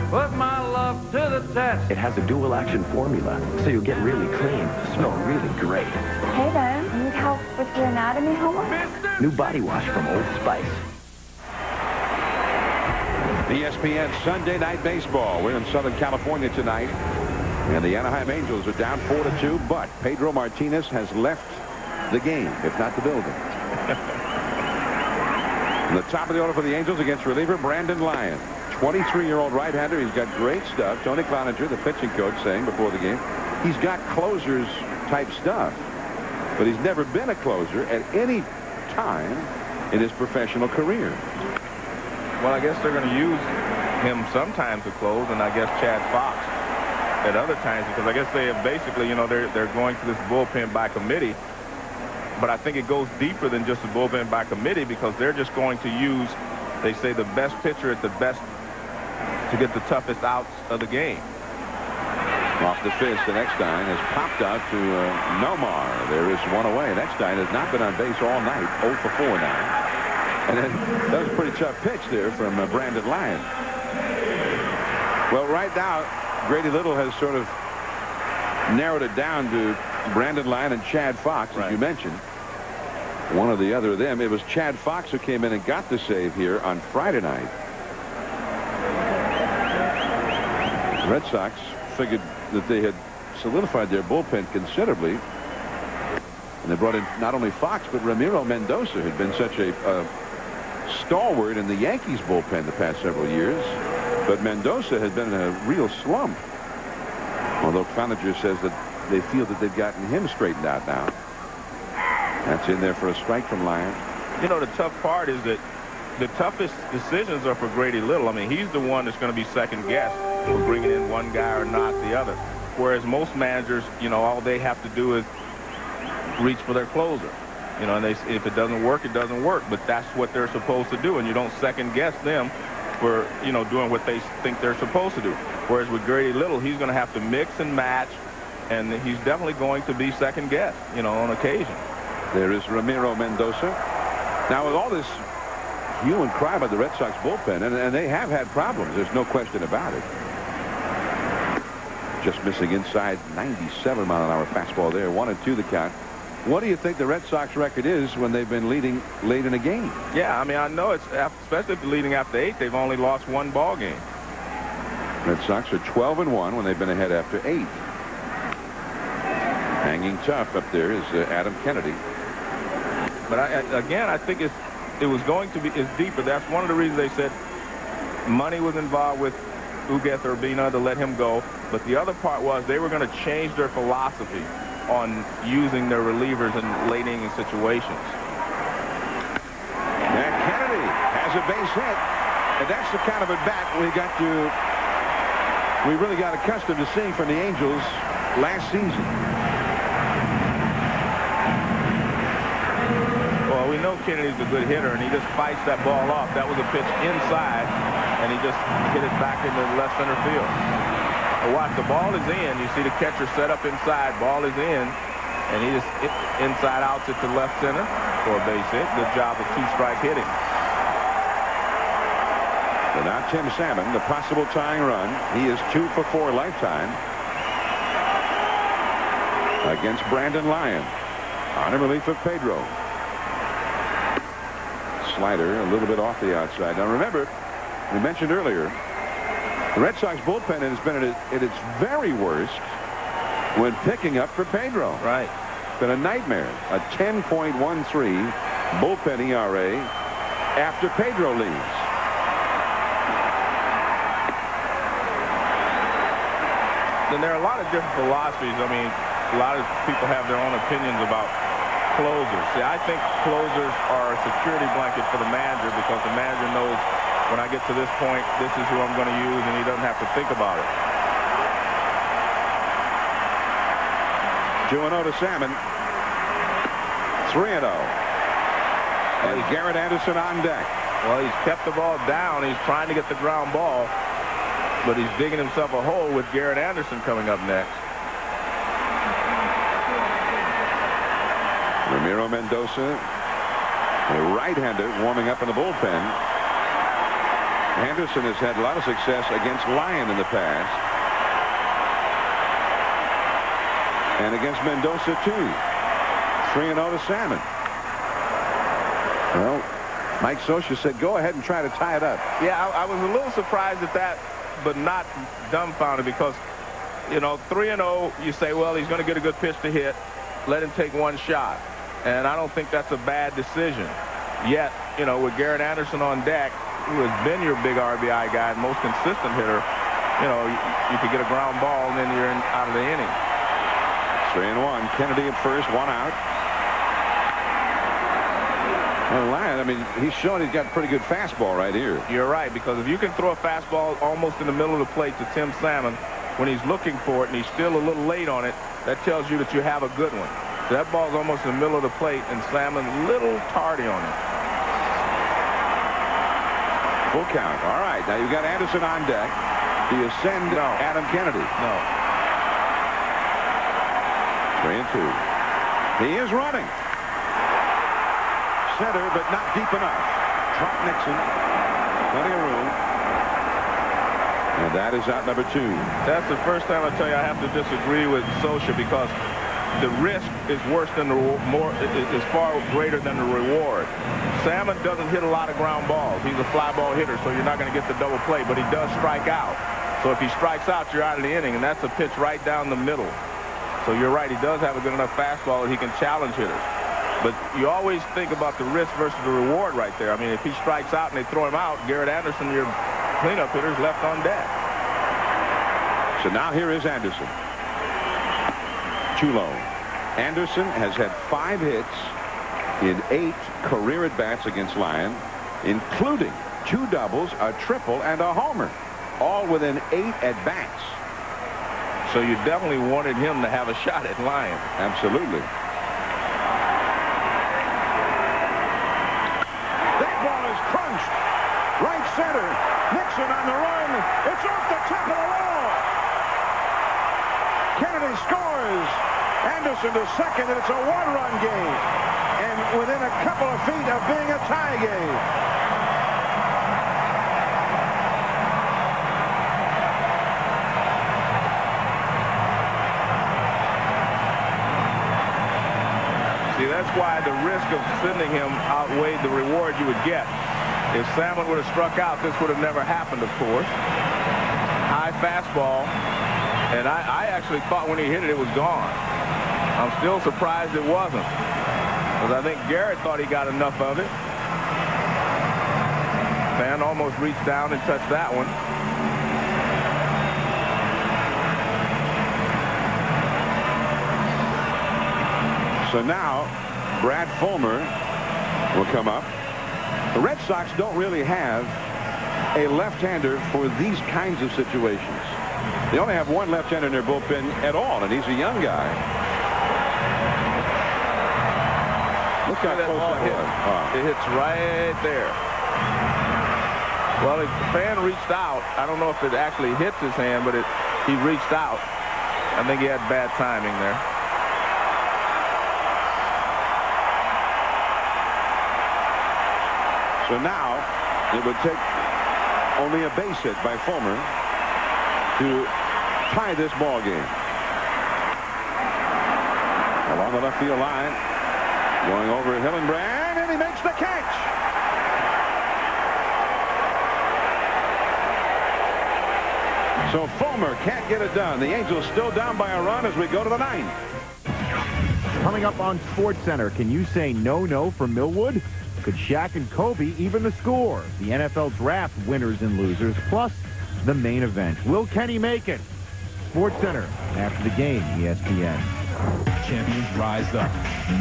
Put my love to the test. It has a dual-action formula, so you'll get really clean, smell really great. Hey there, need help with your anatomy homework? New body wash from Old Spice. ESPN Sunday Night Baseball. We're in Southern California tonight, and the Anaheim Angels are down 4-2, but Pedro Martinez has left the game, if not the building. And the top of the order for the Angels against reliever Brandon Lyon. 23-year-old right-hander. He's got great stuff. Tony Cloninger, the pitching coach, saying before the game, he's got closers type stuff, but he's never been a closer at any time in his professional career. Well, I guess they're going to use him sometimes to close, and I guess Chad Fox at other times, because I guess they have basically, you know, they're going to this bullpen by committee. But I think it goes deeper than just the bullpen by committee, because they're just going to use, they say, the best pitcher at the best to get the toughest outs of the game. Off the fist, and Eckstein has popped out to Nomar. There is one away, and Eckstein has not been on base all night. 0 for 4 now. And then that was a pretty tough pitch there from Brandon Lyon. Well, right now, Grady Little has sort of narrowed it down to Brandon Lyon and Chad Fox, as you mentioned. One or the other of them. It was Chad Fox who came in and got the save here on Friday night. The Red Sox figured that they had solidified their bullpen considerably. And they brought in not only Fox, but Ramiro Mendoza, who'd been such a stalwart in the Yankees bullpen the past several years. But Mendoza has been in a real slump. Although Cloninger says that they feel that they've gotten him straightened out now. That's in there for a strike from Lyon. You know, the tough part is that the toughest decisions are for Grady Little. I mean, he's the one that's going to be second guessed for bringing in one guy or not the other. Whereas most managers, you know, all they have to do is reach for their closer. You know, and if it doesn't work, it doesn't work. But that's what they're supposed to do, and you don't second guess them for, you know, doing what they think they're supposed to do. Whereas with Grady Little, he's going to have to mix and match, and he's definitely going to be second guessed, you know, on occasion. There is Ramiro Mendoza. Now, with all this hue and cry by the Red Sox bullpen, and they have had problems, there's no question about it. Just missing inside, 97-mile-an-hour fastball there. 1-2 the count. What do you think the Red Sox record is when they've been leading late in a game? Yeah, I mean, I know it's, especially if they're leading after 8, they've only lost 1 ball game. Red Sox are 12-1 when they've been ahead after 8. Hanging tough up there is Adam Kennedy. But again, I think it was going to be deeper. That's one of the reasons they said money was involved with Ugueth Urbina to let him go. But the other part was they were going to change their philosophy on using their relievers in late inning situations. And Kennedy has a base hit, and that's the kind of at bat we really got accustomed to seeing from the Angels last season. Well, we know Kennedy's a good hitter, and he just fights that ball off. That was a pitch inside, and he just hit it back into left center field. Watch, the ball is in. You see the catcher set up inside. Ball is in. And he just inside outs it to left center for a base hit. Good job of 2-strike hitting. So now Tim Salmon, the possible tying run. He is 2 for 4 lifetime against Brandon Lyon. On a relief of Pedro. Slider a little bit off the outside. Now remember, we mentioned earlier, the Red Sox bullpen has been at its very worst when picking up for Pedro. Right. It's been a nightmare. A 10.13 bullpen ERA after Pedro leaves. Then there are a lot of different philosophies. I mean, a lot of people have their own opinions about closers. See, I think closers are a security blanket for the manager, because the manager knows, when I get to this point, this is who I'm going to use, and he doesn't have to think about it. 2-0 to Salmon. 3-0. And Garrett Anderson on deck. Well, he's kept the ball down. He's trying to get the ground ball, but he's digging himself a hole with Garrett Anderson coming up next. Ramiro Mendoza, a right-hander, warming up in the bullpen. Anderson has had a lot of success against Lyon in the past. And against Mendoza, too. 3-0 to Salmon. Well, Mike Scioscia said, go ahead and try to tie it up. Yeah, I was a little surprised at that, but not dumbfounded, because, you know, 3-0, you say, well, he's going to get a good pitch to hit. Let him take one shot. And I don't think that's a bad decision. Yet, you know, with Garrett Anderson on deck, who has been your big RBI guy and most consistent hitter, you know, you could get a ground ball and then you're out of the inning. 3-1. Kennedy at first, 1 out. Well, Lyon, I mean, he's shown he's got pretty good fastball right here. You're right, because if you can throw a fastball almost in the middle of the plate to Tim Salmon when he's looking for it and he's still a little late on it, that tells you that you have a good one. So that ball's almost in the middle of the plate and Salmon a little tardy on it. Full count. All right, now you've got Anderson on deck. Do you send Adam Kennedy? No. 3-2. He is running. Center, but not deep enough. Trot Nixon. Plenty of room. And that is out number 2. That's the first time I tell you I have to disagree with Socha, because the risk is worse than is far greater than the reward. Salmon doesn't hit a lot of ground balls. He's a fly ball hitter, so you're not going to get the double play, but he does strike out. So if he strikes out, you're out of the inning, and that's a pitch right down the middle. So you're right, he does have a good enough fastball that he can challenge hitters. But you always think about the risk versus the reward right there. I mean, if he strikes out and they throw him out, Garrett Anderson, your cleanup hitter, is left on deck. So now here is Anderson. Too low. Anderson has had 5 hits in 8 career at-bats against Lyon, including 2 doubles, a triple, and a homer, all within 8 at-bats. So you definitely wanted him to have a shot at Lyon. Absolutely. That ball is crunched. Right center. Nixon on the run. It's off the top of the wall. Kennedy scores. Anderson to second, and it's a 1-run game. And within a couple of feet of being a tie game. See, that's why the risk of sending him outweighed the reward you would get. If Salmon would have struck out, this would have never happened, of course. High fastball. And I actually thought when he hit it, it was gone. I'm still surprised it wasn't, because I think Garrett thought he got enough of it. Fan almost reached down and touched that one. So now Brad Fulmer will come up. The Red Sox don't really have a left-hander for these kinds of situations. They only have one left-hander in their bullpen at all, and he's a young guy. Look how that ball hit. It hits right there. Well, the fan reached out. I don't know if it actually hits his hand, but he reached out. I think he had bad timing there. So now it would take only a base hit by Fulmer to tie this ball game. Along the left field line, going over Hillenbrand, and he makes the catch. So Fulmer can't get it done. The Angels still down by a run as we go to the 9th. Coming up on SportsCenter, can you say no for Millwood? Could Shaq and Kobe even the score? The NFL draft winners and losers, plus the main event. Will Kenny make it? SportsCenter after the game, ESPN. Champions rise up.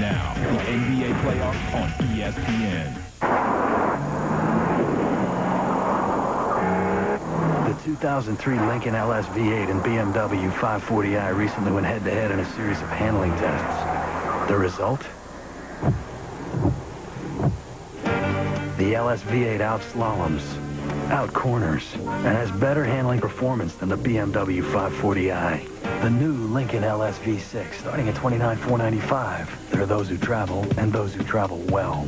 Now, the NBA playoffs on ESPN. The 2003 Lincoln LS-V8 and BMW 540i recently went head-to-head in a series of handling tests. The result? The LS-V8 out-slaloms, out-corners, and has better handling performance than the BMW 540i. The new Lincoln LS-V6, starting at $29,495. There are those who travel and those who travel well.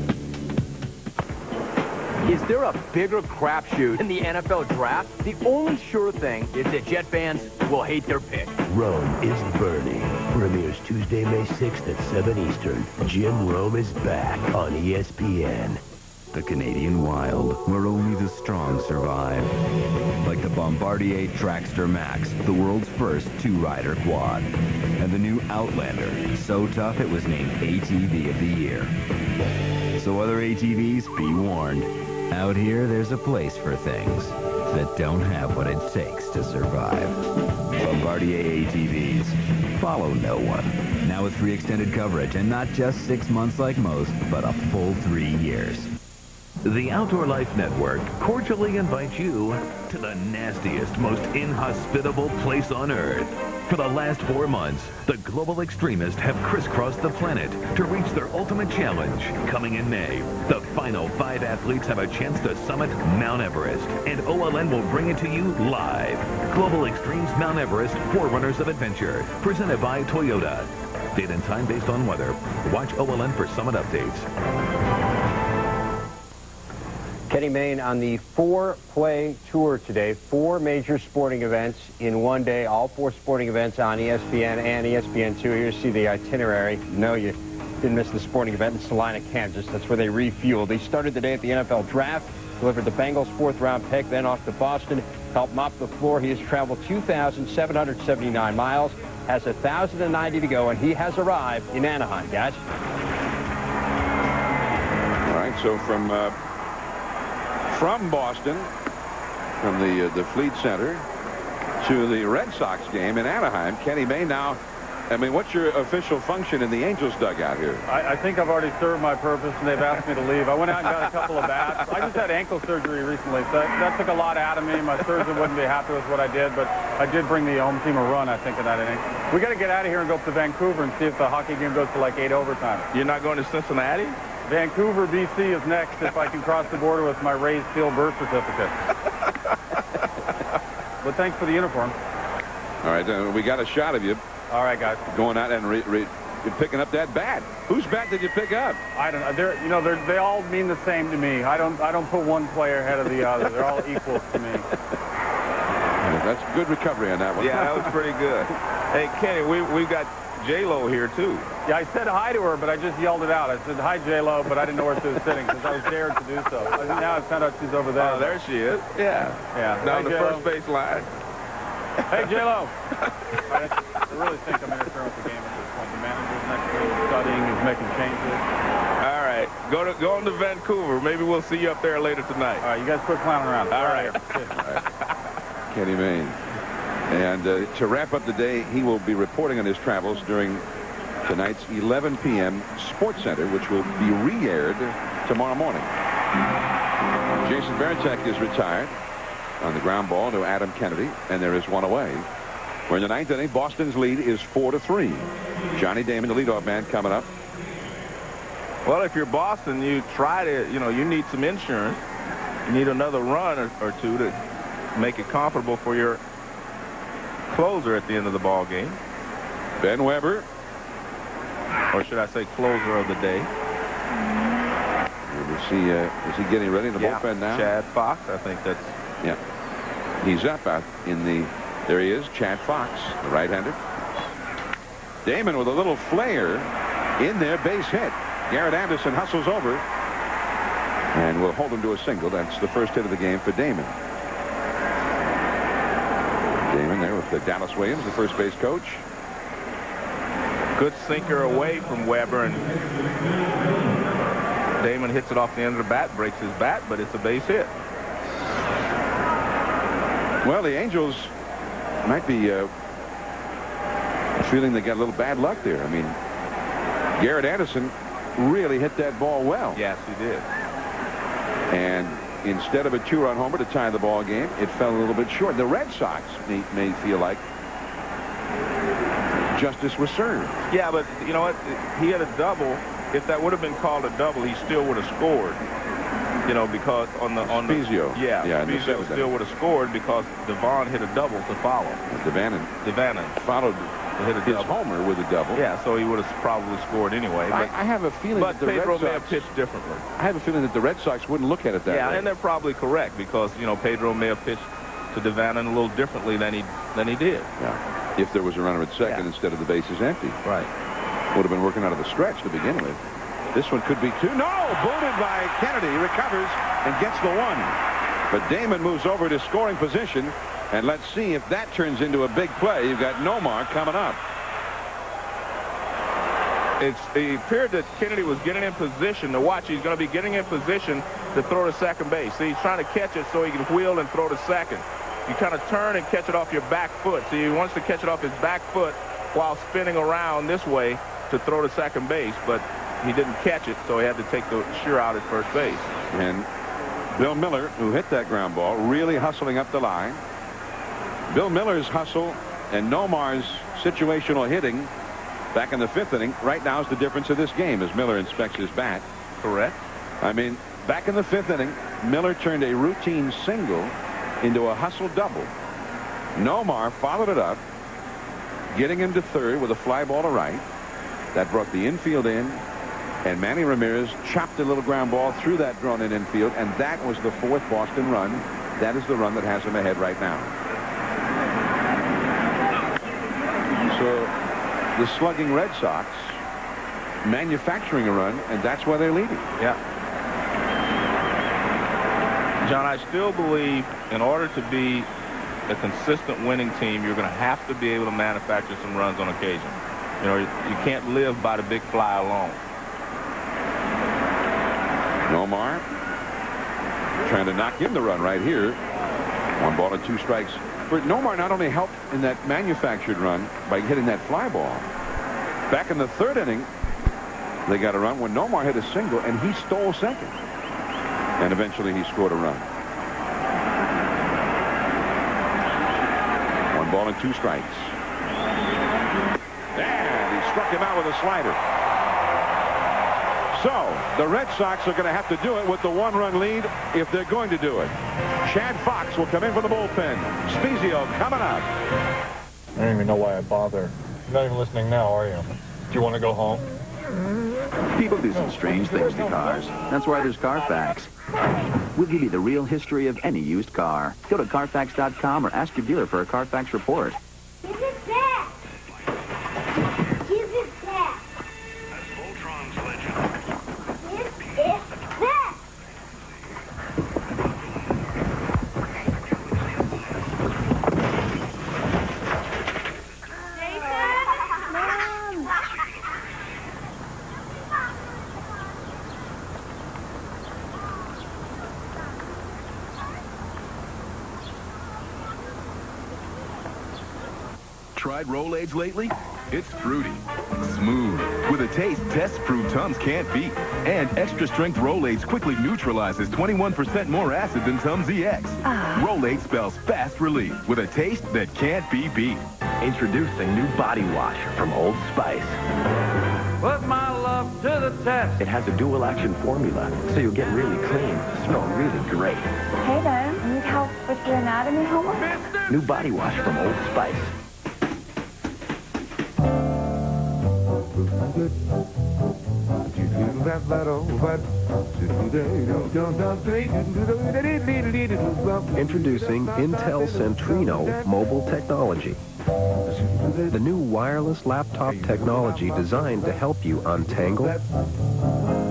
Is there a bigger crapshoot in the NFL draft? The only sure thing is that Jet fans will hate their pick. Rome is burning. Premieres Tuesday, May 6th at 7 Eastern. Jim Rome is back on ESPN. The Canadian Wild, where only the strong survive. Like the Bombardier Trackster Max, the world's first two-rider quad. And the new Outlander, so tough it was named ATV of the Year. So other ATVs, be warned. Out here, there's a place for things that don't have what it takes to survive. Bombardier ATVs. Follow no one. Now with free extended coverage, and not just 6 months like most, but a full 3 years. The Outdoor Life Network cordially invites you to the nastiest, most inhospitable place on Earth. For the last 4 months, the global extremists have crisscrossed the planet to reach their ultimate challenge. Coming in May, the final 5 athletes have a chance to summit Mount Everest, and OLN will bring it to you live. Global Extremes Mount Everest, Forerunners of Adventure, presented by Toyota. Date and time based on weather. Watch OLN for summit updates. Kenny Mayne on the 4-play tour today. 4 major sporting events in one day. All 4 sporting events on ESPN and ESPN2. Here to see the itinerary. No, you didn't miss the sporting event in Salina, Kansas. That's where they refueled. They started the day at the NFL Draft, delivered the Bengals' 4th-round pick, then off to Boston, helped mop the floor. He has traveled 2,779 miles, has 1,090 to go, and he has arrived in Anaheim, guys. All right, so from Boston, from the Fleet Center to the Red Sox game in Anaheim, Kenny Mayne now. I mean, what's your official function in the Angels dugout here? I think I've already served my purpose, and they've asked me to leave. I went out and got a couple of bats. I just had ankle surgery recently, so that took a lot out of me. My surgeon wouldn't be happy with what I did, but I did bring the home team a run, I think, in that inning. We got to get out of here and go up to Vancouver and see if the hockey game goes to like 8 overtime. You're not going to Cincinnati? Vancouver, BC is next if I can cross the border with my raised steel birth certificate. But thanks for the uniform. All right, we got a shot of you. All right, guys. Going out and you're picking up that bat. Whose bat did you pick up? I don't know. They all mean the same to me. I don't put one player ahead of the other. They're all equal to me. That's good recovery on that one. Yeah, that was pretty good. Hey, Kenny, we've got J-Lo here, too. Yeah, I said hi to her, but I just yelled it out. I said, hi, J-Lo, but I didn't know where she was sitting because I was dared to do so. Now I found out she's over there. Oh, there she is. Yeah. Yeah. Down the first base line. Hey, J-Lo. I really think I'm interfering with the game at this point. The manager's next to me studying, he's making changes. All right. Go on to Vancouver. Maybe we'll see you up there later tonight. All right, you guys quit clowning around. All right. Kenny Mayne. And to wrap up the day, he will be reporting on his travels during tonight's 11 p.m. Sports Center, which will be re-aired tomorrow morning. Jason Varitek is retired on the ground ball to Adam Kennedy, and there is one away. We're in the 9th inning. Boston's lead is 4-3. Johnny Damon, the leadoff man, coming up. Well, if you're Boston, you try to, you need some insurance. You need another run or two to make it comfortable for your closer at the end of the ball game. Ben Weber. Or should I say closer of the day. Is he getting ready in the bullpen now? Chad Fox, I think that's... Yeah. He's up out in the... There he is, Chad Fox, the right-hander. Damon with a little flare in there, base hit. Garrett Anderson hustles over and will hold him to a single. That's the first hit of the game for Damon. Damon there with Dallas Williams, the first base coach. Good sinker away from Weber, and Damon hits it off the end of the bat, breaks his bat, but it's a base hit. Well, the Angels might be feeling they got a little bad luck there. I mean, Garrett Anderson really hit that ball well. Yes, he did. And instead of a 2-run homer to tie the ball game, it fell a little bit short. The Red Sox may feel like justice was served. Yeah, but you know what? He had a double. If that would have been called a double, he still would have scored. Because on the Spezio. Spezio still would have scored because Devon hit a double to follow. Devannon followed his homer with a double. Yeah, so he would have probably scored anyway. But I have a feeling that the Pedro Red may Sox, have pitched differently. I have a feeling that the Red Sox wouldn't look at it that way. Yeah, and they're probably correct because Pedro may have pitched to Devannon a little differently than he did. Yeah, if there was a runner at second instead of the bases empty. Right. Would have been working out of the stretch to begin with. This one could be 2. No! Booted by Kennedy. Recovers and gets the 1. But Damon moves over to scoring position And let's see if that turns into a big play. You've got Nomar coming up. It appeared that Kennedy was getting in position to watch. He's going to be getting in position to throw to second base. See, he's trying to catch it so he can wheel and throw to second. You kind of turn and catch it off your back foot. So he wants to catch it off his back foot while spinning around this way to throw to second base. But he didn't catch it, so he had to take the shear out at first base. And Bill Miller, who hit that ground ball, really hustling up the line. Bill Miller's hustle and Nomar's situational hitting back in the 5th inning right now is the difference of this game as Miller inspects his bat. Correct. I mean, back in the 5th inning, Miller turned a routine single into a hustle double. Nomar followed it up, getting him to third with a fly ball to right. That brought the infield in, and Manny Ramirez chopped a little ground ball through that drawn-in infield, and that was the 4th Boston run. That is the run that has him ahead right now. So the slugging Red Sox manufacturing a run, and that's why they're leading. Yeah. John, I still believe in order to be a consistent winning team, you're going to have to be able to manufacture some runs on occasion. You know, you can't live by the big fly alone. Nomar trying to knock in the run right here. 1 ball and 2 strikes. But Nomar not only helped in that manufactured run by hitting that fly ball. Back in the 3rd inning, they got a run when Nomar hit a single, and he stole second. And eventually he scored a run. 1 ball and 2 strikes. And he struck him out with a slider. So the Red Sox are going to have to do it with the 1-run lead if they're going to do it. Chad Fox will come in for the bullpen. Spezio coming up. I don't even know why I bother. You're not even listening now, are you? Do you want to go home? People do some strange things to cars. That's why there's Carfax. We'll give you the real history of any used car. Go to Carfax.com or ask your dealer for a Carfax report. Give it back! Give it back! As Voltron's legend. Give it back! Tried Rolaids lately? It's fruity, smooth, with a taste test-proof Tums can't beat. And extra-strength Rolaids quickly neutralizes 21% more acid than Tums EX. Rolaids spells fast relief with a taste that can't be beat. Introducing new body wash from Old Spice. Put my love to the test. It has a dual-action formula, so you'll get really clean, smell really great. Hey there, need help with your anatomy homework? New body wash from Old Spice. Introducing Intel Centrino mobile technology. The new wireless laptop technology designed to help you untangle,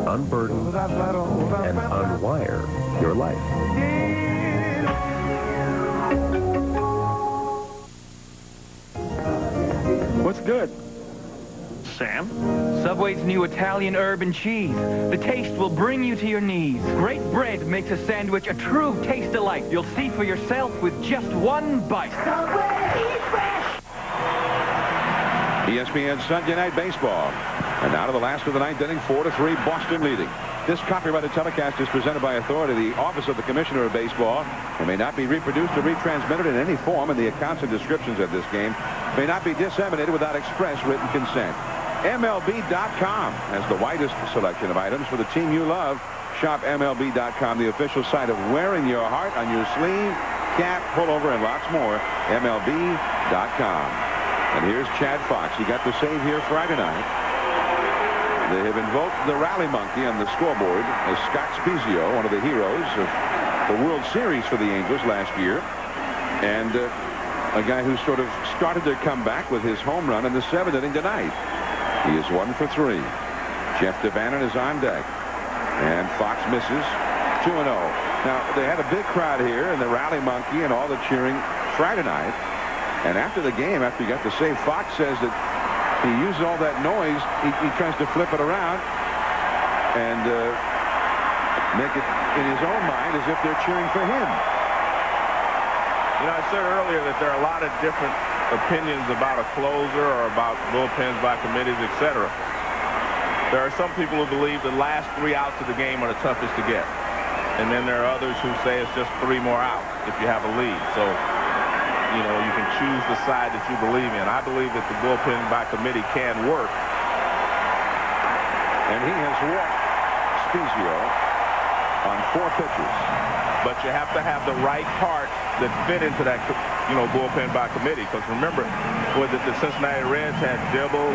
unburden, and unwire your life. What's good? Sam? Subway's new Italian urban cheese. The taste will bring you to your knees. Great bread makes a sandwich a true taste delight. You'll see for yourself with just 1 bite. Subway, eat fresh! ESPN Sunday Night Baseball. And now to the last of the 9th inning, 4-3, Boston leading. This copyrighted telecast is presented by authority of the Office of the Commissioner of Baseball and may not be reproduced or retransmitted in any form, and the accounts and descriptions of this game may not be disseminated without express written consent. MLB.com has the widest selection of items for the team you love. Shop MLB.com, the official site of wearing your heart on your sleeve, cap, pullover, and lots more. MLB.com. And here's Chad Fox. He got the save here Friday night. They have invoked the rally monkey on the scoreboard as Scott Spezio, one of the heroes of the World Series for the Angels last year. And a guy who sort of started their comeback with his home run in the 7th inning tonight. He is 1 for 3. Jeff Devannon is on deck. And Fox misses 2-0. Now, they had a big crowd here, and the rally monkey and all the cheering Friday night. And after the game, after he got the save, Fox says that he uses all that noise. He tries to flip it around and make it in his own mind as if they're cheering for him. You know, I said earlier that there are a lot of different opinions about a closer or about bullpens by committees, etc. There are some people who believe the last 3 outs of the game are the toughest to get. And then there are others who say it's just 3 more outs if you have a lead. So, you know, you can choose the side that you believe in. I believe that the bullpen by committee can work. And he has walked Spezio on 4 pitches. But you have to have the right parts that fit into that, you know, bullpen by committee. Because remember, was it the Cincinnati Reds had Dibble,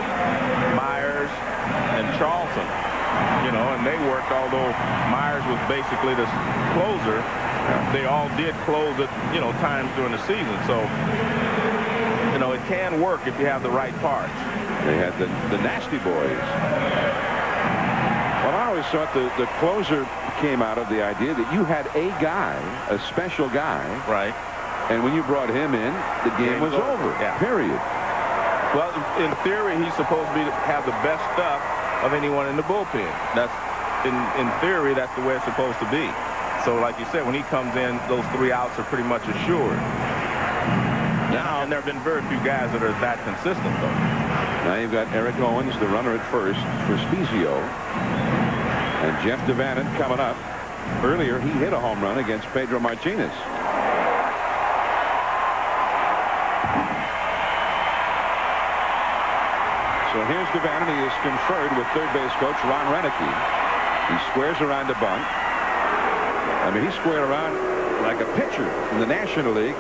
Myers, and Charlton, you know, and they worked, although Myers was basically the closer, they all did close at, you know, times during the season. So, you know, it can work if you have the right parts. They had the nasty boys. Well, I always thought the closer came out of the idea that you had a guy, a special guy. Right. And when you brought him in, the game was over. Yeah. Period. Well, in theory, he's supposed to have the best stuff of anyone in the bullpen. That's in theory, that's the way it's supposed to be. So, like you said, when he comes in, those 3 outs are pretty much assured. Now, and there have been very few guys that are that consistent, though. Now you've got Eric Owens, the runner at first for Spezio. And Jeff Devannon coming up. Earlier, he hit a home run against Pedro Martinez. So here's Devannon. He is conferred with third base coach Ron Renicky. He squares around the bunt. I mean, he squared around like a pitcher in the National League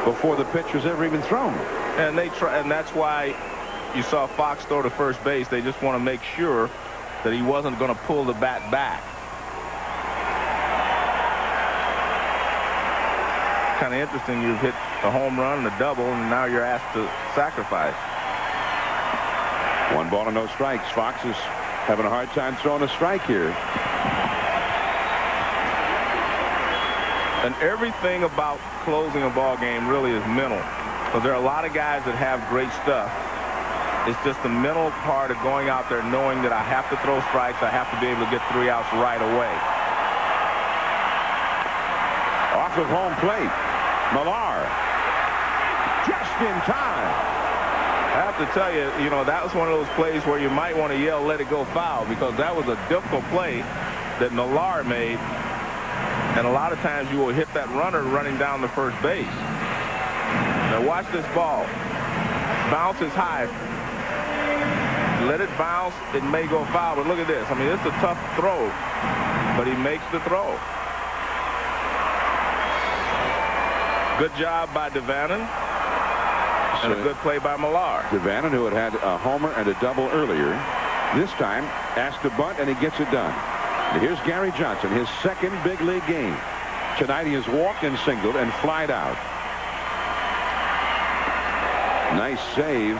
before the pitch was ever even thrown. And they try, and that's why you saw Fox throw to first base. They just want to make sure that he wasn't going to pull the bat back. Kind of interesting. You've hit a home run and a double, and now you're asked to sacrifice. 1 ball and no strikes. Fox is having a hard time throwing a strike here. And everything about closing a ball game really is mental, because there are a lot of guys that have great stuff. It's just the mental part of going out there knowing that I have to throw strikes. I have to be able to get 3 outs right away. Off of home plate. Millar. Just in time. I have to tell you, you know, that was one of those plays where you might want to yell, let it go foul, because that was a difficult play that Millar made. And a lot of times you will hit that runner running down the first base. Now watch this ball. Bounces high. Let it bounce. It may go foul, but look at this. I mean, it's a tough throw, but he makes the throw. Good job by Devannon, and a good play by Millar. Devannon, who had a homer and a double earlier, this time asked to bunt, and he gets it done. And here's Gary Johnson, his second big league game. Tonight he has walked and singled and flied out. Nice save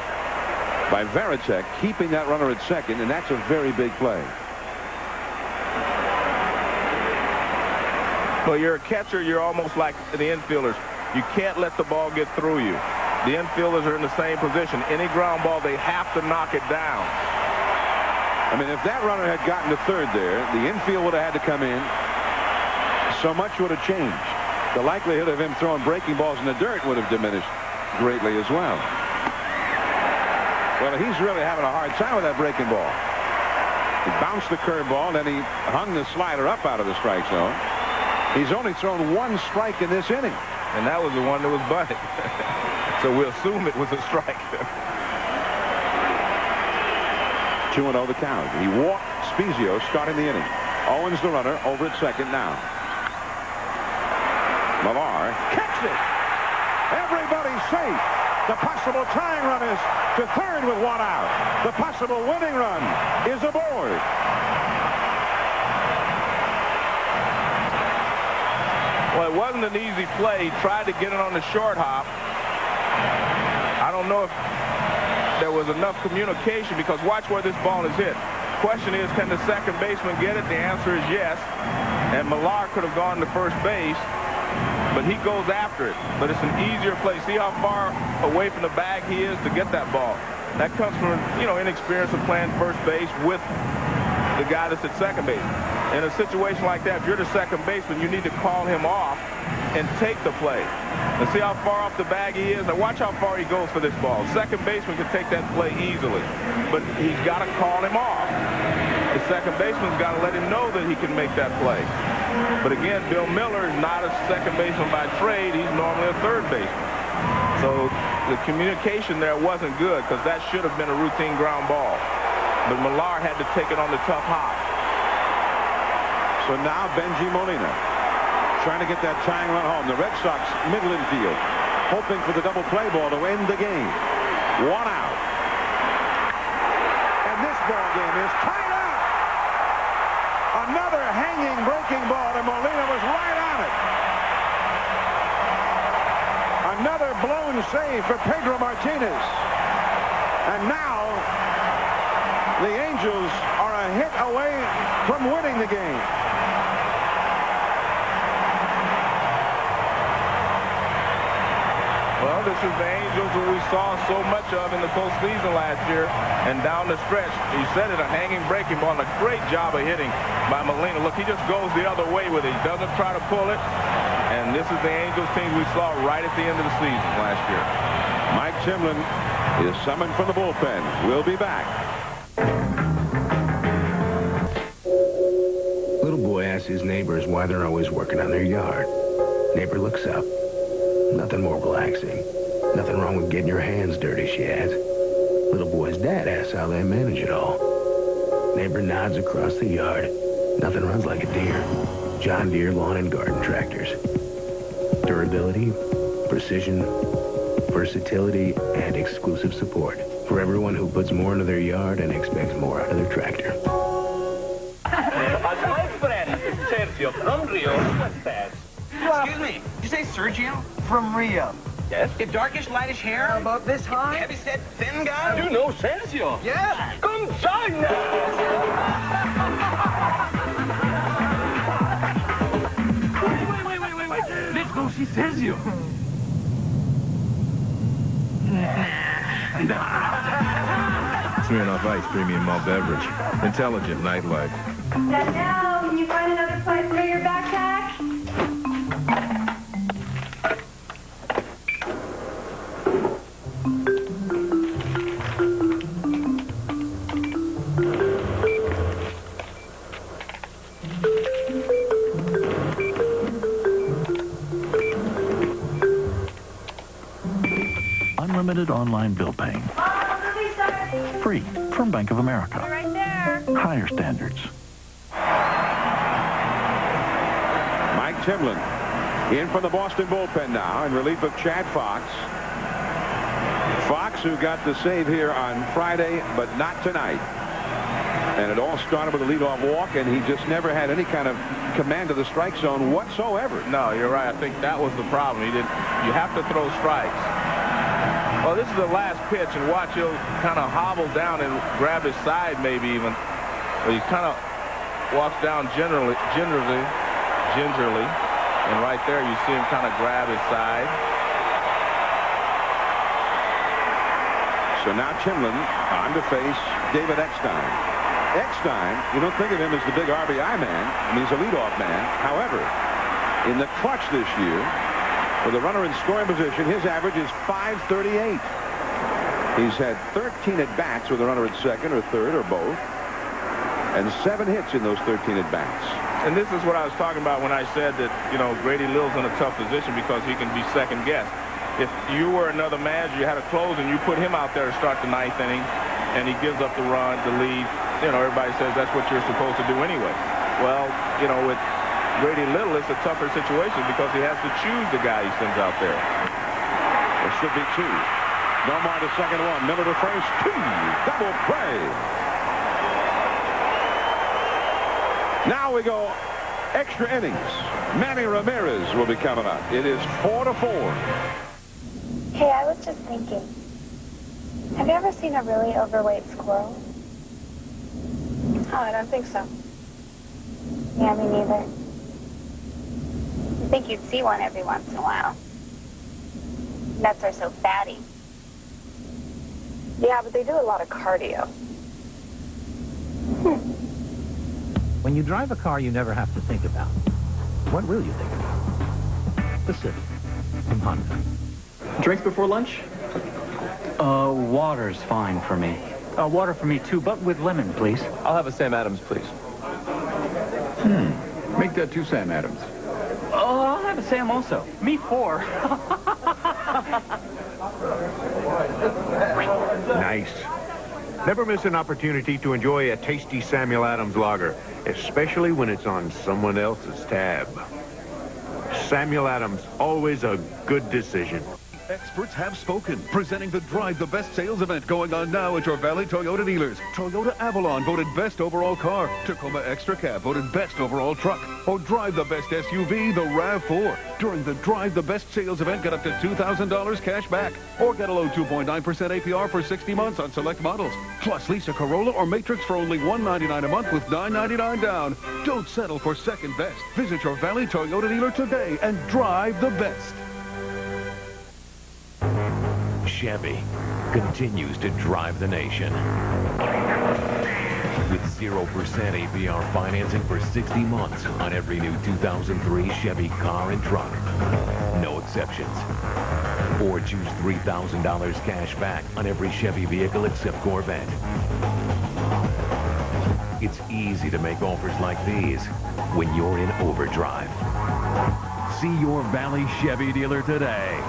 by Varitek, keeping that runner at second, and that's a very big play. Well, you're a catcher. You're almost like the infielders. You can't let the ball get through you. The infielders are in the same position. Any ground ball, they have to knock it down. I mean, if that runner had gotten to third there, the infield would have had to come in. So much would have changed. The likelihood of him throwing breaking balls in the dirt would have diminished greatly as well. Well, he's really having a hard time with that breaking ball. He bounced the curveball, then he hung the slider up out of the strike zone. He's only thrown 1 strike in this inning. And that was the one that was bunted. So we'll assume it was a strike. 2-0 the count. He walked Spezio starting the inning. Owens the runner over at second now. Millar catches it. Everybody's safe. The possible tying run is to third with 1 out. The possible winning run is aboard. Well, it wasn't an easy play. He tried to get it on the short hop. I don't know if there was enough communication, because watch where this ball is hit. Question is, can the second baseman get it? The answer is yes. And Millar could have gone to first base, but he goes after it. But it's an easier play. See how far away from the bag he is to get that ball. That comes from, inexperience of playing first base with the guy that's at second base. In a situation like that, if you're the second baseman, you need to call him off and take the play. And see how far off the bag he is? Now watch how far he goes for this ball. Second baseman can take that play easily, but he's got to call him off. The second baseman's got to let him know that he can make that play. But again, Bill Miller is not a second baseman by trade. He's normally a third baseman. So the communication there wasn't good, because that should have been a routine ground ball. But Millar had to take it on the tough hop. So now Benji Molina trying to get that tying run home. The Red Sox middle infield hoping for the double play ball to end the game. 1 out. And this ball game is tied up. Another hanging breaking ball, and Molina was right on it. Another blown save for Pedro Martinez. And now the Angels are a hit away from winning the game. Well, this is the Angels who we saw so much of in the postseason last year. And down the stretch, he said it, a hanging breaking ball, and a great job of hitting by Molina. Look, he just goes the other way with it. He doesn't try to pull it. And this is the Angels team we saw right at the end of the season last year. Mike Timlin is summoned from the bullpen. We'll be back. Little boy asks his neighbors why they're always working on their yard. Neighbor looks up. Nothing more relaxing. Nothing wrong with getting your hands dirty, she adds. Little boy's dad asks how they manage it all. Neighbor nods across the yard. Nothing runs like a deer. John Deere lawn and garden tractors. Durability, precision, versatility, and exclusive support for everyone who puts more into their yard and expects more out of their tractor. My friend, Sergio from Rio. What's that? Excuse me, did you say Sergio? From Rio. Yes? You darkish, lightish hair? About this high? Heavy set, thin guy? You know Sergio? Yes. Come join us! Wait. Let's go see Sergio. Smirnoff Ice Premium Malt Beverage. Intelligent nightlife. Danielle, can you find another place for your backpack? Unlimited online bill paying. Free from Bank of America. Right there. Higher standards. Mike Timlin in from the Boston bullpen now in relief of Chad Fox. Fox, who got the save here on Friday, but not tonight. And it all started with a leadoff walk, and he just never had any kind of command of the strike zone whatsoever. No, you're right. I think that was the problem. You have to throw strikes. Well, this is the last pitch, and watch, he'll kind of hobble down and grab his side, maybe even. But he kind of walks down gingerly, and right there you see him kind of grab his side. So now Timlin on to face David Eckstein. Eckstein, you don't think of him as the big RBI man. I mean, he's a leadoff man. However, in the clutch this year, with a runner in scoring position, his average is .538. He's had 13 at-bats with a runner at second or third or both, and 7 hits in those 13 at-bats. And this is what I was talking about when I said that, Grady Lill's in a tough position because he can be second-guessed. If you were another manager, you had a close, and you put him out there to start the 9th inning, and he gives up the run, the lead, everybody says that's what you're supposed to do anyway. Well, with Grady Little, it's a tougher situation because he has to choose the guy he sends out there. There should be 2. Nomar to second, 1. Miller to first, 2. Double play. Now we go extra innings. Manny Ramirez will be coming up. It is 4-4. Hey, I was just thinking. Have you ever seen a really overweight squirrel? Oh, I don't think so. Yeah, me neither. think you'd see one every once in a while. Nuts are so fatty. Yeah, but they do a lot of cardio. When you drive a car you never have to think about, what will you think about? Pacific from Honda. Drinks before lunch? Water's fine for me. Water for me too, but with lemon, please. I'll have a Sam Adams, please. Make that 2 Sam Adams. Oh, I'll have a Sam also. Me 4. Nice. Never miss an opportunity to enjoy a tasty Samuel Adams lager, especially when it's on someone else's tab. Samuel Adams, always a good decision. Experts have spoken, presenting the Drive the Best sales event going on now at your Valley Toyota dealers. Toyota Avalon voted best overall car. Tacoma Extra Cab voted best overall truck. Or Drive the Best SUV, the RAV4. During the Drive the Best sales event, get up to $2,000 cash back. Or get a low 2.9% APR for 60 months on select models. Plus, lease a Corolla or Matrix for only $199 a month with $999 down. Don't settle for second best. Visit your Valley Toyota dealer today and drive the best. Chevy continues to drive the nation. With 0% APR financing for 60 months on every new 2003 Chevy car and truck. No exceptions. Or choose $3,000 cash back on every Chevy vehicle except Corvette. It's easy to make offers like these when you're in overdrive. See your Valley Chevy dealer today.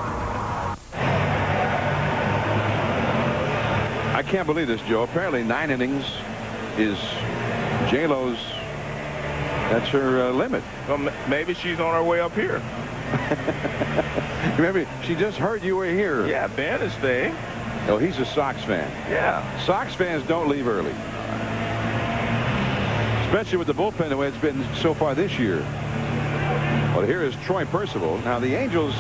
I can't believe this, Joe. Apparently 9 innings is J-Lo's, that's her limit. Well, maybe she's on her way up here. Remember, she just heard you were here. Yeah, Ben is staying. Oh, he's a Sox fan. Yeah. Sox fans don't leave early. Especially with the bullpen the way it's been so far this year. Well, here is Troy Percival. Now, the Angels,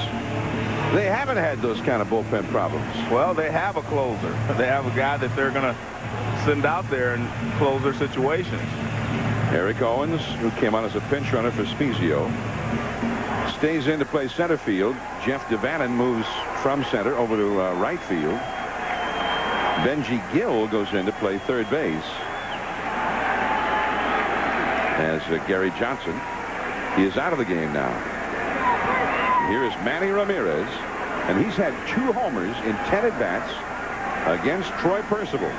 they haven't had those kind of bullpen problems. Well, they have a closer. They have a guy that they're going to send out there and close their situations. Eric Owens, who came on as a pinch runner for Spezio, stays in to play center field. Jeff DeVannen moves from center over to right field. Benji Gill goes in to play third base. As Gary Johnson, he is out of the game now. Here is Manny Ramirez, and he's had 2 homers in 10 at-bats against Troy Percival.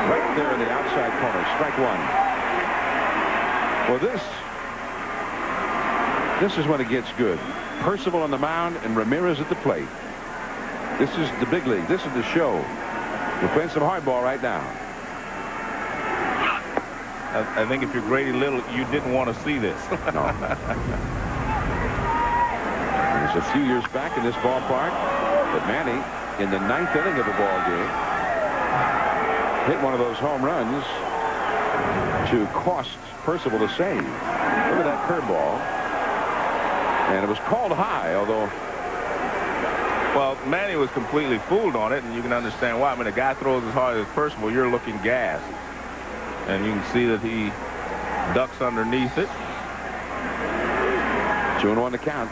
Right there in the outside corner, strike 1. Well, this is when it gets good. Percival on the mound and Ramirez at the plate. This is the big league. This is the show. We're playing some hardball right now. I think if you're Grady Little, you didn't want to see this. No. A few years back in this ballpark, but Manny, in the 9th inning of a ball game, hit one of those home runs to cost Percival the save. Look at that curveball, and it was called high, although. Well, Manny was completely fooled on it, and you can understand why. I mean, a guy throws as hard as Percival, you're looking gassed, and you can see that he ducks underneath it. 2-1 to count.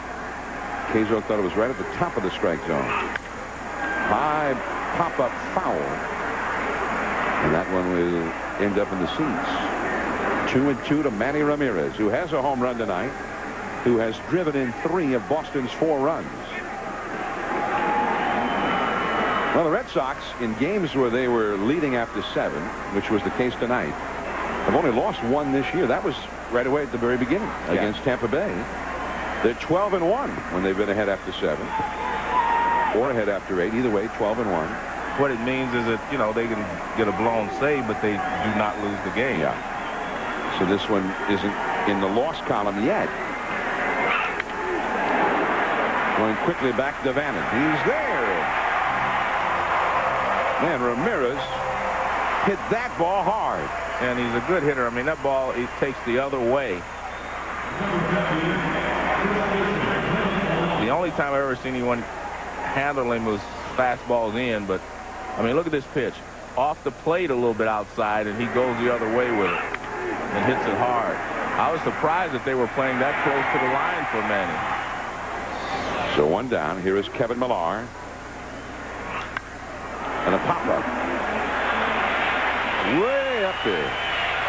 Cazo thought it was right at the top of the strike zone. High pop-up foul. And that one will end up in the seats. 2-2 to Manny Ramirez, who has a home run tonight, who has driven in 3 of Boston's 4 runs. Well, the Red Sox, in games where they were leading after 7, which was the case tonight, have only lost 1 this year. That was right away at the very beginning against Tampa Bay. They're 12-1 when they've been ahead after 7 or ahead after 8. Either way, 12-1. What it means is that, you know, they can get a blown save, but they do not lose the game. Yeah. So this one isn't in the loss column yet. Going quickly back to Vannon. He's there. Man, Ramirez hit that ball hard. And he's a good hitter. I mean, that ball, he takes the other way. The only time I've ever seen anyone handle him was fastballs in, but I mean, look at this pitch. Off the plate a little bit outside, and he goes the other way with it and hits it hard. I was surprised that they were playing that close to the line for Manny. So one down. Here is Kevin Millar. And a pop-up. Way up there.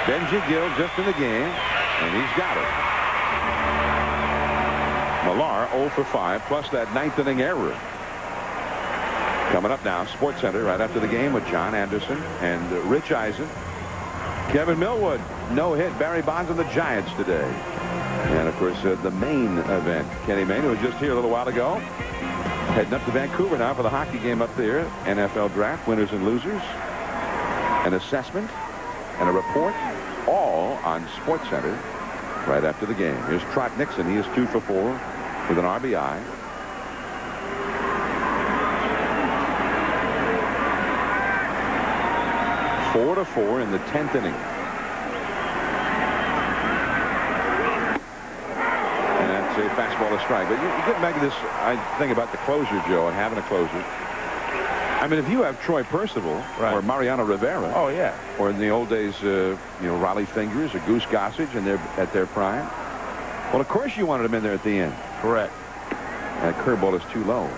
Benji Gill just in the game, and he's got it. Millar 0 for 5, plus that 9th inning error. Coming up now, Sports Center right after the game with John Anderson and Rich Eisen. Kevin Millwood, no hit. Barry Bonds and the Giants today. And, of course, the main event. Kenny Mayne, who was just here a little while ago. Heading up to Vancouver now for the hockey game up there. NFL draft, winners and losers. An assessment and a report, all on Sports Center right after the game. Here's Trot Nixon. He is 2 for 4 with an RBI. Four to 4 in the 10th inning. And that's a fastball to strike. But you get back to this, I think about the closer, Joe, and having a closer. I mean, if you have Troy Percival or Mariano Rivera, oh yeah, or in the old days, you know, Raleigh Fingers or Goose Gossage, and they're at their prime. Well, of course you wanted them in there at the end. Correct. That curveball is too low.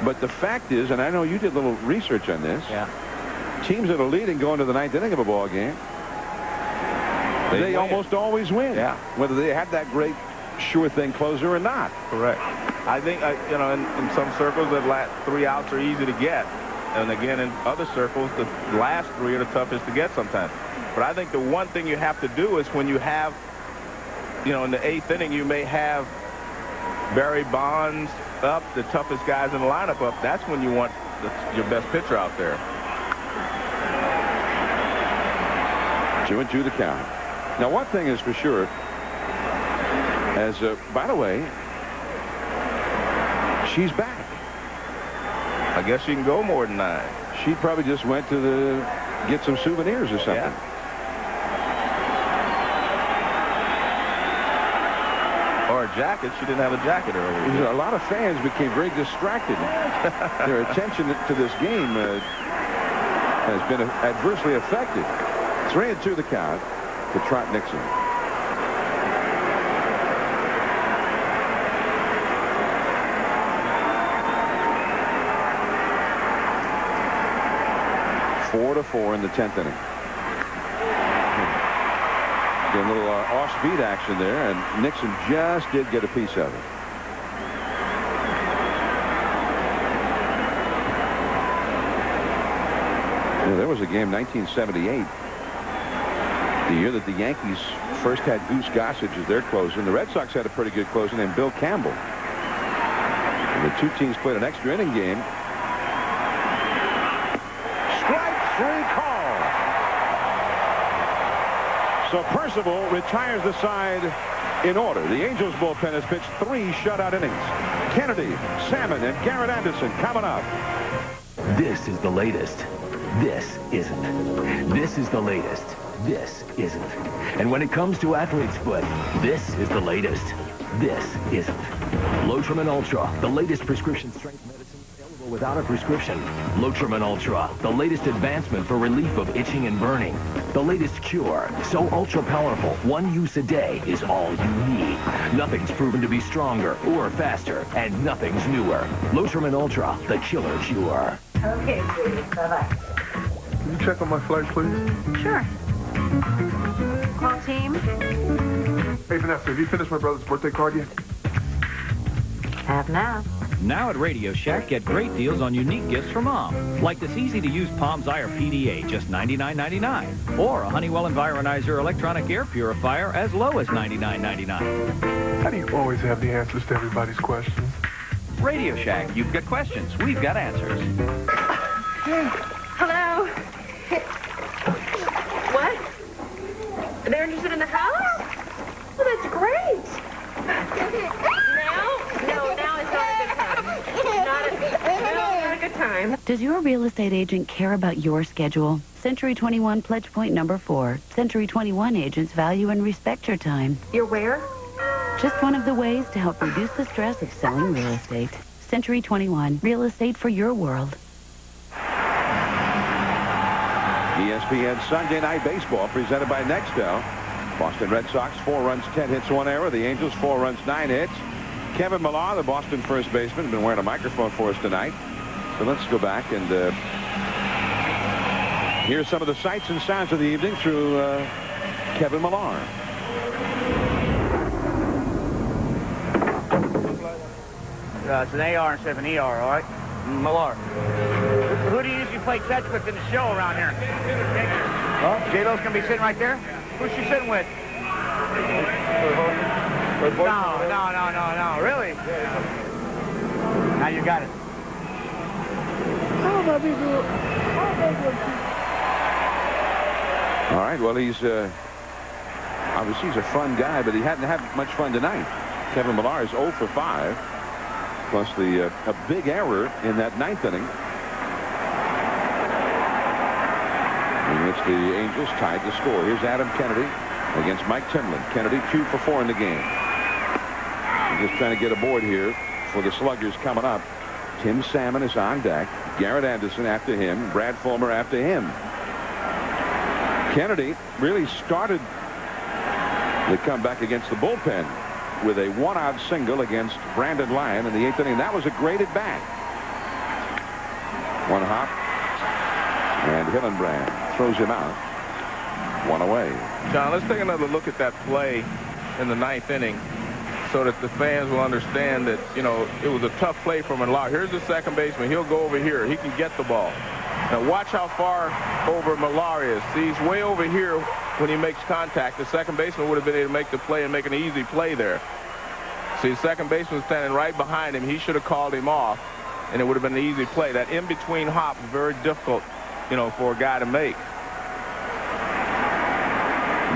But the fact is, and I know you did a little research on this. Yeah. Teams that are leading going to the 9th inning of a ball game, they almost always win. Yeah. Whether they have that great sure thing closer or not. Correct. I think you know, in some circles, the last 3 outs are easy to get, and again, in other circles, the last 3 are the toughest to get sometimes. But I think the one thing you have to do is when you have, you know, in the 8th inning, you may have Barry Bonds up, the toughest guys in the lineup up. That's when you want your best pitcher out there. 2-2 the count. Now, one thing is for sure, as by the way, she's back. I guess she can go more than 9. She probably just went to get some souvenirs or something. Yeah. Or a jacket. She didn't have a jacket earlier. A lot of fans became very distracted. Their attention to this game has been adversely affected. 3-2 the count to Trot Nixon. Four to 4 in the 10th inning. A little off-speed action there, and Nixon just did get a piece of it. Yeah, there was a game, 1978. The year that the Yankees first had Goose Gossage as their closer, and the Red Sox had a pretty good closer named Bill Campbell. And the two teams played an extra inning game. Strike 3 call. So Percival retires the side in order. The Angels bullpen has pitched 3 shutout innings. Kennedy, Salmon, and Garrett Anderson coming up. This is the latest. This isn't. This is the latest. This isn't. And when it comes to athlete's foot, this is the latest. This isn't. Lotramin Ultra, the latest prescription strength medicine available without a prescription. Lotramin Ultra, the latest advancement for relief of itching and burning. The latest cure, so ultra powerful, 1 use a day is all you need. Nothing's proven to be stronger or faster, and nothing's newer. Lotramin Ultra, the killer cure. Okay, sweetie. Bye-bye. Can you check on my flight, please? Sure. Call team. Hey, Vanessa, have you finished my brother's birthday card yet? Have now. Now at Radio Shack, get great deals on unique gifts for Mom. Like this easy-to-use Palms Ire PDA, just $99.99. Or a Honeywell Environizer electronic air purifier as low as $99.99. How do you always have the answers to everybody's questions? Radio Shack, you've got questions. We've got answers. Hello? What? They're interested in the house? Well, that's great. Now is not a good time. Not a good time. Does your real estate agent care about your schedule? Century 21 Pledge Point number 4. Century 21 agents value and respect your time. You're where? Just one of the ways to help reduce the stress of selling real estate. Century 21, real estate for your world. ESPN Sunday Night Baseball presented by Nextel. Boston Red Sox 4 runs, 10 hits, 1 error. The Angels 4 runs, 9 hits. Kevin Millar, the Boston first baseman, has been wearing a microphone for us tonight. So let's go back and hear some of the sights and sounds of the evening through Kevin Millar. It's an AR instead of an ER, all right? Millar. Who do you usually play catch with in the show around here? Huh? J-Lo's going to be sitting right there? Who's she sitting with? No. Really? Now you got it. All right, well, he's obviously he's a fun guy, but he hadn't had much fun tonight. Kevin Millar is 0 for 5, plus a big error in that 9th inning, in which the Angels tied the score. Here's Adam Kennedy against Mike Timlin. Kennedy 2 for 4 in the game. Just trying to get aboard here for the sluggers coming up. Tim Salmon is on deck. Garrett Anderson after him. Brad Fulmer after him. Kennedy really started the comeback against the bullpen with a 1-out single against Brandon Lyon in the 8th inning. That was a great at bat. One hop, and Hillenbrand throws him out. 1 away. John, let's take another look at that play in the 9th inning, so that the fans will understand that, you know, it was a tough play from Millar. Here's the second baseman. He'll go over here. He can get the ball. Now watch how far over Millar is. See, he's way over here when he makes contact. The second baseman would have been able to make the play and make an easy play there. See, the second baseman standing right behind him. He should have called him off, and it would have been an easy play. That in-between hop is very difficult, you know, for a guy to make.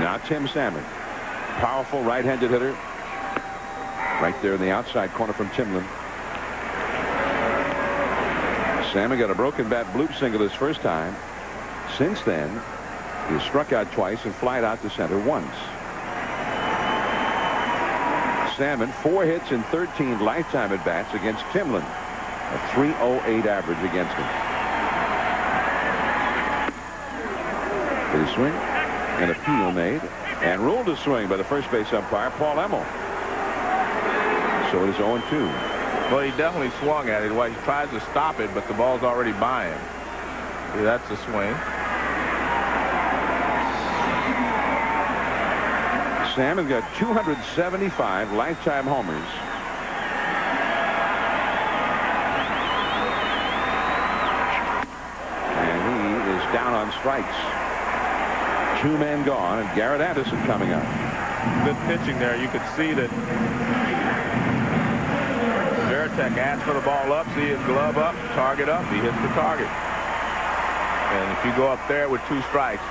Now Tim Salmon, powerful right-handed hitter. Right there in the outside corner from Timlin. Salmon got a broken bat bloop single his first time. Since then, he has struck out twice and flied out to center once. Salmon 4 hits and 13 lifetime at bats against Timlin. A .308 average against him. Did he swing? An appeal made and ruled a swing by the first base umpire, Paul Emmel. So it is 0-2. Well, he definitely swung at it. Well, he tries to stop it, but the ball's already by him. See, that's the swing. Salmon got 275 lifetime homers. And he is down on strikes. 2 men gone, and Garrett Anderson coming up. Good pitching there. You could see that Veritek asked for the ball up, see his glove up, target up, he hits the target. And if you go up there with 2 strikes,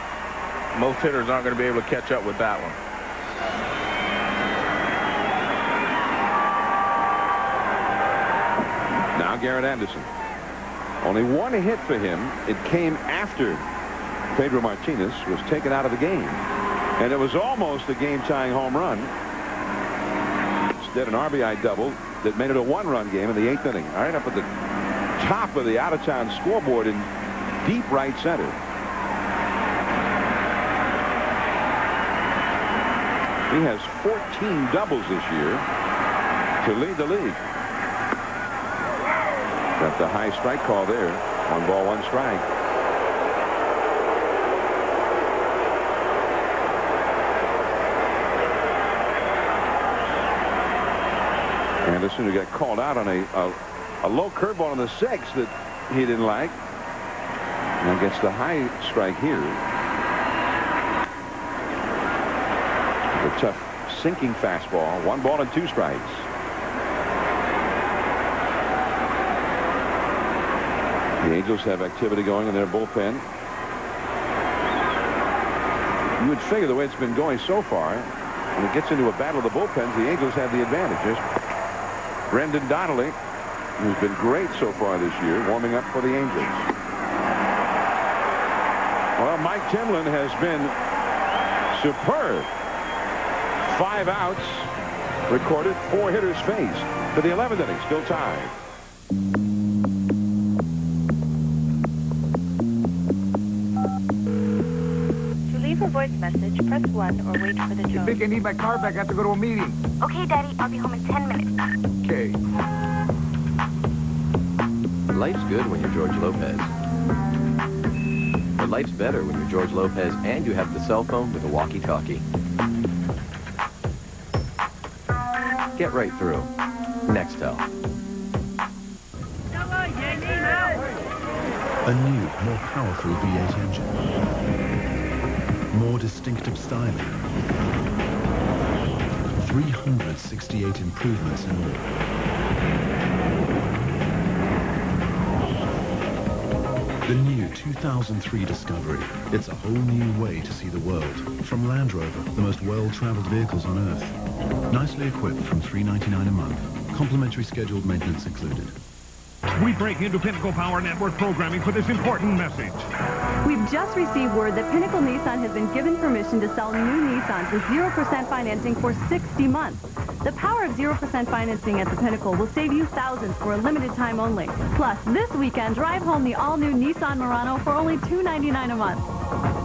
most hitters aren't going to be able to catch up with that one. Now Garrett Anderson. Only 1 hit for him. It came after Pedro Martinez was taken out of the game. And it was almost a game-tying home run. Instead, an RBI double that made it a 1-run game in the 8th inning. All right, up at the top of the out-of-town scoreboard in deep right center. He has 14 doubles this year to lead the league. Got the high strike call there. 1 ball, 1 strike. Anderson, who got called out on a low curveball in the 6th that he didn't like. Now gets the high strike here. The tough sinking fastball. 1 ball and 2 strikes. The Angels have activity going in their bullpen. You would figure the way it's been going so far, when it gets into a battle of the bullpens, the Angels have the advantage. There's Brendan Donnelly, who's been great so far this year, warming up for the Angels. Well, Mike Timlin has been superb. 5 outs recorded, 4 hitters faced for the 11th inning, still tied. To leave a voice message, press 1 or wait for the tone. I need my car back. I have to go to a meeting. Okay, Daddy, I'll be home in 10 minutes. Okay. Life's good when you're George Lopez. But life's better when you're George Lopez and you have the cell phone with a walkie-talkie. Get right through. Nextel. A new, more powerful V8 engine. More distinctive styling. 368 improvements in all. The new 2003 Discovery. It's a whole new way to see the world. From Land Rover, the most well-traveled vehicles on Earth. Nicely equipped from $399 a month. Complimentary scheduled maintenance included. We break into Pinnacle Power Network programming for this important message. We've just received word that Pinnacle Nissan has been given permission to sell new Nissans with 0% financing for 60 months. The power of 0% financing at the Pinnacle will save you thousands for a limited time only. Plus, this weekend, drive home the all-new Nissan Murano for only $299 a month.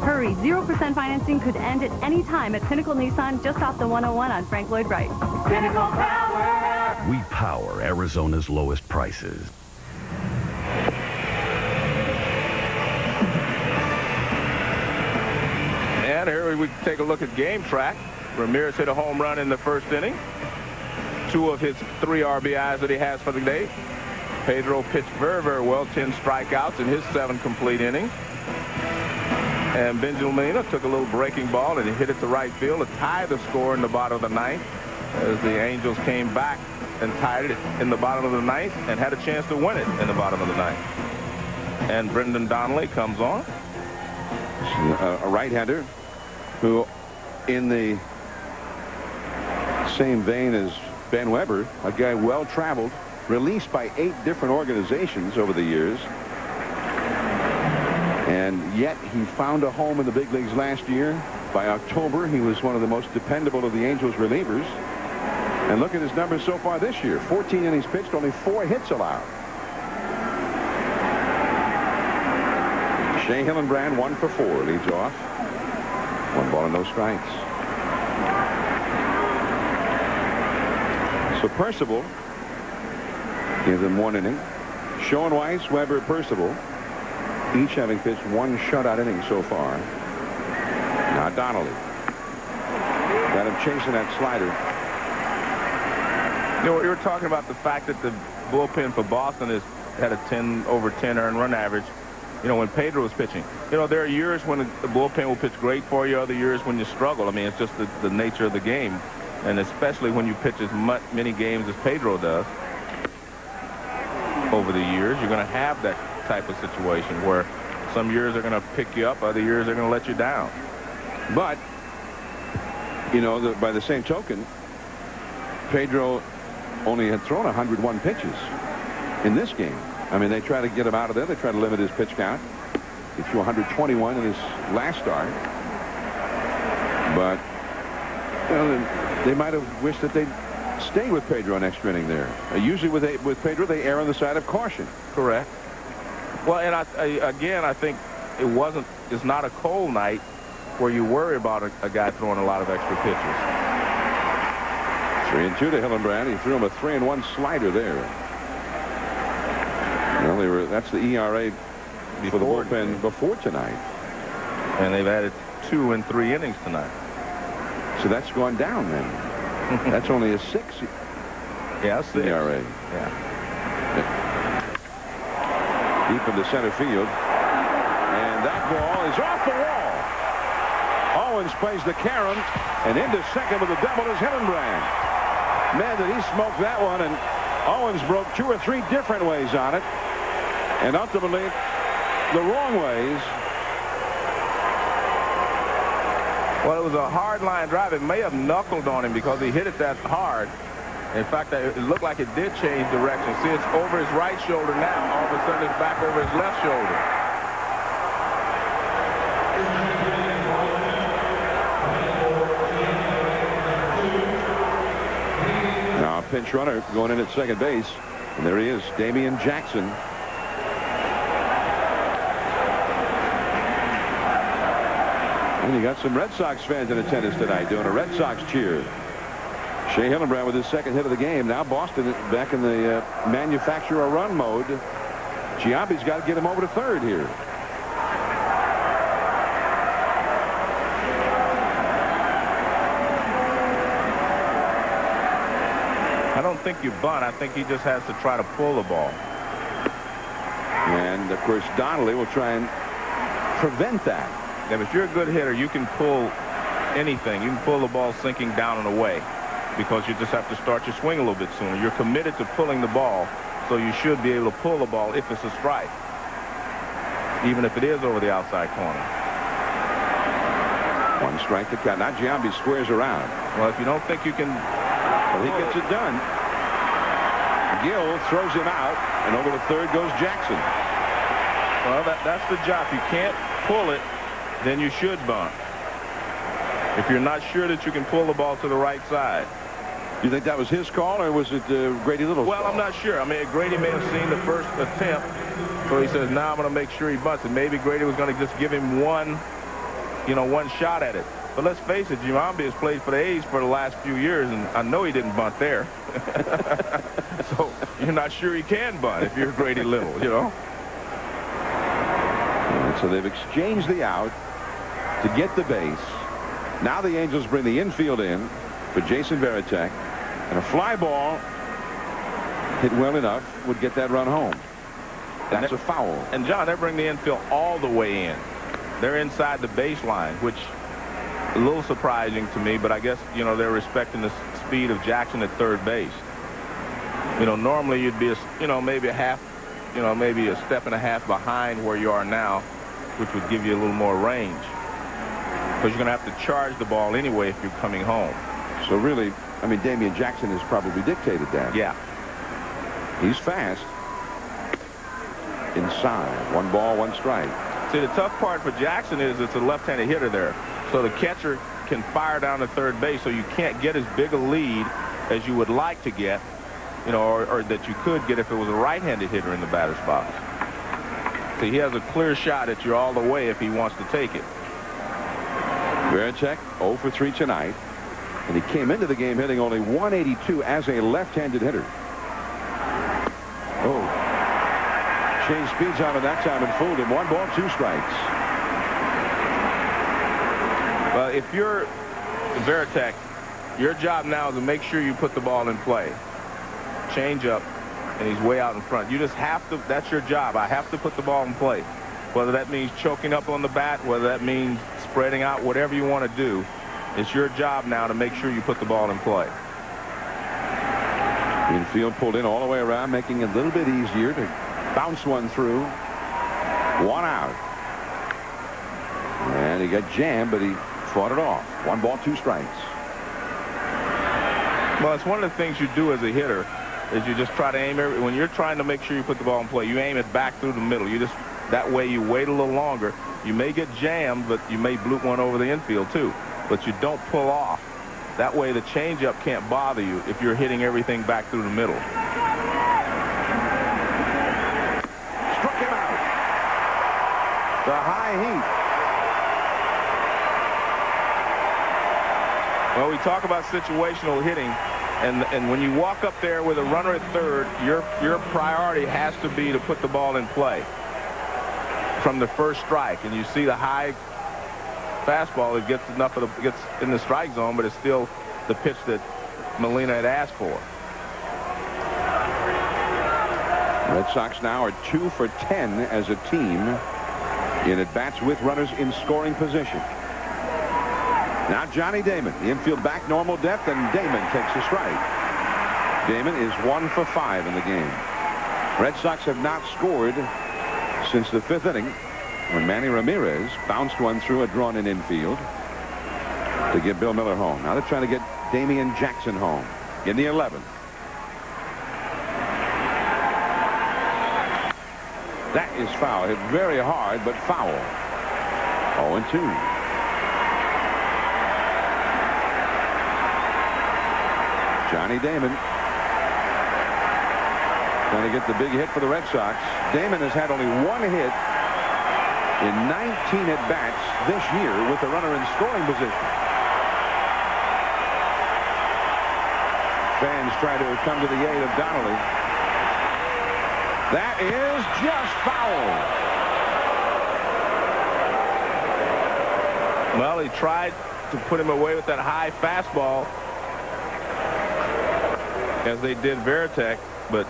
Hurry, 0% financing could end at any time at Pinnacle Nissan just off the 101 on Frank Lloyd Wright. Pinnacle Power! We power Arizona's lowest prices. And here we take a look at game track. Ramirez hit a home run in the first inning. 2 of his 3 RBIs that he has for the day. Pedro pitched very, very well, 10 strikeouts in his 7 complete innings. And Benjamin took a little breaking ball and he hit it to right field to tie the score in the bottom of the 9th as the Angels came back and tied it in the bottom of the 9th and had a chance to win it in the bottom of the 9th. And Brendan Donnelly comes on. A right-hander who, in the same vein as Ben Weber, a guy well-traveled, released by 8 different organizations over the years. And yet he found a home in the big leagues last year. By October, he was one of the most dependable of the Angels relievers. And look at his numbers so far this year. 14 innings pitched, only 4 hits allowed. Shea Hillenbrand, 1 for 4, leads off. 1 ball and no strikes. So Percival gives him 1 inning. Schoenweiss, Weber, Percival, each having pitched 1 shutout inning so far. Now Donnelly. Got him chasing that slider. You know, we were talking about the fact that the bullpen for Boston has had a over 10 earned run average. You know, when Pedro was pitching. You know, there are years when the bullpen will pitch great for you, other years when you struggle. I mean, it's just the nature of the game. And especially when you pitch as many games as Pedro does over the years, you're going to have that type of situation where some years are going to pick you up, other years are going to let you down. But, you know, by the same token, Pedro only had thrown 101 pitches in this game. I mean, they try to get him out of there. They try to limit his pitch count. He threw 121 in his last start. But, you know, they might have wished that they'd stay with Pedro an extra inning there. Usually with Pedro, they err on the side of caution. Correct. Well, and I think it's not a cold night where you worry about a guy throwing a lot of extra pitches. 3-2 to Hillenbrand. He threw him a 3-1 slider there. Well, that's the ERA for the bullpen before tonight. And they've added 2 in 3 innings tonight. So that's gone down then. That's only a 6. Yeah, 6. ERA. Yeah. Deep into center field. And that ball is off the wall. Owens plays the carom, and into second with a double is Hillenbrand. Man, did he smoke that one, and Owens broke 2 or 3 different ways on it. And ultimately, the wrong ways. Well, it was a hard line drive. It may have knuckled on him because he hit it that hard. In fact, it looked like it did change direction. See, it's over his right shoulder now. All of a sudden, it's back over his left shoulder. Now a pinch runner going in at second base. And there he is, Damian Jackson. And you got some Red Sox fans in attendance tonight doing a Red Sox cheer. Shea Hillenbrand with his second hit of the game. Now Boston back in the manufacture a run mode. Giambi's got to get him over to third here. I don't think you bunt. I think he just has to try to pull the ball. And of course Donnelly will try and prevent that. And if you're a good hitter, you can pull anything. You can pull the ball sinking down and away because you just have to start your swing a little bit sooner. You're committed to pulling the ball, so you should be able to pull the ball if it's a strike, even if it is over the outside corner. 1 strike to count. Now Giambi squares around. Well, if you don't think you can... Well, he gets it done. Gill throws him out, and over to third goes Jackson. Well, that's the job. If you can't pull it, then you should bunt. If you're not sure that you can pull the ball to the right side. You think that was his call, or was it Grady Little's call? Well, I'm not sure. I mean, Grady may have seen the first attempt, so he says, now I'm going to make sure he bunts it. Maybe Grady was going to just give him one shot at it. But let's face it, Giambi has played for the A's for the last few years, and I know he didn't bunt there. So you're not sure he can bunt if you're Grady Little, you know. And so they've exchanged the out to get the base. Now the Angels bring the infield in for Jason Varitek, and a fly ball hit well enough would get that run home. That's a foul. And John, they bring the infield all the way in. They're inside the baseline, which a little surprising to me, but I guess, you know, they're respecting the speed of Jackson at third base. You know, normally you'd be, maybe a step and a half behind where you are now, which would give you a little more range. Because you're going to have to charge the ball anyway if you're coming home. So really, I mean, Damian Jackson has probably dictated that. Yeah. He's fast. Inside. 1 ball, 1 strike. See, the tough part for Jackson is it's a left-handed hitter there. So the catcher can fire down to third base, so you can't get as big a lead as you would like to get, you know, or that you could get if it was a right-handed hitter in the batter's box. So he has a clear shot at you all the way if he wants to take it. Varitek 0 for 3 tonight, and he came into the game hitting only 182 as a left-handed hitter. Oh, changed speeds on it that time and fooled him. 1 ball, 2 strikes. Well, if you're Varitek, your job now is to make sure you put the ball in play. Change up, and he's way out in front. You just have to, that's your job. I have to put the ball in play. Whether that means choking up on the bat, whether that means spreading out, whatever you want to do, it's your job now to make sure you put the ball in play. Infield pulled in all the way around, making it a little bit easier to bounce one through. 1 out. And he got jammed, but he fought it off. 1 ball, 2 strikes. Well, it's one of the things you do as a hitter is you just try to aim when you're trying to make sure you put the ball in play, you aim it back through the middle. You just, that way you wait a little longer. You may get jammed, but you may bloop one over the infield too. But you don't pull off. That way the changeup can't bother you if you're hitting everything back through the middle. Struck him out. The high heat. Well, we talk about situational hitting, and when you walk up there with a runner at third, your priority has to be to put the ball in play from the first strike. And you see the high fastball that gets in the strike zone, but it's still the pitch that Molina had asked for. Red Sox now are 2 for 10 as a team in at-bats with runners in scoring position. Now Johnny Damon, the infield back, normal depth, and Damon takes a strike. Damon is 1 for 5 in the game. Red Sox have not scored since the 5th inning when Manny Ramirez bounced one through a drawn-in infield to get Bill Miller home. Now they're trying to get Damian Jackson home in the 11th. That is foul. Hit very hard, but foul. 0-2. Johnny Damon trying to get the big hit for the Red Sox. Damon has had only 1 hit in 19 at-bats this year with the runner in scoring position. Fans try to come to the aid of Donnelly. That is just foul. Well, he tried to put him away with that high fastball, as they did Veritek, but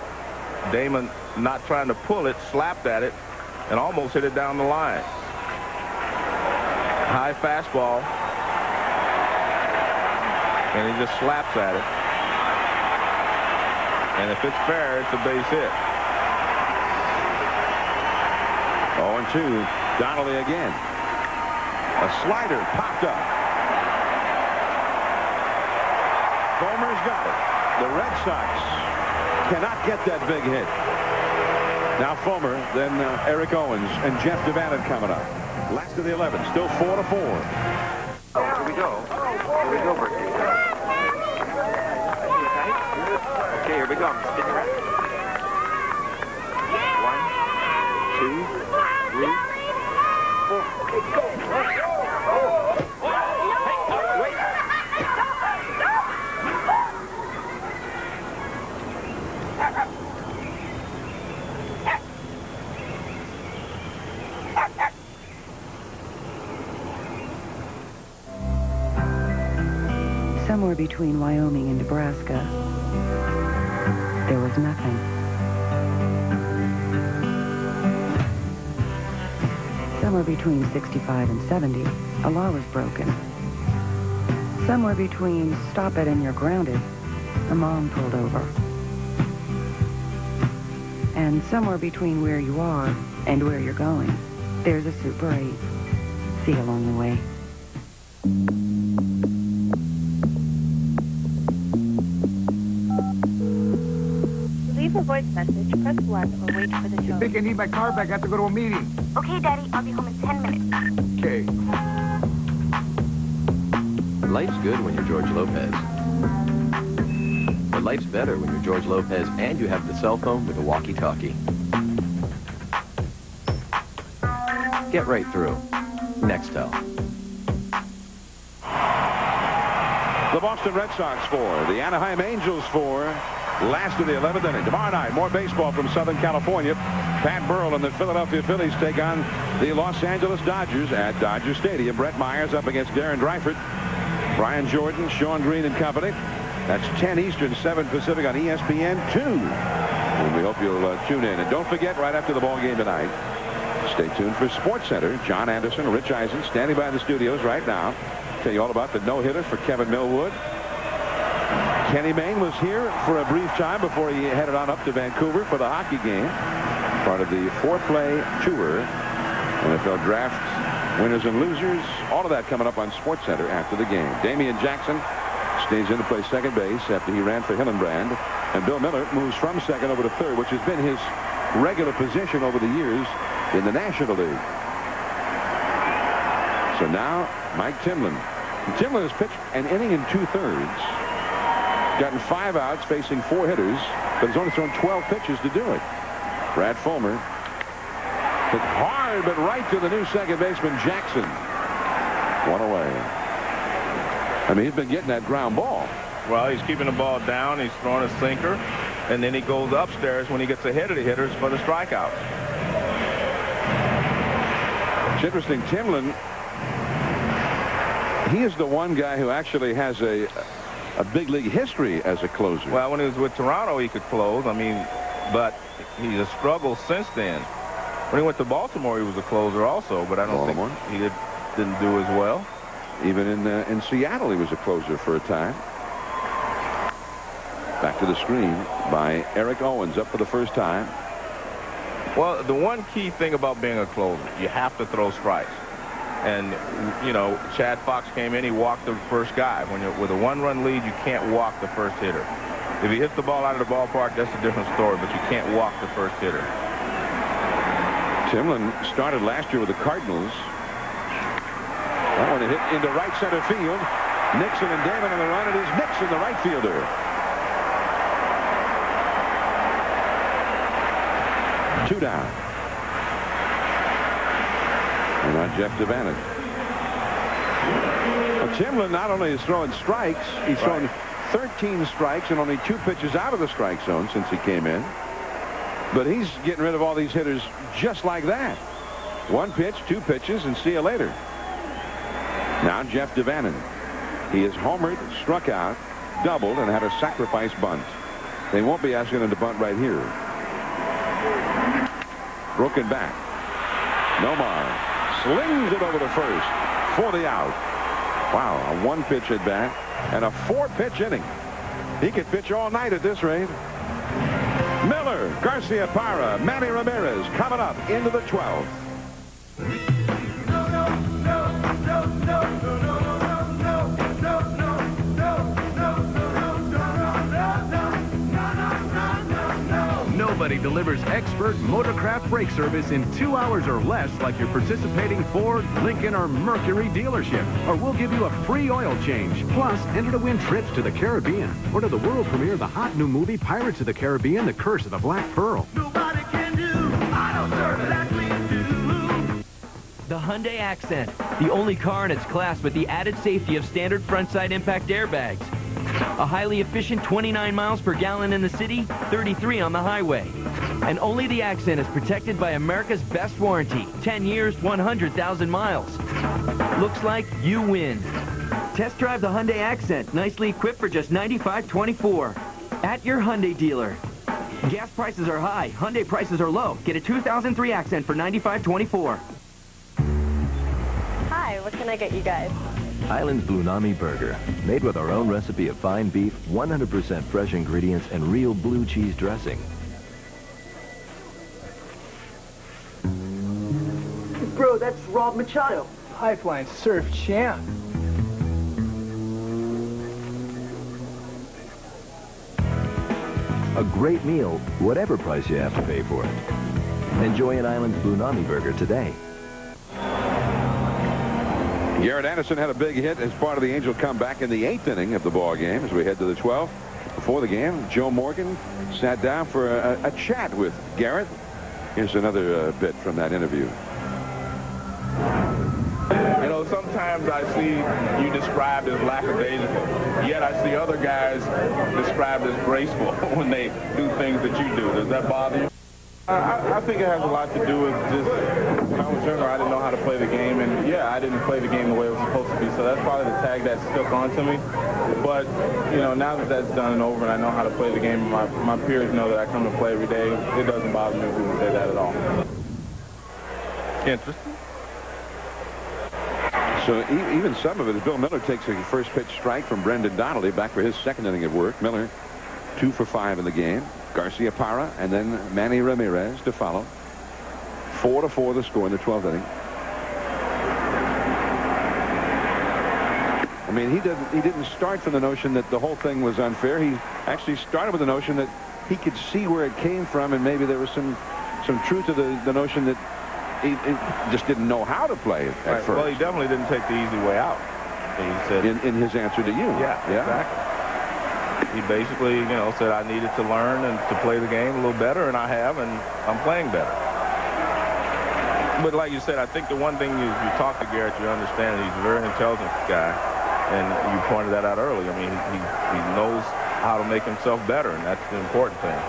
Damon, not trying to pull it, slapped at it and almost hit it down the line. High fastball, and he just slaps at it. And if it's fair, it's a base hit. 0-2. Donnelly again. A slider popped up. Fulmer's got it. The Red Sox cannot get that big hit. Now Fulmer, then Eric Owens, and Jeff DeVannon coming up. Last of the 11, still 4-4. Here we go. Here we go, Bertie. Okay, here we go. Spin your head. 1, 2, 3, 4. Okay, go. Wait. Somewhere between Wyoming and Nebraska, there was nothing. Somewhere between 65 and 70, a law was broken. Somewhere between stop it and you're grounded, a mom pulled over. And somewhere between where you are and where you're going, there's a Super 8. See you along the way. Leave a voice message, press 1, or wait for the tone. I think I need my car back. I have to go to a meeting. Okay, Daddy, I'll be home in 10 minutes. Okay. Life's good when you're George Lopez. But life's better when you're George Lopez and you have the cell phone with a walkie-talkie. Get right through. Nextel. The Boston Red Sox 4, the Anaheim Angels 4. Last of the 11th inning. Tomorrow night, more baseball from Southern California. Pat Burrell and the Philadelphia Phillies take on the Los Angeles Dodgers at Dodger Stadium. Brett Myers up against Darren Dreifert. Brian Jordan, Sean Green and company. That's 10 Eastern, 7 Pacific on ESPN 2. And we hope you'll tune in. And don't forget, right after the ball game tonight, stay tuned for Sports Center. John Anderson, Rich Eisen standing by the studios right now. Tell you all about the no-hitter for Kevin Millwood. Kenny Mayne was here for a brief time before he headed on up to Vancouver for the hockey game. Part of the 4-play tour. NFL draft winners and losers. All of that coming up on Sports Center after the game. Damian Jackson stays in to play second base after he ran for Hillenbrand. And Bill Miller moves from second over to third, which has been his regular position over the years in the National League. So now, Mike Timlin. Timlin has pitched an inning and 2/3. Gotten 5 outs, facing 4 hitters, but has only thrown 12 pitches to do it. Brad Fulmer hit hard, but right to the new second baseman, Jackson. One away. I mean, he's been getting that ground ball. Well, he's keeping the ball down. He's throwing a sinker, and then he goes upstairs when he gets ahead of the hitters for the strikeouts. It's interesting. Timlin, he is the one guy who actually has a big league history as a closer. Well, when he was with Toronto, he could close. I mean, but he has struggled since then. When he went to Baltimore, he was a closer also, but I don't think he didn't do as well. Even in Seattle, he was a closer for a time. Back to the screen by Eric Owens, up for the first time. Well, the one key thing about being a closer, you have to throw strikes. And, you know, Chad Fox came in, he walked the first guy. When you're with a 1-run lead, you can't walk the first hitter. If he hits the ball out of the ballpark, that's a different story, but you can't walk the first hitter. Timlin started last year with the Cardinals. That one hit into right center field. Nixon and Damon on the run. It is Nixon, the right fielder. Two down. And on Jeff Devannon. Well, Timlin not only is throwing strikes, he's thrown 13 strikes and only 2 pitches out of the strike zone since he came in. But he's getting rid of all these hitters just like that. 1 pitch, 2 pitches, and see you later. Now Jeff Devannon. He has homered, struck out, doubled, and had a sacrifice bunt. They won't be asking him to bunt right here. Broken back. Nomar slings it over to first for the out. Wow, a 1-pitch at bat and a 4-pitch inning. He could pitch all night at this rate. Miller, Garcia Parra, Manny Ramirez coming up into the 12th. Nobody delivers expert motorcraft brake service in 2 hours or less like your participating Ford, Lincoln, or Mercury dealership. Or we'll give you a free oil change. Plus, enter to win trips to the Caribbean or to the world premiere of the hot new movie Pirates of the Caribbean, The Curse of the Black Pearl. Nobody can do auto service like we do. The Hyundai Accent, the only car in its class with the added safety of standard front side impact airbags. A highly efficient 29 miles per gallon in the city, 33 on the highway. And only the Accent is protected by America's best warranty, 10 years, 100,000 miles. Looks like you win. Test drive the Hyundai Accent, nicely equipped for just $95.24 at your Hyundai dealer. Gas prices are high, Hyundai prices are low. Get a 2003 Accent for $95.24. Hi, what can I get you guys? Island's Blunami Burger, made with our own recipe of fine beef, 100% fresh ingredients, and real blue cheese dressing. Bro, that's Rob Machado, Pipeline Surf champ. A great meal, whatever price you have to pay for it. Enjoy an Island's Blunami Burger today. Garrett Anderson had a big hit as part of the Angel comeback in the 8th inning of the ball game as we head to the 12th. Before the game, Joe Morgan sat down for a chat with Garrett. Here's another bit from that interview. You know, sometimes I see you described as lackadaisical, yet I see other guys described as graceful when they do things that you do. Does that bother you? I think it has a lot to do with just when I was younger, I didn't know how to play the game, and yeah, I didn't play the game the way it was supposed to be, so that's probably the tag that stuck onto me. But, you know, now that that's done and over and I know how to play the game, my peers know that I come to play every day, it doesn't bother me if people say that at all. Interesting. So even some of it is Bill Miller takes a first pitch strike from Brendan Donnelly back for his 2nd inning at work. Miller 2 for 5 in the game. Garcia Parra and then Manny Ramirez to follow. 4-4 the score in the 12th inning. I mean, he didn't start from the notion that the whole thing was unfair. He actually started with the notion that he could see where it came from, and maybe there was some truth to the notion that he just didn't know how to play it at first. Well, he definitely didn't take the easy way out. He said in his answer to you. Yeah, exactly. He basically, you know, said I needed to learn and to play the game a little better, and I have, and I'm playing better. But like you said, I think the one thing you talk to Garrett, you understand he's a very intelligent guy, and you pointed that out earlier. I mean, he knows how to make himself better, and that's the important thing.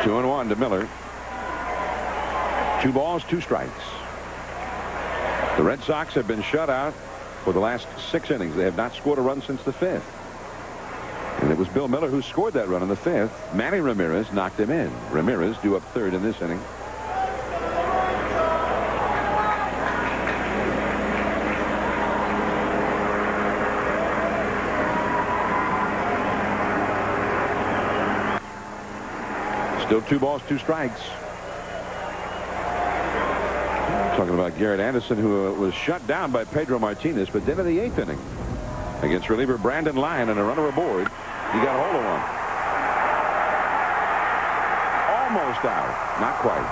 2-1 to Miller. 2 balls, 2 strikes. The Red Sox have been shut out for the last 6 innings. They have not scored a run since the 5th. And it was Bill Miller who scored that run in the 5th. Manny Ramirez knocked him in. Ramirez due up 3rd in this inning. Still 2 balls, 2 strikes. Talking about Garrett Anderson, who was shut down by Pedro Martinez, but then in the 8th inning against reliever Brandon Lyon and a runner aboard, he got a hold of one. Almost out. Not quite.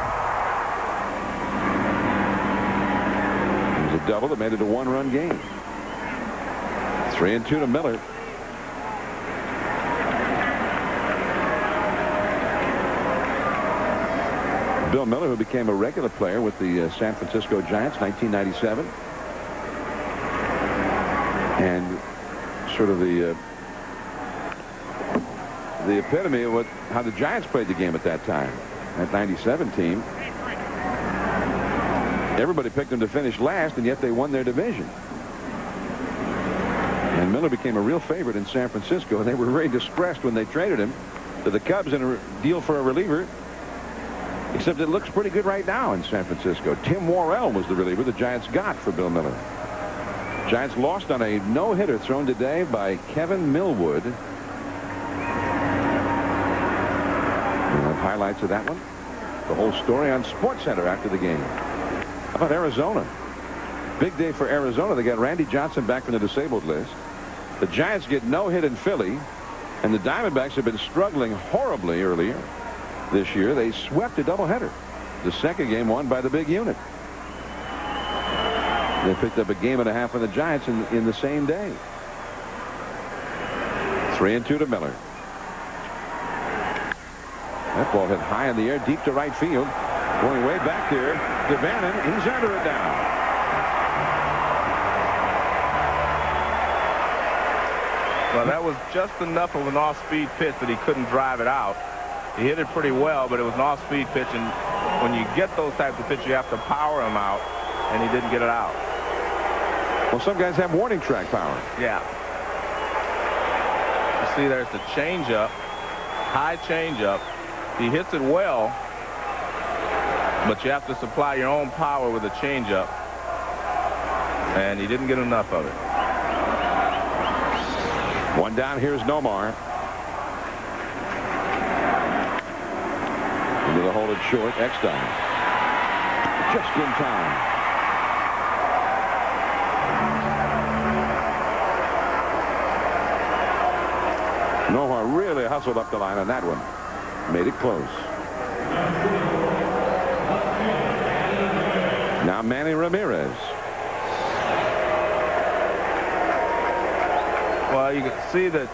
It was a double that made it a 1-run game. 3-2 to Miller. Bill Miller, who became a regular player with the San Francisco Giants, 1997. And sort of the epitome of how the Giants played the game at that time. That 97 team. Everybody picked them to finish last, and yet they won their division. And Miller became a real favorite in San Francisco, and they were very distressed when they traded him to the Cubs in a deal for a reliever. Except it looks pretty good right now in San Francisco. Tim Worrell was the reliever the Giants got for Bill Miller. Giants lost on a no-hitter thrown today by Kevin Millwood. We have highlights of that one. The whole story on SportsCenter after the game. How about Arizona? Big day for Arizona. They got Randy Johnson back from the disabled list. The Giants get no hit in Philly, and the Diamondbacks have been struggling horribly earlier this year. They swept a doubleheader. The second game won by the big unit. They picked up a game and a half on the Giants in the same day. 3-2 to Miller. That ball hit high in the air, deep to right field. Going way back there, DeVannon, he's under it down. Well, that was just enough of an off-speed pitch that he couldn't drive it out. He hit it pretty well, but it was an off-speed pitch, and when you get those types of pitches, you have to power them out, and he didn't get it out. Well, some guys have warning track power. Yeah. You see, there's the changeup, high changeup. He hits it well, but you have to supply your own power with a changeup, and he didn't get enough of it. One down. Here's Nomar. Into the hole at short. Eckstein. Just in time. Nomar really hustled up the line on that one. Made it close. Now Manny Ramirez. Well, you can see that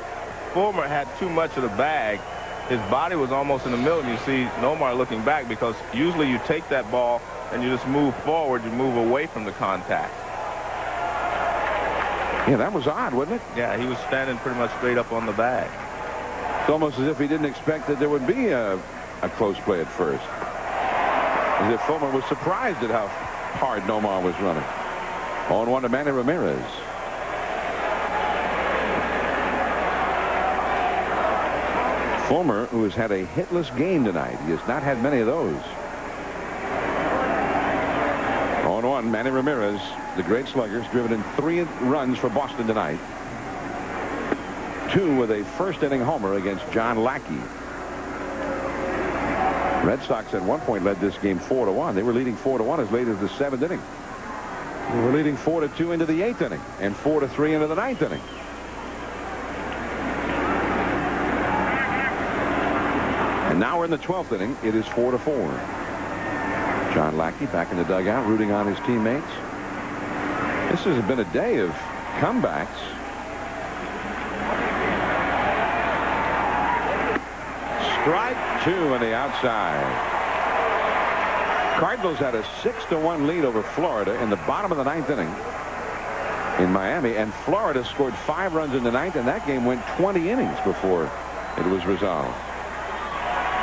Fulmer had too much of the bag. His body was almost in the middle, and you see Nomar looking back, because usually you take that ball and you just move forward, you move away from the contact. Yeah, that was odd, wasn't it? Yeah, he was standing pretty much straight up on the bag. It's almost as if he didn't expect that there would be a close play at first. As if Fulmer was surprised at how hard Nomar was running. 0-1 to Manny Ramirez. Fulmer, who has had a hitless game tonight. He has not had many of those. 0-1, Manny Ramirez, the great slugger, has driven in 3 runs for Boston tonight. 2 with a first-inning homer against John Lackey. Red Sox at one point led this game 4-1. They were leading 4-1 as late as the 7th inning. They were leading 4-2 into the 8th inning and 4-3 into the 9th inning. And now we're in the 12th inning. It is 4-4. John Lackey back in the dugout rooting on his teammates. This has been a day of comebacks. Strike 2 on the outside. Cardinals had a 6-1 lead over Florida in the bottom of the 9th inning in Miami, and Florida scored 5 runs in the 9th, and that game went 20 innings before it was resolved.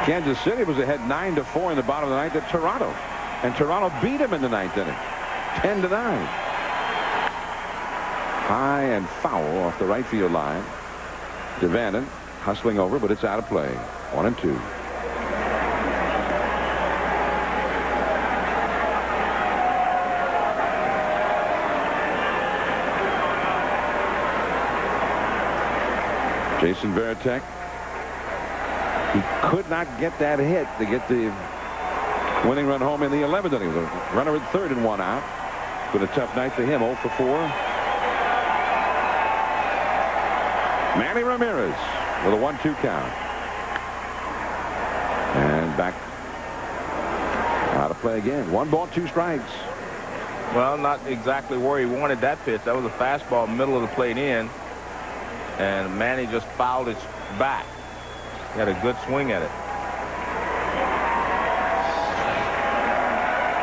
Kansas City was ahead 9-4 in the bottom of the 9th at Toronto, and Toronto beat them in the 9th inning 10-9. High and foul off the right field line. DeVannon hustling over, but it's out of play. 1-2. Jason Varitek. He could not get that hit to get the winning run home in the 11th inning. The runner at third and 1 out. Been a tough night for him. 0 for 4. Manny Ramirez with a 1-2 count. And back out of play again. 1 ball, 2 strikes. Well, not exactly where he wanted that pitch. That was a fastball middle of the plate in, and Manny just fouled it back. He had a good swing at it.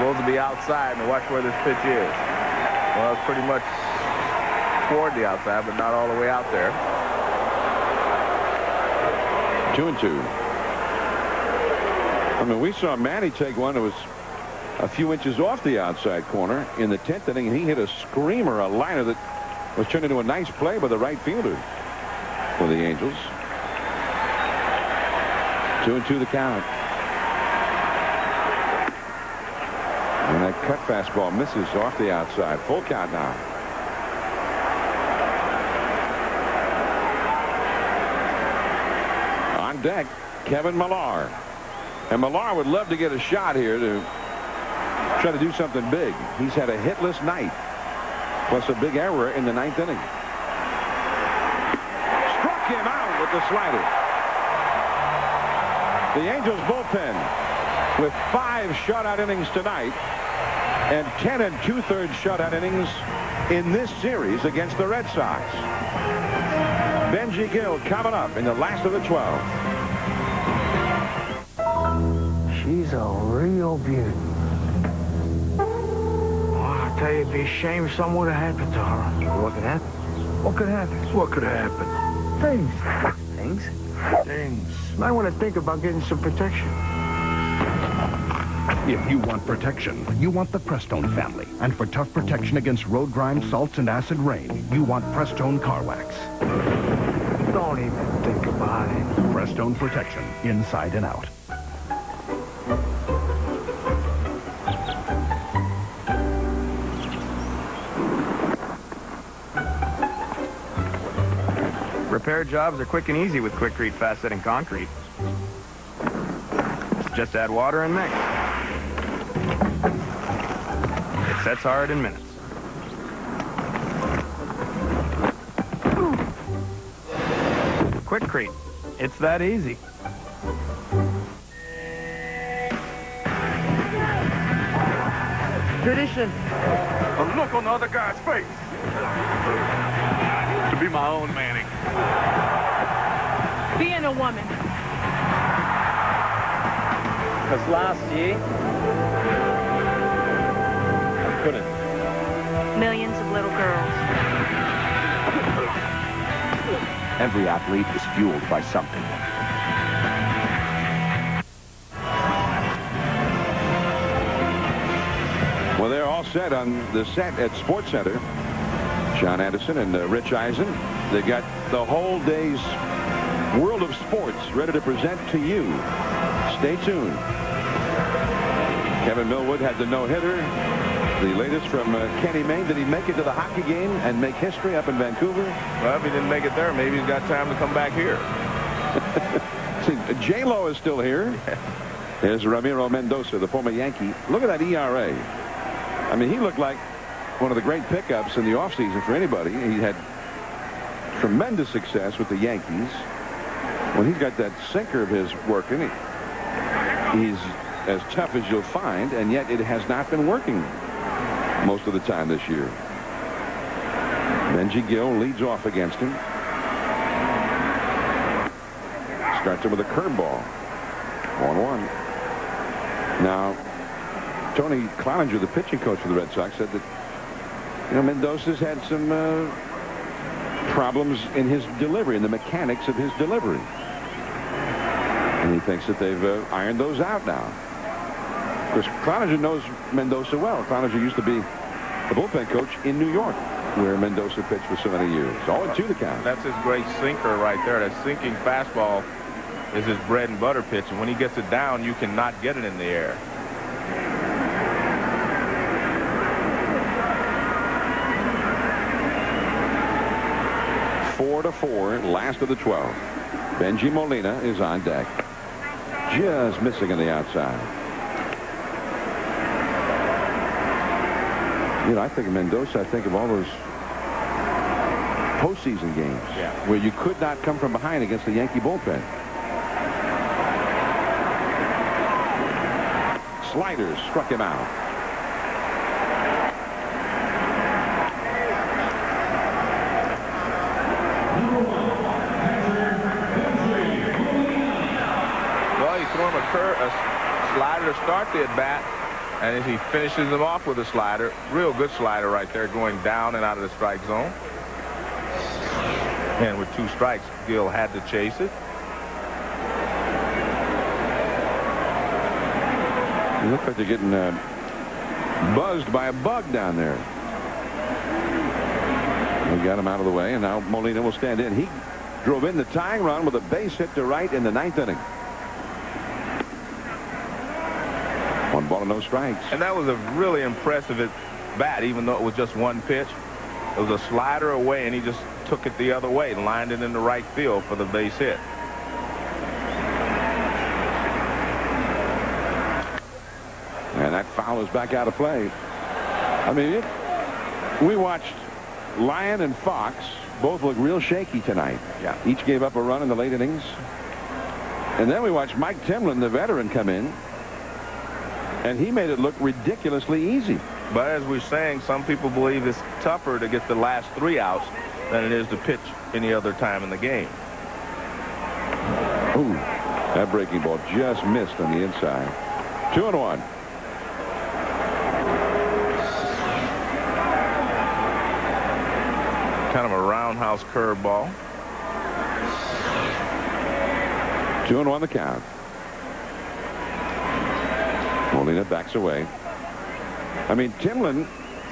Supposed to be outside, and watch where this pitch is. Well, it's pretty much toward the outside, but not all the way out there. 2-2. I mean, we saw Manny take one that was a few inches off the outside corner in the 10th inning, and he hit a screamer, a liner that was turned into a nice play by the right fielder for the Angels. 2-2 the count. And that cut fastball misses off the outside. Full count now. On deck, Kevin Millar. And Millar would love to get a shot here to try to do something big. He's had a hitless night, plus a big error in the 9th inning. Struck him out with the slider. The Angels bullpen with 5 shutout innings tonight and 10 2/3 shutout innings in this series against the Red Sox. Benji Gill coming up in the last of the 12. She's a real beauty. Oh, I tell you, it'd be a shame if something would have happened to her. What could happen? What could happen? What could happen? Things. Things? Things. Might want to think about getting some protection. If you want protection, you want the Prestone family. And for tough protection against road grime, salts, and acid rain, you want Prestone Car Wax. Don't even think about it. Prestone protection, inside and out. Repair jobs are quick and easy with Quikrete fast-setting concrete. Just add water and mix. It sets hard in minutes. Quikrete. It's that easy. Tradition. A look on the other guy's face. To be my own Manning. Being a woman. Because last year, I couldn't. Millions of little girls. Every athlete is fueled by something. Well, they're all set on the set at Sports Center. John Anderson and Rich Eisen. They got the whole day's world of sports ready to present to you. Stay tuned. Kevin Millwood had the no-hitter. The latest from Kenny Mayne. Did he make it to the hockey game and make history up in Vancouver? Well, if he didn't make it there, maybe he's got time to come back here. See, J-Lo is still here. There's Ramiro Mendoza, the former Yankee. Look at that ERA. I mean, he looked like one of the great pickups in the offseason for anybody. He had tremendous success with the Yankees. Well, he's got that sinker of his working. He's as tough as you'll find, and yet it has not been working most of the time this year. Benji Gill leads off against him. Starts him with a curveball. 1-1. Now, Tony Cloninger, the pitching coach for the Red Sox, said that, you know, Mendoza's had some problems in his delivery, in the mechanics of his delivery. And he thinks that they've ironed those out now. Because Cloninger knows Mendoza well. Cloninger used to be the bullpen coach in New York, where Mendoza pitched for so many years. 0-2 the count. That's his great sinker right there. That sinking fastball is his bread and butter pitch. And when he gets it down, you cannot get it in the air. Four to 4, last of the 12. Benji Molina is on deck. Just missing on the outside. You know, I think of Mendoza, I think of all those postseason games where you could not come from behind against the Yankee bullpen. Sliders struck him out. Well, you threw him a slider to start the at-bat, And if he finishes them off with a slider, real good slider right there, going down and out of the strike zone. And with 2 strikes, Gill had to chase it. It looks like they're getting buzzed by a bug down there. We got him out of the way, and now Molina will stand in. He drove in the tying run with a base hit to right in the 9th inning. 1 ball and no strikes. And that was a really impressive at bat, even though it was just 1 pitch. It was a slider away, and he just took it the other way and lined it in the right field for the base hit. And that foul is back out of play. I mean, we watched Lyon and Fox both look real shaky tonight. Yeah. Each gave up a run in the late innings. And then we watched Mike Timlin, the veteran, come in. And he made it look ridiculously easy. But as we're saying, some people believe it's tougher to get the last 3 outs than it is to pitch any other time in the game. Ooh, that breaking ball just missed on the inside. 2-1. Kind of a roundhouse curveball. 2-1 the count. Molina backs away. I mean, Timlin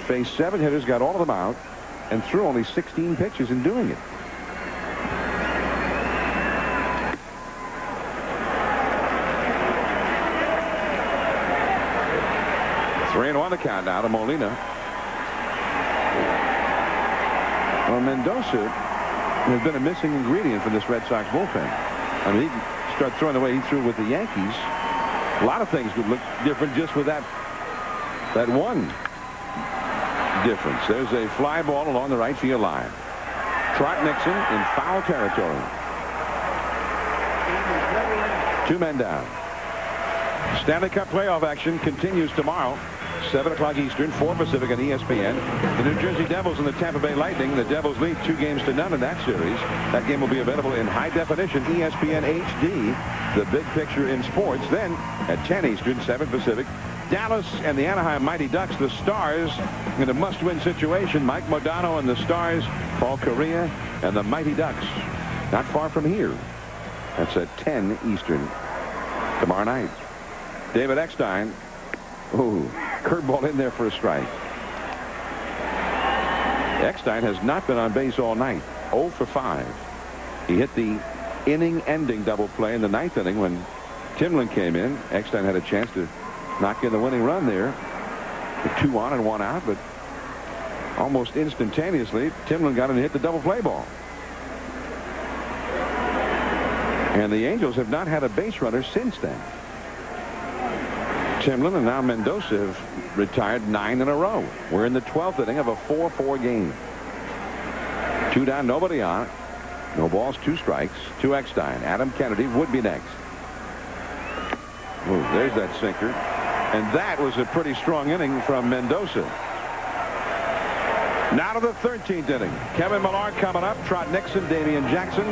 faced 7 hitters, got all of them out, and threw only 16 pitches in doing it. Three and 1 the count now to Molina. Well, Mendoza has been a missing ingredient for this Red Sox bullpen. I mean, he can start throwing the way he threw with the Yankees. A lot of things would look different just with that one difference. There's a fly ball along the right field line. Trot Nixon in foul territory. 2 men down. Stanley Cup playoff action continues tomorrow. 7 o'clock Eastern, 4 Pacific on ESPN. The New Jersey Devils and the Tampa Bay Lightning. The Devils lead 2-0 in that series. That game will be available in high definition ESPN HD, the big picture in sports. Then at 10 Eastern, 7 Pacific, Dallas and the Anaheim Mighty Ducks, the Stars, in a must-win situation. Mike Modano and the Stars, Paul Correa and the Mighty Ducks. Not far from here. That's at 10 Eastern tomorrow night. David Eckstein. Ooh, curveball in there for a strike. Eckstein has not been on base all night. 0 for 5. He hit the inning-ending double play in the 9th inning when Timlin came in. Eckstein had a chance to knock in the winning run there. With 2 on and 1 out, but almost instantaneously, Timlin got in and hit the double play ball. And the Angels have not had a base runner since then. Timlin and now Mendoza have retired 9 in a row. We're in the 12th inning of a 4-4 game. 2 down, nobody on. No balls, 2 strikes. To Eckstein. Adam Kennedy would be next. Ooh, there's that sinker. And that was a pretty strong inning from Mendoza. Now to the 13th inning. Kevin Millar coming up. Trot Nixon, Damian Jackson.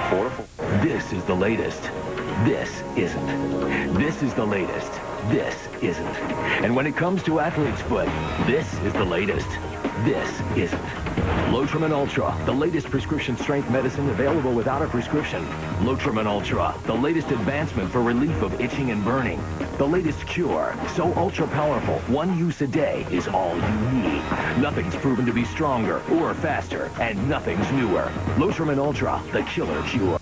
4-4. This is the latest. This isn't. This is the latest. This isn't. And when it comes to athlete's foot, this is the latest. This isn't. Lotramin Ultra, the latest prescription strength medicine available without a prescription. Lotramin Ultra, the latest advancement for relief of itching and burning. The latest cure, so ultra powerful, 1 use a day is all you need. Nothing's proven to be stronger or faster, and nothing's newer. Lotramin Ultra, the killer cure.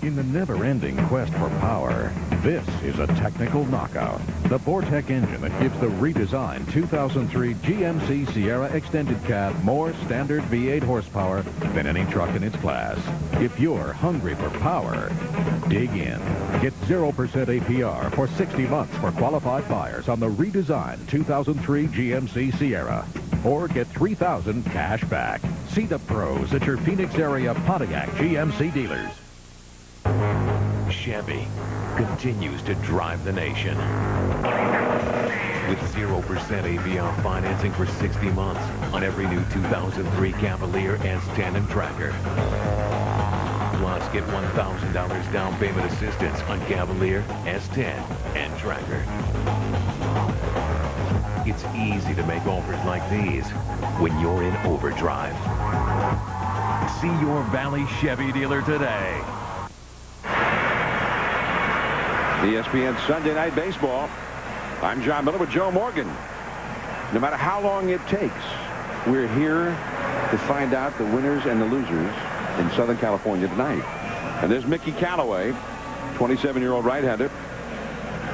In the never-ending quest for power, this is a technical knockout. The Vortec engine that gives the redesigned 2003 GMC Sierra Extended Cab more standard V8 horsepower than any truck in its class. If you're hungry for power, dig in. Get 0% APR for 60 months for qualified buyers on the redesigned 2003 GMC Sierra. Or get $3,000 cash back. See the pros at your Phoenix area Pontiac GMC dealers. Chevy continues to drive the nation. With 0% APR financing for 60 months on every new 2003 Cavalier S10 and Tracker. Plus, get $1,000 down payment assistance on Cavalier, S10, and Tracker. It's easy to make offers like these when you're in overdrive. See your Valley Chevy dealer today. ESPN Sunday Night Baseball. I'm John Miller with Joe Morgan. No matter how long it takes, we're here to find out the winners and the losers in Southern California tonight. And there's Mickey Callaway, 27-year-old right-hander,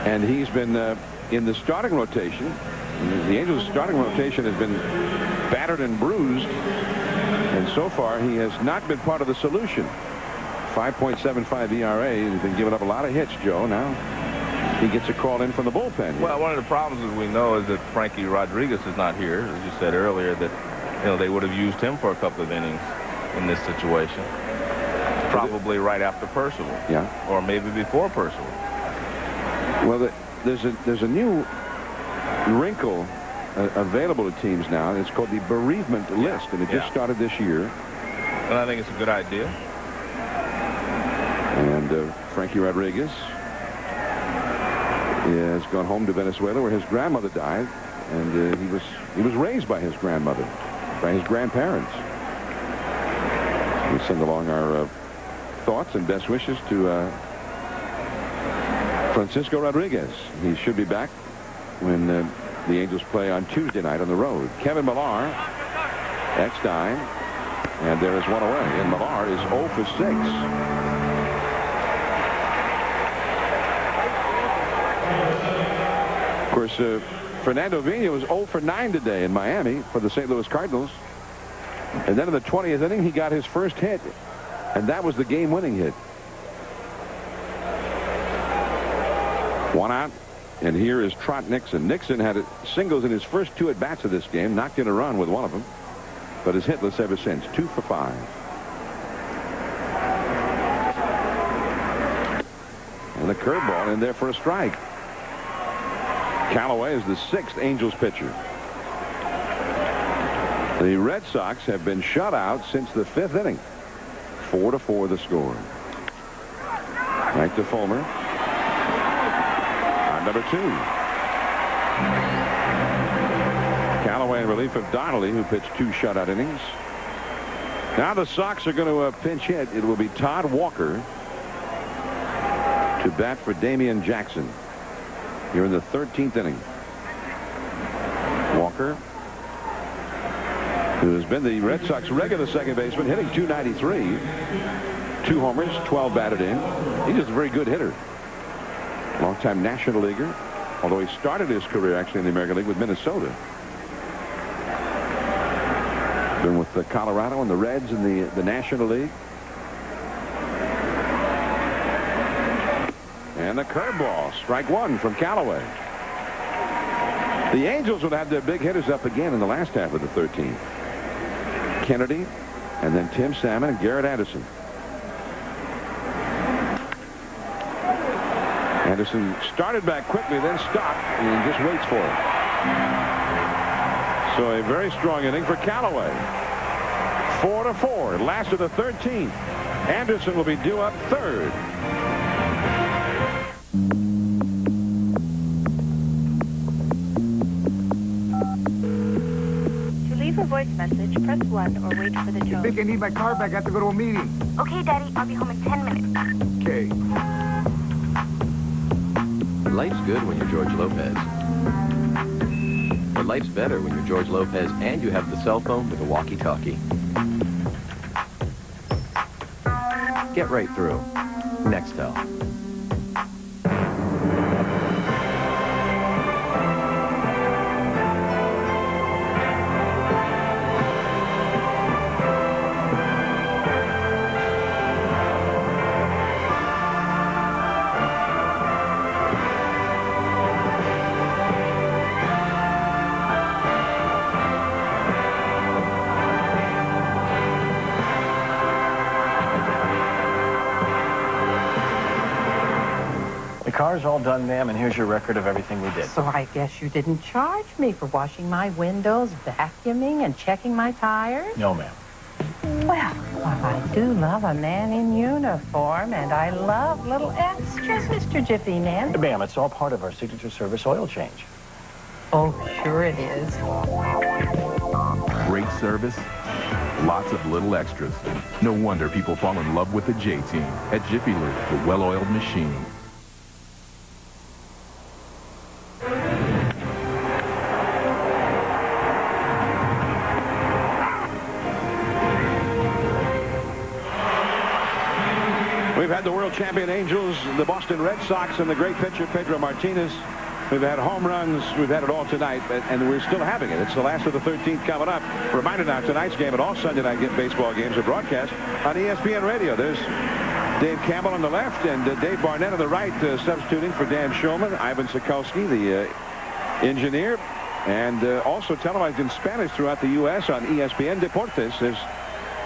and he's been in the starting rotation. The Angels' starting rotation has been battered and bruised, and so far he has not been part of the solution. 5.75 ERA. He's been giving up a lot of hits, Joe. Now he gets a call in from the bullpen. Well, one of the problems that we know is that Frankie Rodriguez is not here. As you said earlier, that they would have used him for a couple of innings in this situation. Probably right after Percival. Yeah. Or maybe before Percival. Well, there's a new wrinkle available to teams now. It's called the bereavement list, and it just started this year. And I think it's a good idea. And Frankie Rodriguez has gone home to Venezuela, where his grandmother died, and he was raised by his grandmother, by his grandparents. We send along our thoughts and best wishes to Francisco Rodriguez. He should be back when the Angels play on Tuesday night on the road. Kevin Millar, ex-dime, and there is one away. And Millar is 0 for 6. Of course, Fernando Vina was 0 for 9 today in Miami for the St. Louis Cardinals. And then in the 20th inning, he got his first hit, and that was the game-winning hit. 1 out, and here is Trot Nixon. Nixon had singles in his first 2 at-bats of this game, knocked in a run with one of them, but is hitless ever since. 2 for 5. And the curveball in there for a strike. Callaway is the 6th Angels pitcher. The Red Sox have been shut out since the 5th inning. 4-4 the score. Right to Fulmer. On number 2. Callaway in relief of Donnelly, who pitched 2 shutout innings. Now the Sox are going to pinch hit. It will be Todd Walker to bat for Damian Jackson here in the 13th inning. Walker, who has been the Red Sox regular second baseman, hitting .293, 2 homers, 12 batted in. He's just a very good hitter. Longtime National Leaguer, although he started his career actually in the American League with Minnesota. Been with the Colorado and the Reds in the National League. And the curveball, strike 1 from Callaway. The Angels would have their big hitters up again in the last half of the 13th. Kennedy, and then Tim Salmon and Garrett Anderson. Anderson started back quickly, then stopped, and just waits for it. So a very strong inning for Callaway. 4-4, last of the 13th. Anderson will be due up 3rd. Leave a voice message, press 1 or wait for the tone. I think I need my car back. I have to go to a meeting. Okay, Daddy, I'll be home in 10 minutes. Okay. Life's good when you're George Lopez. But life's better when you're George Lopez and you have the cell phone with a walkie-talkie. Get right through. Nextel. Car's all done, ma'am, and here's your record of everything we did. So I guess you didn't charge me for washing my windows, vacuuming, and checking my tires? No, ma'am. Well, I do love a man in uniform, and I love little extras, Mr. Jiffy Man. Ma'am, it's all part of our signature service oil change. Oh, sure it is. Great service, lots of little extras. No wonder people fall in love with the J-Team at Jiffy Lube, the well-oiled machine. We've had the world champion Angels, the Boston Red Sox, and the great pitcher Pedro Martinez. We've had home runs. We've had it all tonight, and we're still having it. It's the last of the 13th coming up. Reminder now, tonight's game and all Sunday night baseball games are broadcast on ESPN Radio. There's Dave Campbell on the left and Dave Barnett on the right, substituting for Dan Shulman. Ivan Sokolsky, the engineer, and also televised in Spanish throughout the U.S. on ESPN Deportes. There's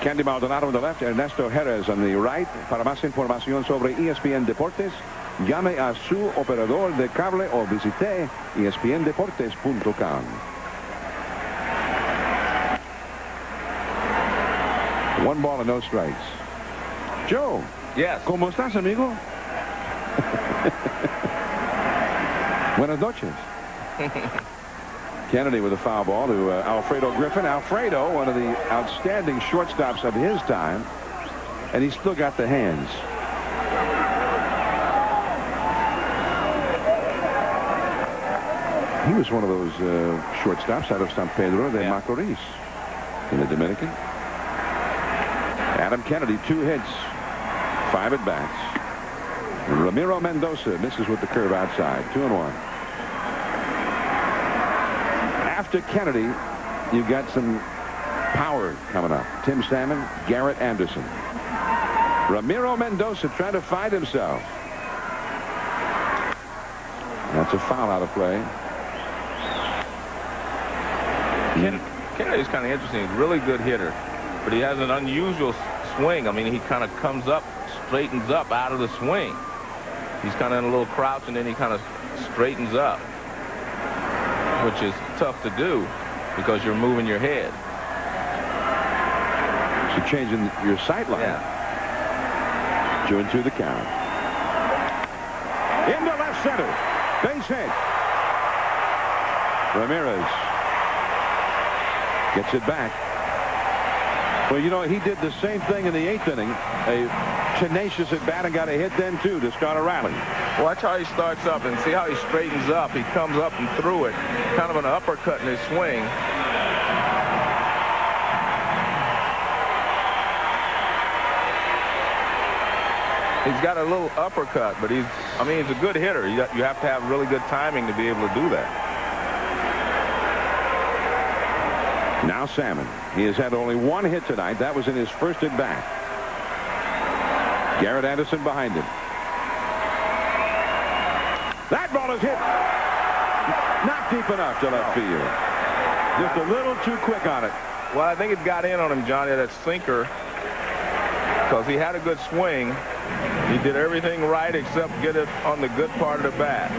Candy Maldonado on the left, Ernesto Jerez on the right. Para más información sobre ESPN Deportes, llame a su operador de cable o visite espndeportes.com. One ball and no strikes. Joe. Yes. ¿Cómo estás, amigo? Buenas noches. Kennedy with a foul ball to Alfredo Griffin. Alfredo, one of the outstanding shortstops of his time, and he's still got the hands. He was one of those shortstops out of San Pedro de Macorís in the Dominican. Adam Kennedy, 2 hits, 5 at bats. Ramiro Mendoza misses with the curve outside. 2-1. After Kennedy, you've got some power coming up. Tim Salmon, Garrett Anderson. Ramiro Mendoza trying to find himself. That's a foul out of play. Kennedy's kind of interesting. He's a really good hitter, but he has an unusual swing. I mean, he kind of comes up, straightens up out of the swing. He's kind of in a little crouch, and then he kind of straightens up, which is tough to do because you're moving your head. So changing your sight line. Yeah. 2-2 the count. Into left center. Base hit. Ramirez gets it back. Well, you know, he did the same thing in the 8th inning. A tenacious at bat and got a hit then, too, to start a rally. Watch how he starts up and see how he straightens up. He comes up and through it. Kind of an uppercut in his swing. He's got a little uppercut, but he's a good hitter. You have to have really good timing to be able to do that. Now Salmon. He has had only 1 hit tonight. That was in his first at bat. Garrett Anderson behind him. That ball is hit. Not deep enough to left field. Just a little too quick on it. Well, I think it got in on him, Johnny, that sinker, because he had a good swing. He did everything right except get it on the good part of the bat.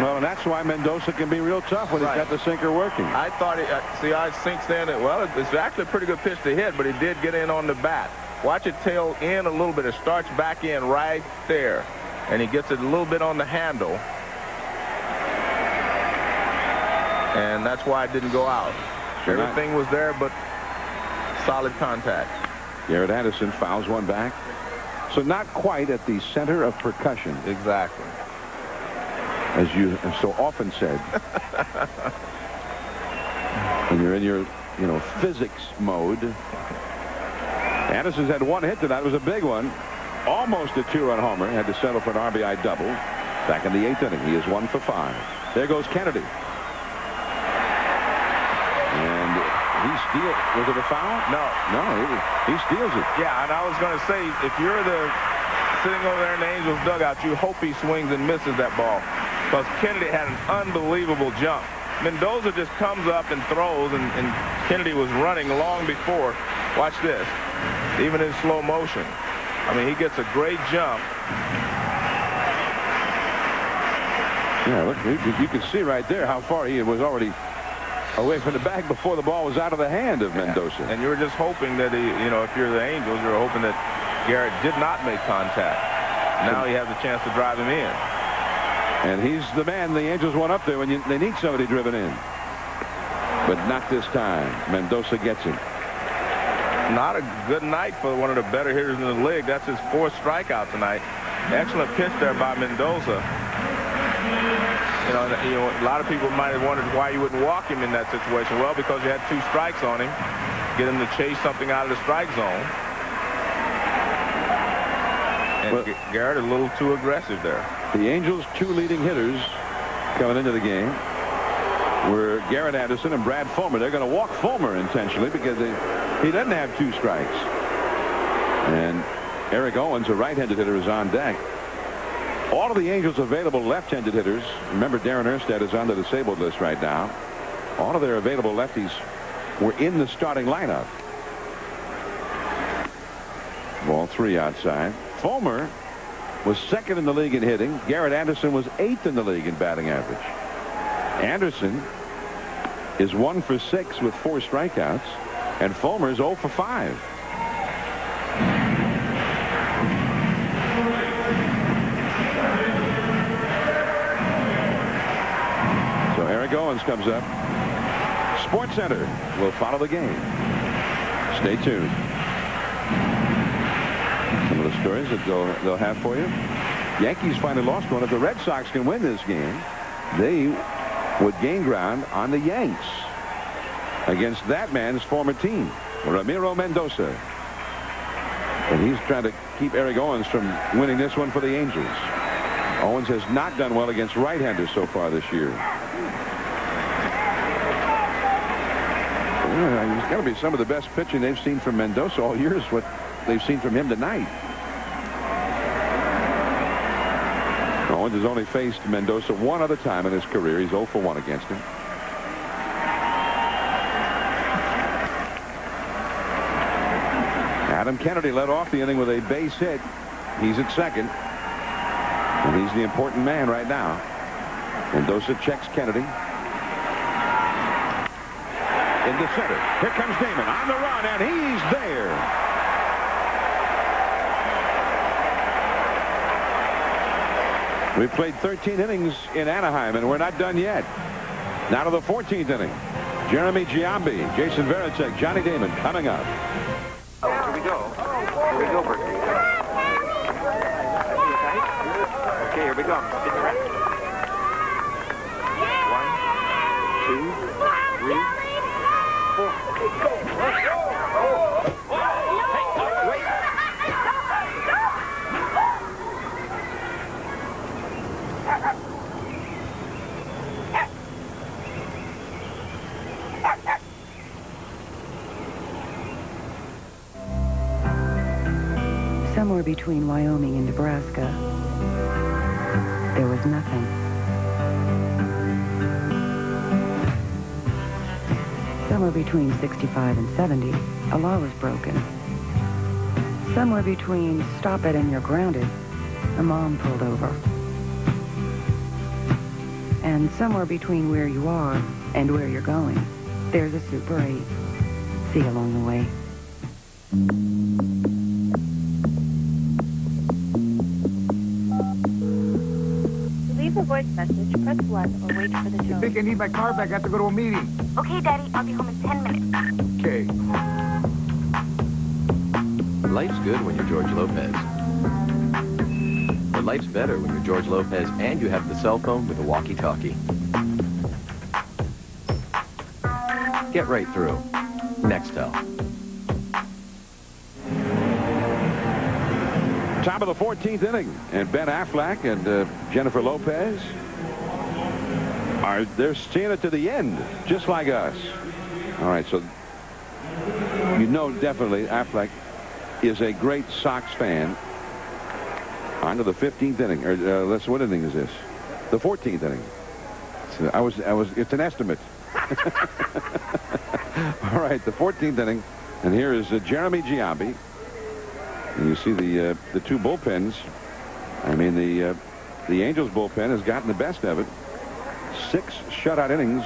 Well, and that's why Mendoza can be real tough when he's got the sinker working. I thought I sinks in. Well, it's actually a pretty good pitch to hit, but he did get in on the bat. Watch it tail in a little bit. It starts back in right there, and he gets it a little bit on the handle, and that's why it didn't go out. Sure. Everything was there, but solid contact. Garrett Anderson fouls one back. So not quite at the center of percussion. Exactly. As you have so often said. When you're in your, physics mode. Anderson's had 1 hit tonight. It was a big one. Almost a 2-run homer. Had to settle for an RBI double. Back in the 8th inning. He is 1 for 5. There goes Kennedy. And he steals. Was it a foul? No. No, he steals it. Yeah, and I was going to say, if you're sitting over there in the Angels dugout, you hope he swings and misses that ball, because Kennedy had an unbelievable jump. Mendoza just comes up and throws, and Kennedy was running long before. Watch this. Even in slow motion. I mean, he gets a great jump. Yeah, look, you can see right there how far he was already away from the bag before the ball was out of the hand of Mendoza. And you were just hoping that if you're the Angels, you're hoping that Garrett did not make contact. Now he has a chance to drive him in. And he's the man the Angels want up there when they need somebody driven in. But not this time. Mendoza gets him. Not a good night for one of the better hitters in the league. That's his 4th strikeout tonight. Excellent pitch there by Mendoza. You know, a lot of people might have wondered why you wouldn't walk him in that situation. Well, because you had 2 strikes on him. Get him to chase something out of the strike zone. And Garrett a little too aggressive there. The Angels' 2 leading hitters coming into the game were Garrett Anderson and Brad Fulmer. They're going to walk Fulmer intentionally because he doesn't have 2 strikes. And Eric Owens, a right-handed hitter, is on deck. All of the Angels' available left-handed hitters, remember Darren Erstad is on the disabled list right now. All of their available lefties were in the starting lineup. Ball 3 outside. Fulmer was 2nd in the league in hitting. Garrett Anderson was 8th in the league in batting average. Anderson is 1 for 6 with 4 strikeouts, and Fulmer is 0 for 5. So Eric Owens comes up. Sports Center will follow the game. Stay tuned. Some of the stories that they'll have for you. Yankees finally lost one. If the Red Sox can win this game, they would gain ground on the Yanks against that man's former team, Ramiro Mendoza. And he's trying to keep Eric Owens from winning this one for the Angels. Owens has not done well against right-handers so far this year. It's got to be some of the best pitching they've seen from Mendoza all year is what they've seen from him tonight. Owens has only faced Mendoza 1 other time in his career. He's 0 for 1 against him. Adam Kennedy led off the inning with a base hit. He's at 2nd. And he's the important man right now. Mendoza checks Kennedy. Into center. Here comes Damon on the run, and he's there. We've played 13 innings in Anaheim, and we're not done yet. Now to the 14th inning. Jeremy Giambi, Jason Varitek, Johnny Damon coming up. Here we go. Here we go, Bertie. Okay, here we go. 1, 2, 3, 4. Somewhere between Wyoming and Nebraska, there was nothing. Somewhere between 65 and 70, a law was broken. Somewhere between stop it and you're grounded, a mom pulled over. And somewhere between where you are and where you're going, there's a Super 8. See you along the way. Leave a voice message, press 1, or wait for the tone. I think I need my car back. I have to go to a meeting. Okay, Daddy, I'll be home in 10 minutes. Okay. Life's good when you're George Lopez. But life's better when you're George Lopez and you have the cell phone with a walkie-talkie. Get right through. Nextel. Top of the 14th inning, and Ben Affleck and Jennifer Lopez they're seeing it to the end, just like us. All right, so you know definitely Affleck is a great Sox fan. On to the 15th inning, or what inning is this? The 14th inning. So it's an estimate. All right, the 14th inning, and here is Jeremy Giambi. And you see the 2 bullpens. I mean, the Angels bullpen has gotten the best of it. 6 shutout innings.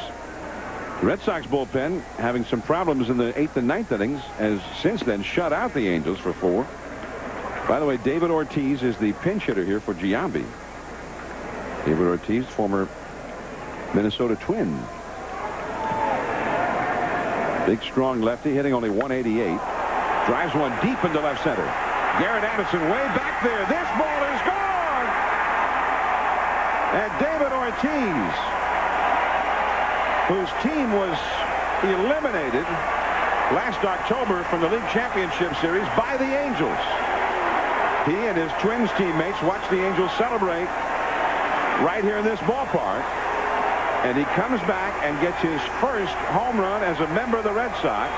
The Red Sox bullpen having some problems in the 8th and 9th innings has since then shut out the Angels for 4. By the way, David Ortiz is the pinch hitter here for Giambi. David Ortiz, former Minnesota Twin. Big, strong lefty, hitting only 188. Drives one deep into left center. Garrett Anderson way back there. This ball is gone. And David Ortiz, whose team was eliminated last October from the League Championship Series by the Angels. He and his Twins teammates watched the Angels celebrate right here in this ballpark. And he comes back and gets his first home run as a member of the Red Sox.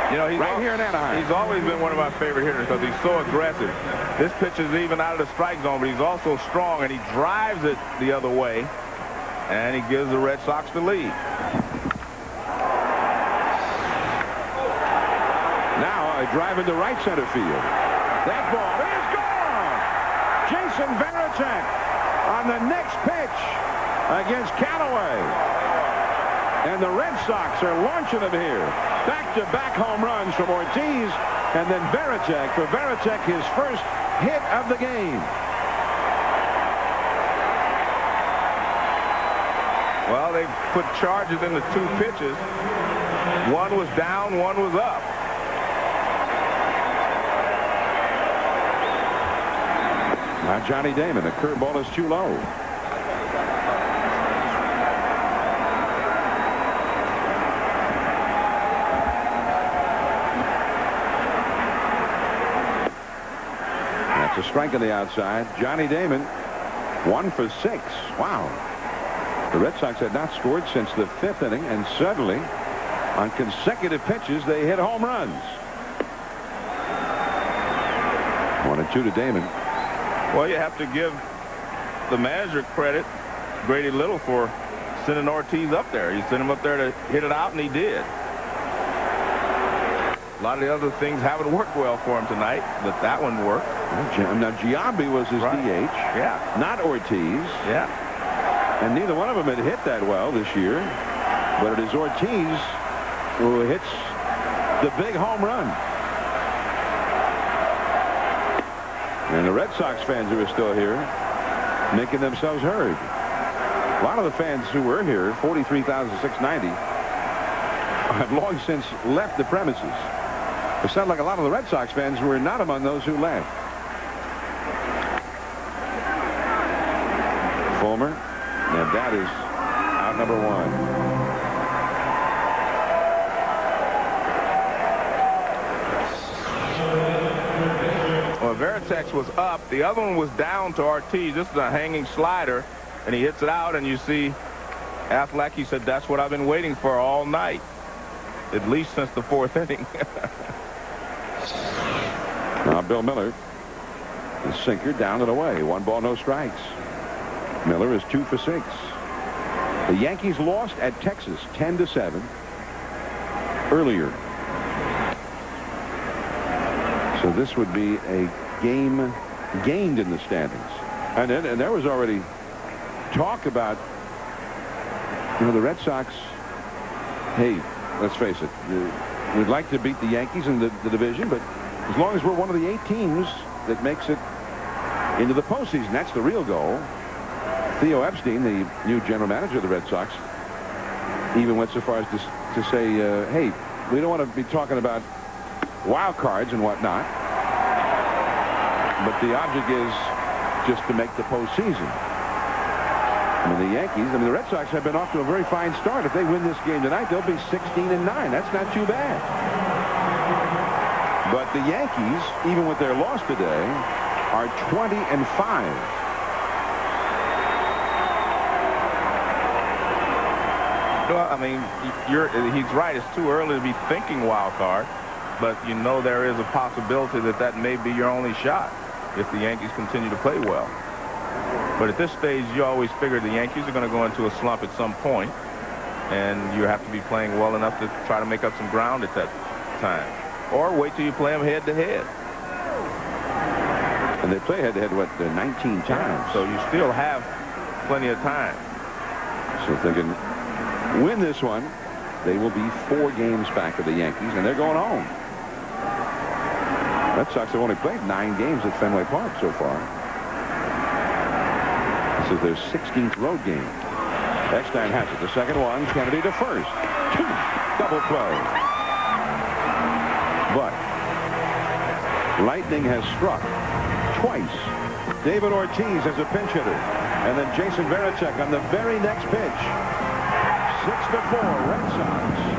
You know, right here in Anaheim. He's always been one of my favorite hitters because he's so aggressive. This pitch is even out of the strike zone, but he's also strong, and he drives it the other way, and he gives the Red Sox the lead. Now a drive into right center field. That ball is gone. Jason Varitek on the next pitch against Callaway. And the Red Sox are launching him here. Back-to-back home runs from Ortiz, and then Varitek. For Varitek, his first hit of the game. Well, they put charges in the 2 pitches. One was down, one was up. Now Johnny Damon, the curveball is too low. That's a strike on the outside. Johnny Damon, 1 for 6. Wow. The Red Sox had not scored since the 5th inning, and suddenly, on consecutive pitches, they hit home runs. 1-2 to Damon. Well, you have to give the manager credit, Grady Little, for sending Ortiz up there. He sent him up there to hit it out, and he did. A lot of the other things haven't worked well for him tonight, but that one worked. Now, Giambi was his DH. Yeah. Not Ortiz. Yeah. And neither one of them had hit that well this year. But it is Ortiz who hits the big home run. And the Red Sox fans who are still here making themselves heard. A lot of the fans who were here, 43,690, have long since left the premises. It sounds like a lot of the Red Sox fans were not among those who left. Fulmer, and that is out number 1. Well, Varitek was up. The other one was down to Ortiz. This is a hanging slider, and he hits it out, and you see Aflac said, that's what I've been waiting for all night, at least since the 4th inning. Now Bill Miller, the sinker down and away. 1 ball, no strikes. Miller is 2 for 6. The Yankees lost at Texas 10-7 earlier. So this would be a game gained in the standings. And there was already talk about, you know, the Red Sox. Hey, let's face it, we'd like to beat the Yankees in the division, but as long as we're one of the 8 teams that makes it into the postseason, that's the real goal. Theo Epstein, the new general manager of the Red Sox, even went so far as to say, hey, we don't want to be talking about wild cards and whatnot, but the object is just to make the postseason. I mean, the Yankees, the Red Sox have been off to a very fine start. If they win this game tonight, they'll be 16-9. That's not too bad. But the Yankees, even with their loss today, are 20-5. Well, I mean, he's right. It's too early to be thinking wild card, but you know there is a possibility that may be your only shot if the Yankees continue to play well. But at this stage, you always figure the Yankees are going to go into a slump at some point, and you have to be playing well enough to try to make up some ground at that time. Or wait till you play them head-to-head. And they play head-to-head, 19 times. Yeah, so you still have plenty of time. So if they can win this one, they will be 4 games back of the Yankees, and they're going home. Red Sox have only played 9 games at Fenway Park so far. This is their 16th road game. Eckstein has it. The second one, Kennedy to first. 2, double play. But lightning has struck twice. David Ortiz as a pinch hitter. And then Jason Varitek on the very next pitch. 6-4 Red Sox.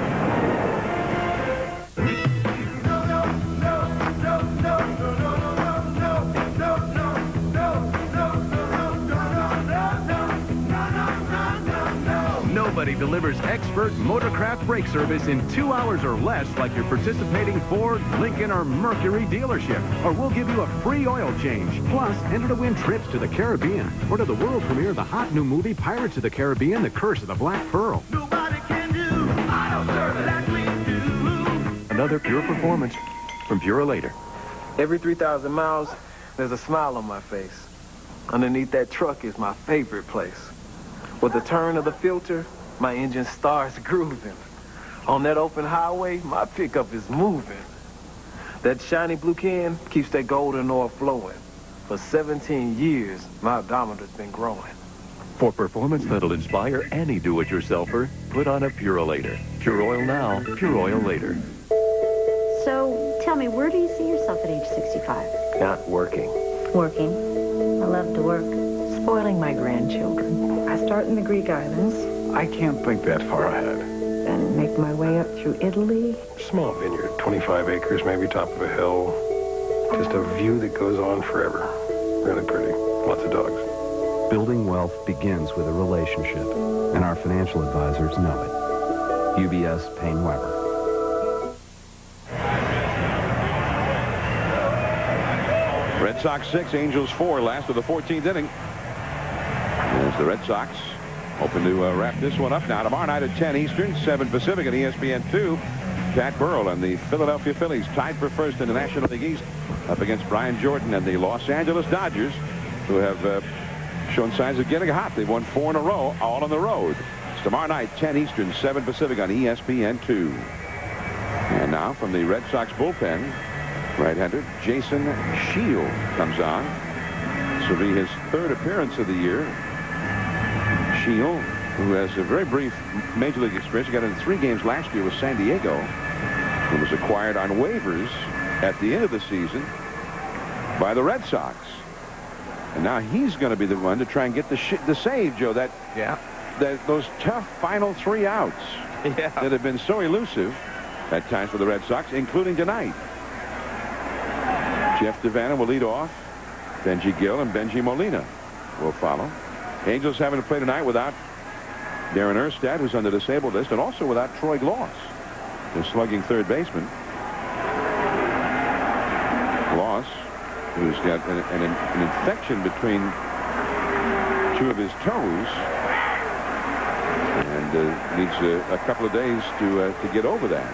Nobody delivers expert Motorcraft brake service in 2 hours or less like your participating Ford, Lincoln, or Mercury dealership. Or we'll give you a free oil change. Plus, enter to win trips to the Caribbean or to the world premiere of the hot new movie Pirates of the Caribbean, The Curse of the Black Pearl. Nobody can do auto service like we do. Another pure performance from Purolator. Every 3,000 miles, there's a smile on my face. Underneath that truck is my favorite place. With the turn of the filter, my engine starts grooving. On that open highway, my pickup is moving. That shiny blue can keeps that golden oil flowing. For 17 years, my odometer's been growing. For performance that'll inspire any do-it-yourselfer, put on a Purolator. Pure oil now, pure oil later. So, tell me, where do you see yourself at age 65? Not working. Working. I love to work. Spoiling my grandchildren. I start in the Greek islands. I can't think that far ahead. Then make my way up through Italy. Small vineyard, 25 acres, maybe top of a hill. Just a view that goes on forever. Really pretty. Lots of dogs. Building wealth begins with a relationship, and our financial advisors know it. UBS Payne Weber. Red Sox 6, Angels 4, last of the 14th inning. As the Red Sox hoping to wrap this one up now. Tomorrow night at 10 Eastern, 7 Pacific on ESPN 2. Pat Burrell and the Philadelphia Phillies tied for first in the National League East up against Brian Jordan and the Los Angeles Dodgers, who have shown signs of getting hot. They've won 4 in a row, all on the road. It's tomorrow night, 10 Eastern, 7 Pacific on ESPN 2. And now from the Red Sox bullpen, right-hander Jason Shield comes on. This will be his 3rd appearance of the year. Shield, who has a very brief Major League experience, he got in 3 games last year with San Diego, and was acquired on waivers at the end of the season by the Red Sox. And now he's going to be the one to try and get the save, Joe. Those tough final 3 outs that have been so elusive at times for the Red Sox, including tonight. Jeff Devanna will lead off. Benji Gill and Benji Molina will follow. Angels having to play tonight without Darren Erstad, who's on the disabled list, and also without Troy Gloss, the slugging third baseman. Gloss, who's got an infection between 2 of his toes, and needs a couple of days to get over that.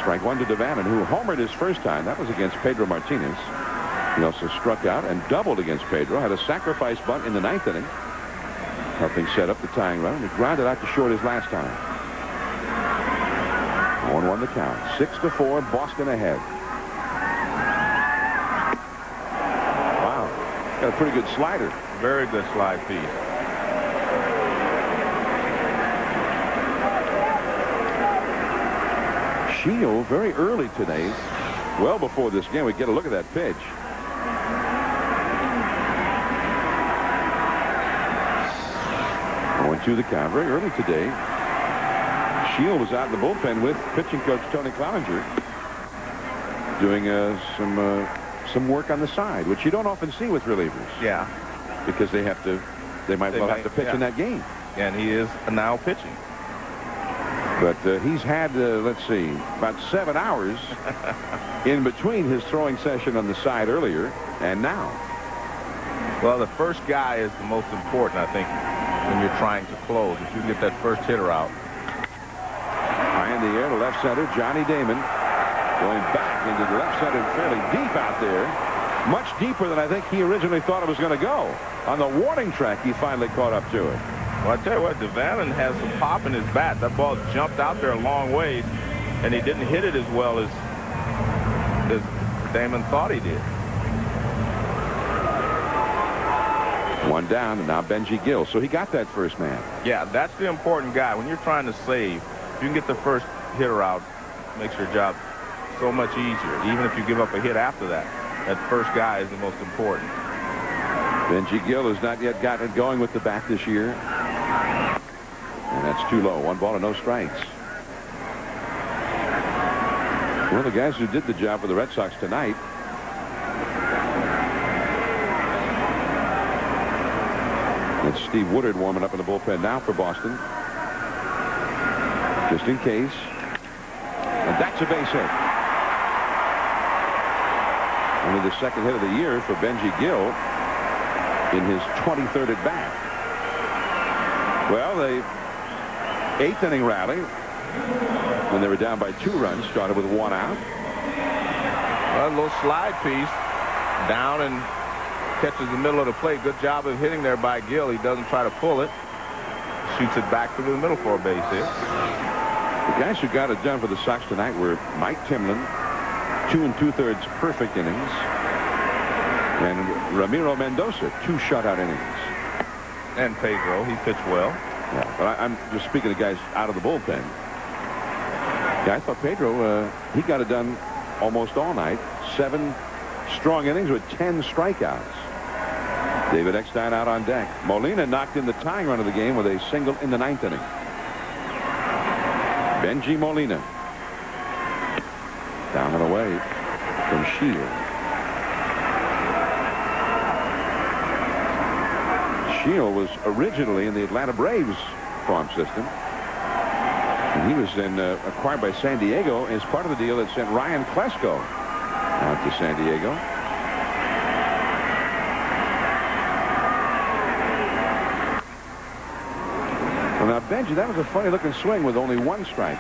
Strike 1 to Devanna, who homered his first time. That was against Pedro Martinez. He also struck out and doubled against Pedro. Had a sacrifice bunt in the 9th inning, helping set up the tying run. He grounded out to short his last time. 1-1 the count. 6-4, Boston ahead. Wow, got a pretty good slider. Very good slide piece. Shield very early today, well before this game. We get a look at that pitch. Going to the count very early today. Shield was out in the bullpen with pitching coach Tony Cloninger, doing some work on the side, which you don't often see with relievers. Yeah, because they might have to pitch in that game. And he is now pitching. But he's had, let's see, about 7 hours in between his throwing session on the side earlier and now. Well, the first guy is the most important, I think, when you're trying to close. If you can get that first hitter out. High in the air to left center, Johnny Damon going back into the left center, fairly deep out there. Much deeper than I think he originally thought it was going to go. On the warning track, he finally caught up to it. Well, I tell you what, Devanna has some pop in his bat. That ball jumped out there a long ways, and he didn't hit it as well as Damon thought he did. One down, and now Benji Gill. So he got that first man. Yeah, that's the important guy. When you're trying to save, if you can get the first hitter out, it makes your job so much easier. Even if you give up a hit after that, that first guy is the most important. Benji Gill has not yet gotten it going with the bat this year. And that's too low. 1 ball and no strikes. One of the guys who did the job for the Red Sox tonight. It's Steve Woodard warming up in the bullpen now for Boston. Just in case. And that's a base hit. Only the second hit of the year for Benji Gill in his 23rd at bat. Well, the 8th inning rally, when they were down by 2 runs, started with 1 out. Well, a little slide piece down and catches the middle of the plate. Good job of hitting there by Gill. He doesn't try to pull it. Shoots it back through the middle for a base hit. The guys who got it done for the Sox tonight were Mike Timlin, 2 2/3 perfect innings, and Ramiro Mendoza, 2 shutout innings. And Pedro, he pitched well. Yeah, but I'm just speaking of guys out of the bullpen. Yeah, I thought Pedro, he got it done almost all night. 7 strong innings with 10 strikeouts. David Eckstein out on deck. Molina knocked in the tying run of the game with a single in the 9th inning. Benji Molina. Down and away from Shield. Shield was originally in the Atlanta Braves farm system. And he was then acquired by San Diego as part of the deal that sent Ryan Klesko out to San Diego. Well, now, Benji, that was a funny-looking swing with only 1 strike.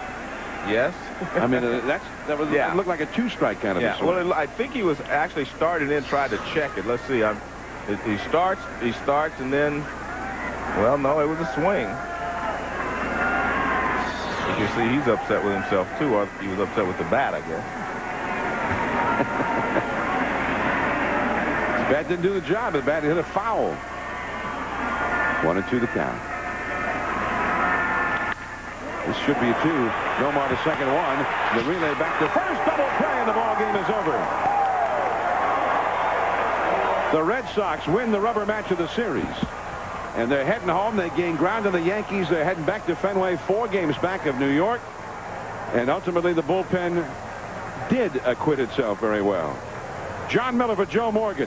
Yes. I mean, that was it looked like a 2-strike kind of a swing. Well, I think he was actually started in, tried to check it. Let's see. He starts, and then, well, no, it was a swing. You can see he's upset with himself, too. Or he was upset with the bat, I guess. The bat didn't do the job. The bat hit a foul. 1-2 the count. This should be a 2. Nomar the second one. The relay back to first. Double play, and the ball game is over. The Red Sox win the rubber match of the series. And they're heading home. They gain ground on the Yankees. They're heading back to Fenway, 4 games back of New York. And ultimately, the bullpen did acquit itself very well. John Miller for Joe Morgan.